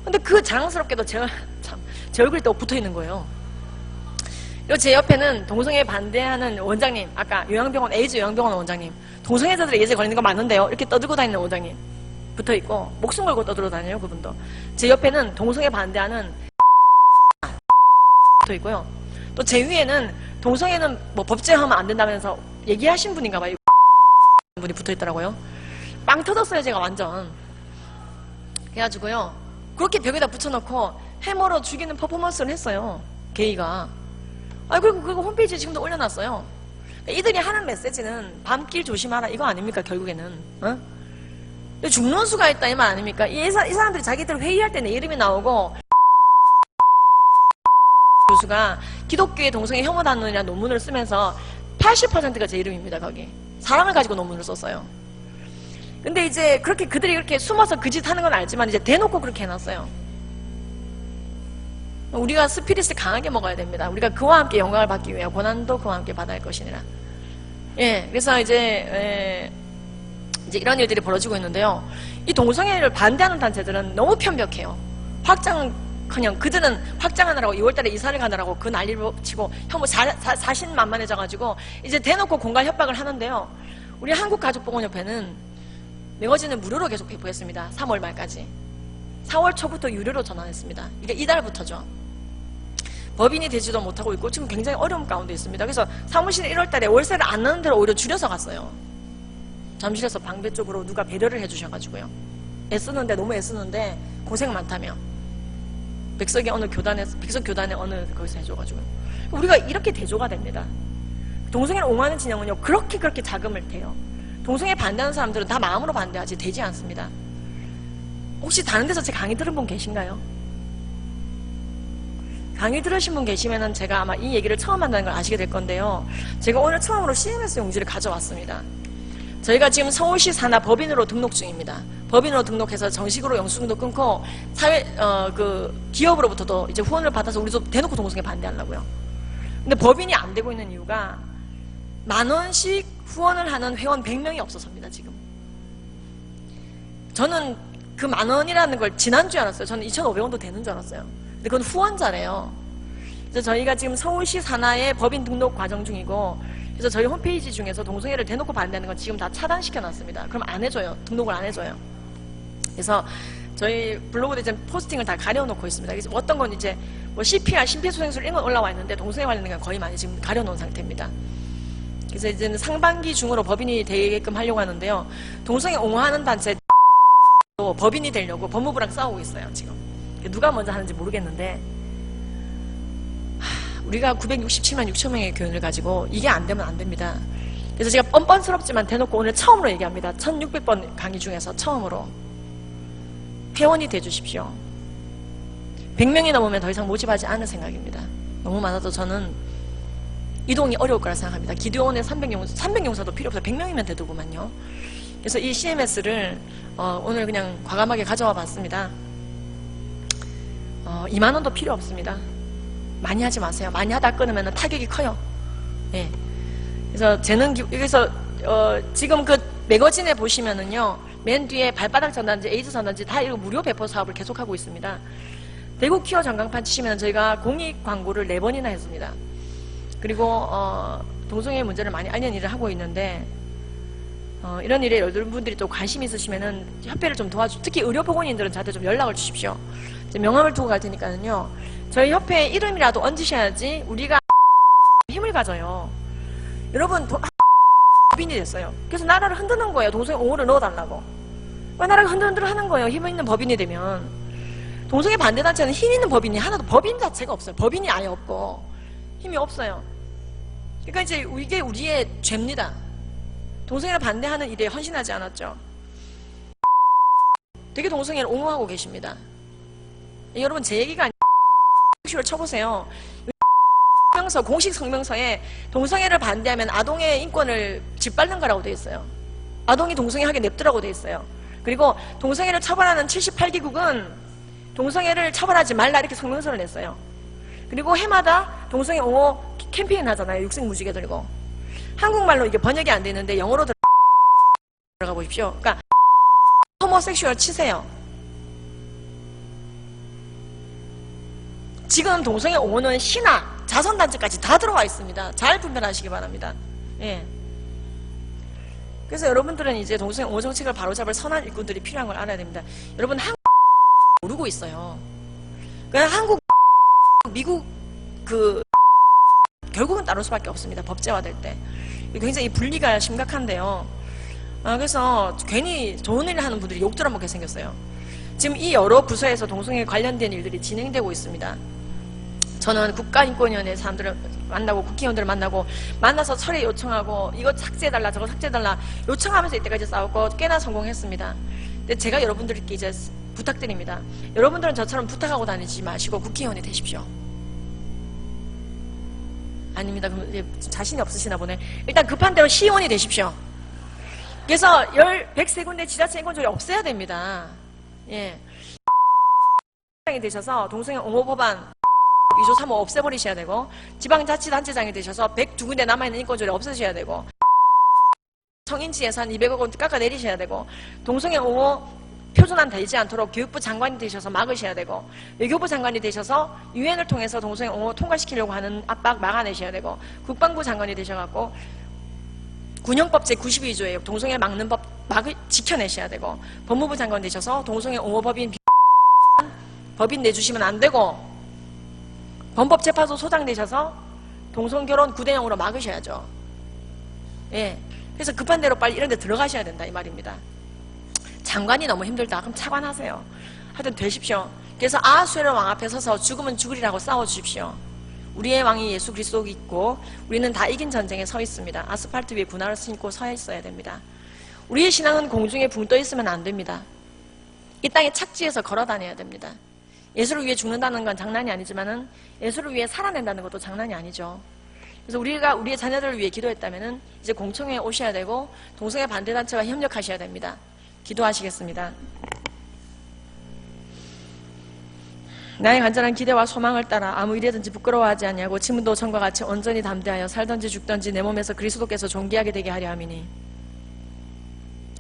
근데 그 자랑스럽게도 제가 참 제 얼굴이 또 붙어있는 거예요. 그리고 제 옆에는 동성애 반대하는 원장님, 아까 요양병원, 에이즈 요양병원 원장님, 동성애자들이 예제 걸리는 거 맞는데요, 이렇게 떠들고 다니는 원장님 붙어있고, 목숨 걸고 떠들고 다녀요. 그분도. 제 옆에는 동성애 반대하는 붙어있고요. 또 제 위에는 동성애는 뭐 법제화하면 안 된다면서 얘기하신 분인가 봐요. 분이 붙어있더라고요. 빵 터졌어요, 제가 완전. 그래가지고요, 그렇게 벽에다 붙여놓고 해머로 죽이는 퍼포먼스를 했어요, 게이가. 그리고 홈페이지에 지금도 올려놨어요. 이들이 하는 메시지는 밤길 조심하라 이거 아닙니까? 결국에는 죽는 수가 있다 이 말 아닙니까? 이 사람들이 자기들 회의할 때 내 이름이 나오고, 교수가 기독교의 동성애 혐오단론이라는 논문을 쓰면서 80%가 제 이름입니다. 거기 사람을 가지고 논문을 썼어요. 근데 이제 그렇게 그들이 그렇게 숨어서 그 짓 하는 건 알지만 이제 대놓고 그렇게 해놨어요. 우리가 스피릿을 강하게 먹어야 됩니다. 우리가 그와 함께 영광을 받기 위해 고난도 그와 함께 받아야 할 것이니라. 예, 그래서 이제 이런 일들이 벌어지고 있는데요. 이 동성애를 반대하는 단체들은 너무 편벽해요. 그냥 그들은 확장하느라고 2월달에 이사를 가느라고 그 난리를 치고 혐오 자신만만해져가지고 이제 대놓고 공갈 협박을 하는데요. 우리 한국가족보건협회는 매거진을 무료로 계속 배포했습니다. 3월 말까지. 4월 초부터 유료로 전환했습니다. 이게 이달부터죠. 법인이 되지도 못하고 있고 지금 굉장히 어려움 가운데 있습니다. 그래서 사무실에 1월달에 월세를 안 내는 데로 오히려 줄여서 갔어요. 잠실에서 방배 쪽으로 누가 배려를 해주셔가지고요. 너무 애쓰는데 고생 많다며. 백석이 어느 교단에 어느 거기서 해줘가지고요. 우리가 이렇게 대조가 됩니다. 동성애를 옹호하는 진영은요, 그렇게 자금을 대요. 동성애 반대하는 사람들은 다 마음으로 반대하지 되지 않습니다. 혹시 다른 데서 제 강의 들은 분 계신가요? 강의 들으신 분 계시면은 제가 아마 이 얘기를 처음 한다는 걸 아시게 될 건데요. 제가 오늘 처음으로 CMS 용지를 가져왔습니다. 저희가 지금 서울시 산하 법인으로 등록 중입니다. 법인으로 등록해서 정식으로 영수증도 끊고 기업으로부터도 이제 후원을 받아서 우리도 대놓고 동성애 반대하려고요. 근데 법인이 안 되고 있는 이유가 10,000원씩 후원을 하는 회원 100명이 없어서입니다, 지금. 저는 그 10,000원이라는 걸 지난주에 알았어요. 저는 2,500원도 되는 줄 알았어요. 근데 그건 후원자래요. 그래서 저희가 지금 서울시 산하의 법인 등록 과정 중이고, 그래서 저희 홈페이지 중에서 동성애를 대놓고 반대하는 건 지금 다 차단시켜 놨습니다. 그럼 안 해줘요. 등록을 안 해줘요. 그래서 저희 블로그에 이제 포스팅을 다 가려놓고 있습니다. 그래서 어떤 건 이제 뭐 CPR, 심폐소생술 이런 건 올라와 있는데 동성애 관련된 건 거의 많이 지금 가려놓은 상태입니다. 그래서 이제는 상반기 중으로 법인이 되게끔 하려고 하는데요. 동성애 옹호하는 단체 법인이 되려고 법무부랑 싸우고 있어요, 지금. 누가 먼저 하는지 모르겠는데, 우리가 967만 6천 명의 교인을 가지고 이게 안 되면 안 됩니다. 그래서 제가 뻔뻔스럽지만 대놓고 오늘 처음으로 얘기합니다. 1600번 강의 중에서 처음으로 회원이 돼주십시오. 100명이 넘으면 더 이상 모집하지 않을 생각입니다. 너무 많아도 저는 이동이 어려울 거라 생각합니다. 기도원에 300용사도 필요 없어요. 100명이면 되더구만요. 그래서 이 CMS를 오늘 그냥 과감하게 가져와 봤습니다. 2만 원도 필요 없습니다. 많이 하지 마세요. 많이 하다 끊으면 타격이 커요. 예. 그래서 여기서 지금 그 매거진에 보시면은요, 맨 뒤에 발바닥 전단지, 에이즈 전단지 다 이거 무료 배포 사업을 계속하고 있습니다. 대구 키워 전광판 치시면 저희가 공익 광고를 4번이나 했습니다. 그리고 동성애 문제를 많이 알리는 일을 하고 있는데, 이런 일에 여러분들이 또 관심 있으시면은 협회를 좀 특히 의료보건인들은 저한테 좀 연락을 주십시오. 명함을 두고 갈 테니까는요, 저희 협회 이름이라도 얹으셔야지 우리가 힘을 가져요. 여러분, 법인이 됐어요. 그래서 나라를 흔드는 거예요. 동성애 옹호를 넣어달라고. 왜 나라가 흔들흔들 하는 거예요? 힘 있는 법인이 되면. 동성애 반대단체는 힘 있는 법인이 하나도, 법인 자체가 없어요. 법인이 아예 없고 힘이 없어요. 그러니까 이제 이게 우리의 죄입니다. 동성애를 반대하는 일에 헌신하지 않았죠. 되게 동성애를 옹호하고 계십니다. 여러분, 제 얘기가 아니라 를 쳐보세요. 공식 성명서에 동성애를 반대하면 아동의 인권을 짓밟는 거라고 되어 있어요. 아동이 동성애 하게 냅두라고 되어 있어요. 그리고 동성애를 처벌하는 78기국은 동성애를 처벌하지 말라 이렇게 성명서를 냈어요. 그리고 해마다 동성애 옹호 캠페인 하잖아요. 육생무지개 들고. 한국말로 이게 번역이 안 되는데 영어로 들어가 보십시오. 그러니까 호모섹슈얼 치세요. 지금 동성애 옹호는 신화, 자선단체까지 다 들어와 있습니다. 잘 분별하시기 바랍니다. 예. 그래서 여러분들은 이제 동성애 옹호 정책을 바로잡을 선한 일꾼들이 필요한 걸 알아야 됩니다. 여러분, 한국 모르고 있어요. 그냥 한국, 미국 결국은 따를 수밖에 없습니다. 법제화될 때. 굉장히 분리가 심각한데요. 그래서 괜히 좋은 일을 하는 분들이 욕 들어먹게 생겼어요. 지금 이 여러 부서에서 동성애 관련된 일들이 진행되고 있습니다. 저는 국가인권위원회 사람들을 만나고 국회의원들을 만나서 철회 요청하고 이거 삭제해달라 저거 삭제해달라 요청하면서 이때까지 싸웠고 꽤나 성공했습니다. 근데 제가 여러분들께 이제 부탁드립니다. 여러분들은 저처럼 부탁하고 다니지 마시고 국회의원이 되십시오. 아닙니다. 그럼 자신이 없으시나 보네. 일단 급한 대로 시의원이 되십시오. 그래서 103군데 지자체 인권조례 없애야 됩니다. 예. 이 되셔서 동성애 옹호 법안 2조 3호 없애버리셔야 되고, 지방자치단체장이 되셔서 102군데 남아있는 인권조례 없애셔야 되고, 성인지 예산 200억 원 깎아내리셔야 되고, 동성애 옹호 표준안 되지 않도록 교육부 장관이 되셔서 막으셔야 되고, 외교부 장관이 되셔서 유엔을 통해서 동성애 옹호 통과시키려고 하는 압박 막아내셔야 되고, 국방부 장관이 되셔갖고 군형법 제92조에 동성애 막는 법 지켜내셔야 되고, 법무부 장관 되셔서 동성애 옹호 법인 내주시면 안 되고, 범법재판소 소장 되셔서 동성결혼 9대0으로 막으셔야죠. 예. 그래서 급한 대로 빨리 이런 데 들어가셔야 된다 이 말입니다. 장관이 너무 힘들다. 그럼 차관하세요. 하여튼 되십시오. 그래서 아하수에로 왕 앞에 서서 죽으면 죽으리라고 싸워주십시오. 우리의 왕이 예수 그리스도 있고 우리는 다 이긴 전쟁에 서 있습니다. 아스팔트 위에 군화를 신고 서 있어야 됩니다. 우리의 신앙은 공중에 붕 떠 있으면 안 됩니다. 이 땅에 착지해서 걸어 다녀야 됩니다. 예수를 위해 죽는다는 건 장난이 아니지만은 예수를 위해 살아낸다는 것도 장난이 아니죠. 그래서 우리가 우리의 자녀들을 위해 기도했다면은 이제 공청회에 오셔야 되고 동성애 반대단체와 협력하셔야 됩니다. 기도하시겠습니다. 나의 간절한 기대와 소망을 따라 아무 일에든지 부끄러워하지 아니하고 지문도 전과 같이 온전히 담대하여 살든지 죽든지 내 몸에서 그리스도께서 존귀하게 되게 하려 함이니.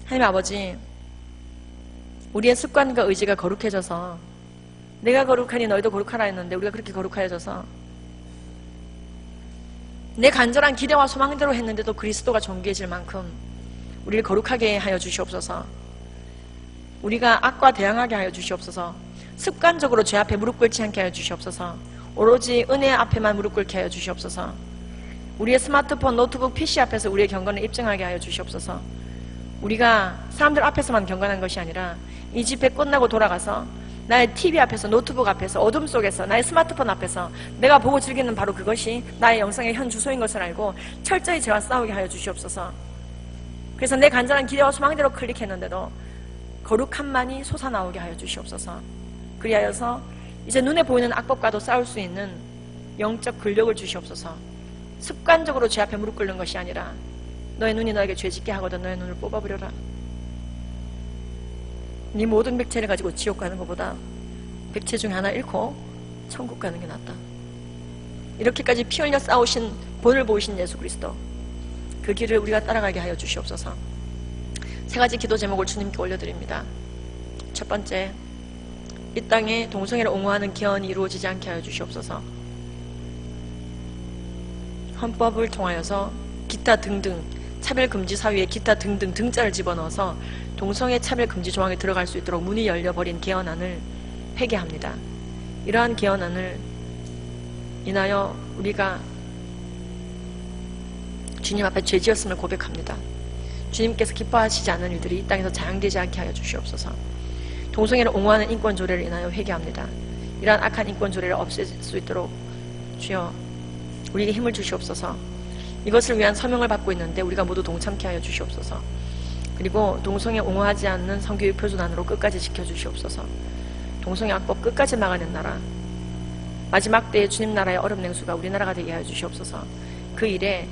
하나님 아버지, 우리의 습관과 의지가 거룩해져서 내가 거룩하니 너희도 거룩하라 했는데 우리가 그렇게 거룩하여져서 내 간절한 기대와 소망대로 했는데도 그리스도가 존귀해질 만큼 우리를 거룩하게 하여 주시옵소서. 우리가 악과 대항하게 하여 주시옵소서. 습관적으로 죄 앞에 무릎 꿇지 않게 하여 주시옵소서. 오로지 은혜 앞에만 무릎 꿇게 하여 주시옵소서. 우리의 스마트폰, 노트북, PC 앞에서 우리의 경건을 입증하게 하여 주시옵소서. 우리가 사람들 앞에서만 경건한 것이 아니라 이 집회 끝나고 돌아가서 나의 TV 앞에서, 노트북 앞에서, 어둠 속에서, 나의 스마트폰 앞에서 내가 보고 즐기는 바로 그것이 나의 영상의 현 주소인 것을 알고 철저히 죄와 싸우게 하여 주시옵소서. 그래서 내 간절한 기대와 소망대로 클릭했는데도 거룩함만이 솟아나오게 하여 주시옵소서. 그리하여서 이제 눈에 보이는 악법과도 싸울 수 있는 영적 근력을 주시옵소서. 습관적으로 죄 앞에 무릎 꿇는 것이 아니라 너의 눈이 너에게 죄 짓게 하거든 너의 눈을 뽑아버려라. 네 모든 백체를 가지고 지옥 가는 것보다 백체 중에 하나 잃고 천국 가는 게 낫다. 이렇게까지 피 흘려 싸우신 본을 보이신 예수 그리스도, 그 길을 우리가 따라가게 하여 주시옵소서. 세 가지 기도 제목을 주님께 올려드립니다. 첫 번째, 이 땅에 동성애를 옹호하는 기원이 이루어지지 않게 하여 주시옵소서. 헌법을 통하여서 기타 등등 차별금지 사유에 기타 등등 등자를 집어넣어서 동성애 차별금지 조항에 들어갈 수 있도록 문이 열려버린 개헌안을 폐기합니다. 이러한 개헌안을 인하여 우리가 주님 앞에 죄지었음을 고백합니다. 주님께서 기뻐하시지 않는 일들이 이 땅에서 자양되지 않게 하여 주시옵소서. 동성애를 옹호하는 인권조례를 인하여 회개합니다. 이러한 악한 인권조례를 없앨 수 있도록 주여 우리에게 힘을 주시옵소서. 이것을 위한 서명을 받고 있는데 우리가 모두 동참케 하여 주시옵소서. 그리고 동성애 옹호하지 않는 성교육 표준안으로 끝까지 지켜주시옵소서. 동성애 악법 끝까지 막아낸 나라, 마지막 때의 주님 나라의 얼음 냉수가 우리나라가 되게 하여 주시옵소서. 그 일에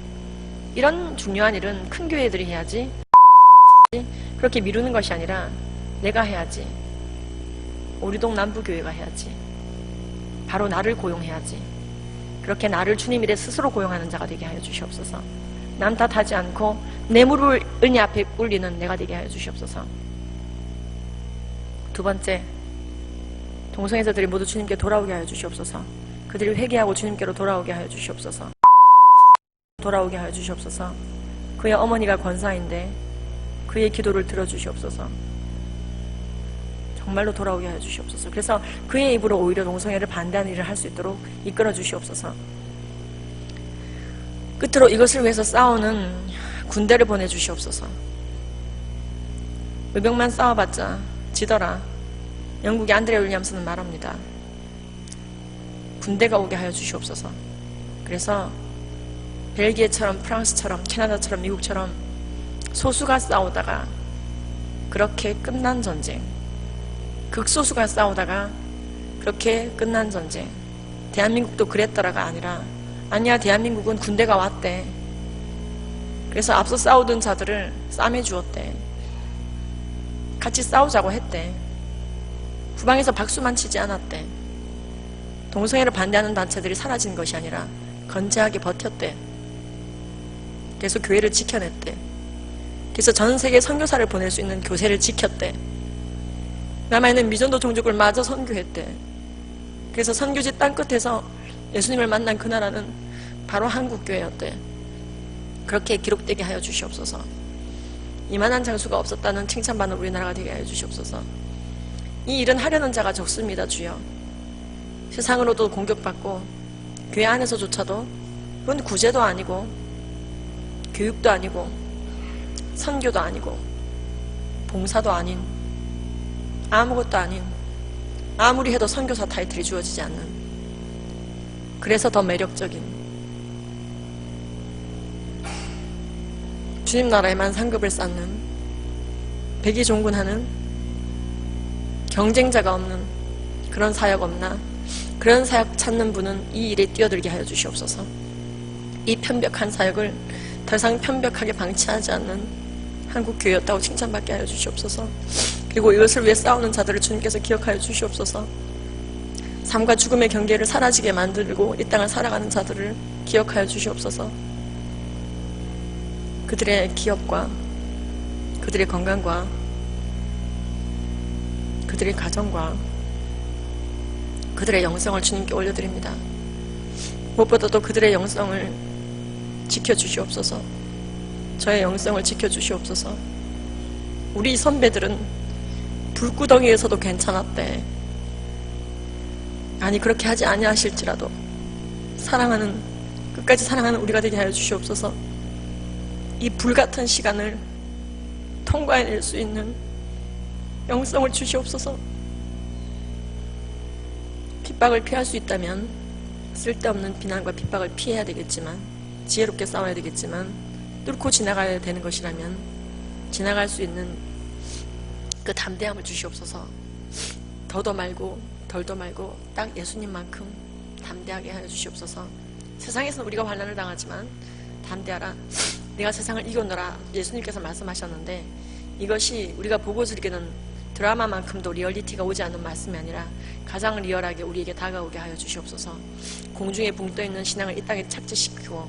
이런 중요한 일은 큰 교회들이 해야지, 그렇게 미루는 것이 아니라 내가 해야지, 우리 동 남부교회가 해야지, 바로 나를 고용해야지. 그렇게 나를 주님 일에 스스로 고용하는 자가 되게 하여 주시옵소서. 남 탓하지 않고 내 무릎을 은혜 앞에 올리는 내가 되게 하여 주시옵소서. 두 번째, 동성애자들이 모두 주님께 돌아오게 하여 주시옵소서. 그들이 회개하고 주님께로 돌아오게 하여 주시옵소서. 돌아오게 하여 주시옵소서. 그의 어머니가 권사인데 그의 기도를 들어주시옵소서. 정말로 돌아오게 하여 주시옵소서. 그래서 그의 입으로 오히려 동성애를 반대하는 일을 할 수 있도록 이끌어 주시옵소서. 끝으로 이것을 위해서 싸우는 군대를 보내주시옵소서. 의병만 싸워봤자 지더라. 영국의 안드레 윌리엄스는 말합니다. 군대가 오게 하여 주시옵소서. 그래서 벨기에처럼 프랑스처럼 캐나다처럼 미국처럼 소수가 싸우다가 그렇게 끝난 전쟁, 극소수가 싸우다가 그렇게 끝난 전쟁, 대한민국도 그랬더라가 아니라 아니야, 대한민국은 군대가 왔대. 그래서 앞서 싸우던 자들을 싸매 주었대. 같이 싸우자고 했대. 후방에서 박수만 치지 않았대. 동성애를 반대하는 단체들이 사라진 것이 아니라 건재하게 버텼대. 그래서 교회를 지켜냈대. 그래서 전 세계 선교사를 보낼 수 있는 교세를 지켰대. 남아있는 미전도 종족을 마저 선교했대. 그래서 선교지 땅끝에서 예수님을 만난 그 나라는 바로 한국교회였대. 그렇게 기록되게 하여 주시옵소서. 이만한 장수가 없었다는 칭찬받는 우리나라가 되게 하여 주시옵소서. 이 일은 하려는 자가 적습니다, 주여. 세상으로도 공격받고 교회 안에서조차도 그건 구제도 아니고 교육도 아니고 선교도 아니고 봉사도 아닌 아무것도 아닌 아무리 해도 선교사 타이틀이 주어지지 않는, 그래서 더 매력적인 주님 나라에만 상급을 쌓는, 백의종군하는, 경쟁자가 없는 그런 사역 없나? 그런 사역 찾는 분은 이 일에 뛰어들게 하여 주시옵소서. 이 편벽한 사역을 더 이상 편벽하게 방치하지 않는 한국교회였다고 칭찬받게 하여 주시옵소서. 그리고 이것을 위해 싸우는 자들을 주님께서 기억하여 주시옵소서. 삶과 죽음의 경계를 사라지게 만들고 이 땅을 살아가는 자들을 기억하여 주시옵소서. 그들의 기업과 그들의 건강과 그들의 가정과 그들의 영성을 주님께 올려드립니다. 무엇보다도 그들의 영성을 지켜주시옵소서. 저의 영성을 지켜주시옵소서. 우리 선배들은 불구덩이에서도 괜찮았대. 아니 그렇게 하지 아니하실지라도 사랑하는, 끝까지 사랑하는 우리가 되게 하여 주시옵소서. 이 불같은 시간을 통과해낼 수 있는 영성을 주시옵소서. 핍박을 피할 수 있다면 쓸데없는 비난과 핍박을 피해야 되겠지만, 지혜롭게 싸워야 되겠지만, 뚫고 지나가야 되는 것이라면 지나갈 수 있는 그 담대함을 주시옵소서. 더도 말고 덜도 말고 딱 예수님만큼 담대하게 하여 주시옵소서. 세상에서는 우리가 환난을 당하지만 담대하라, 내가 세상을 이겨노라, 예수님께서 말씀하셨는데, 이것이 우리가 보고 즐기는 드라마만큼도 리얼리티가 오지 않는 말씀이 아니라 가장 리얼하게 우리에게 다가오게 하여 주시옵소서. 공중에 붕 떠있는 신앙을 이 땅에 착지시키고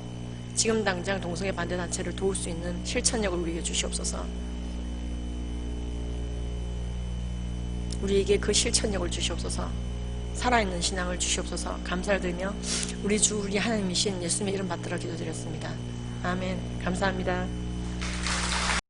지금 당장 동성애 반대 단체를 도울 수 있는 실천력을 우리에게 주시옵소서. 우리에게 그 실천력을 주시옵소서. 살아있는 신앙을 주시옵소서. 감사를 드리며 우리 주 우리 하나님이신 예수님의 이름 받들어 기도드렸습니다. 아멘. 감사합니다.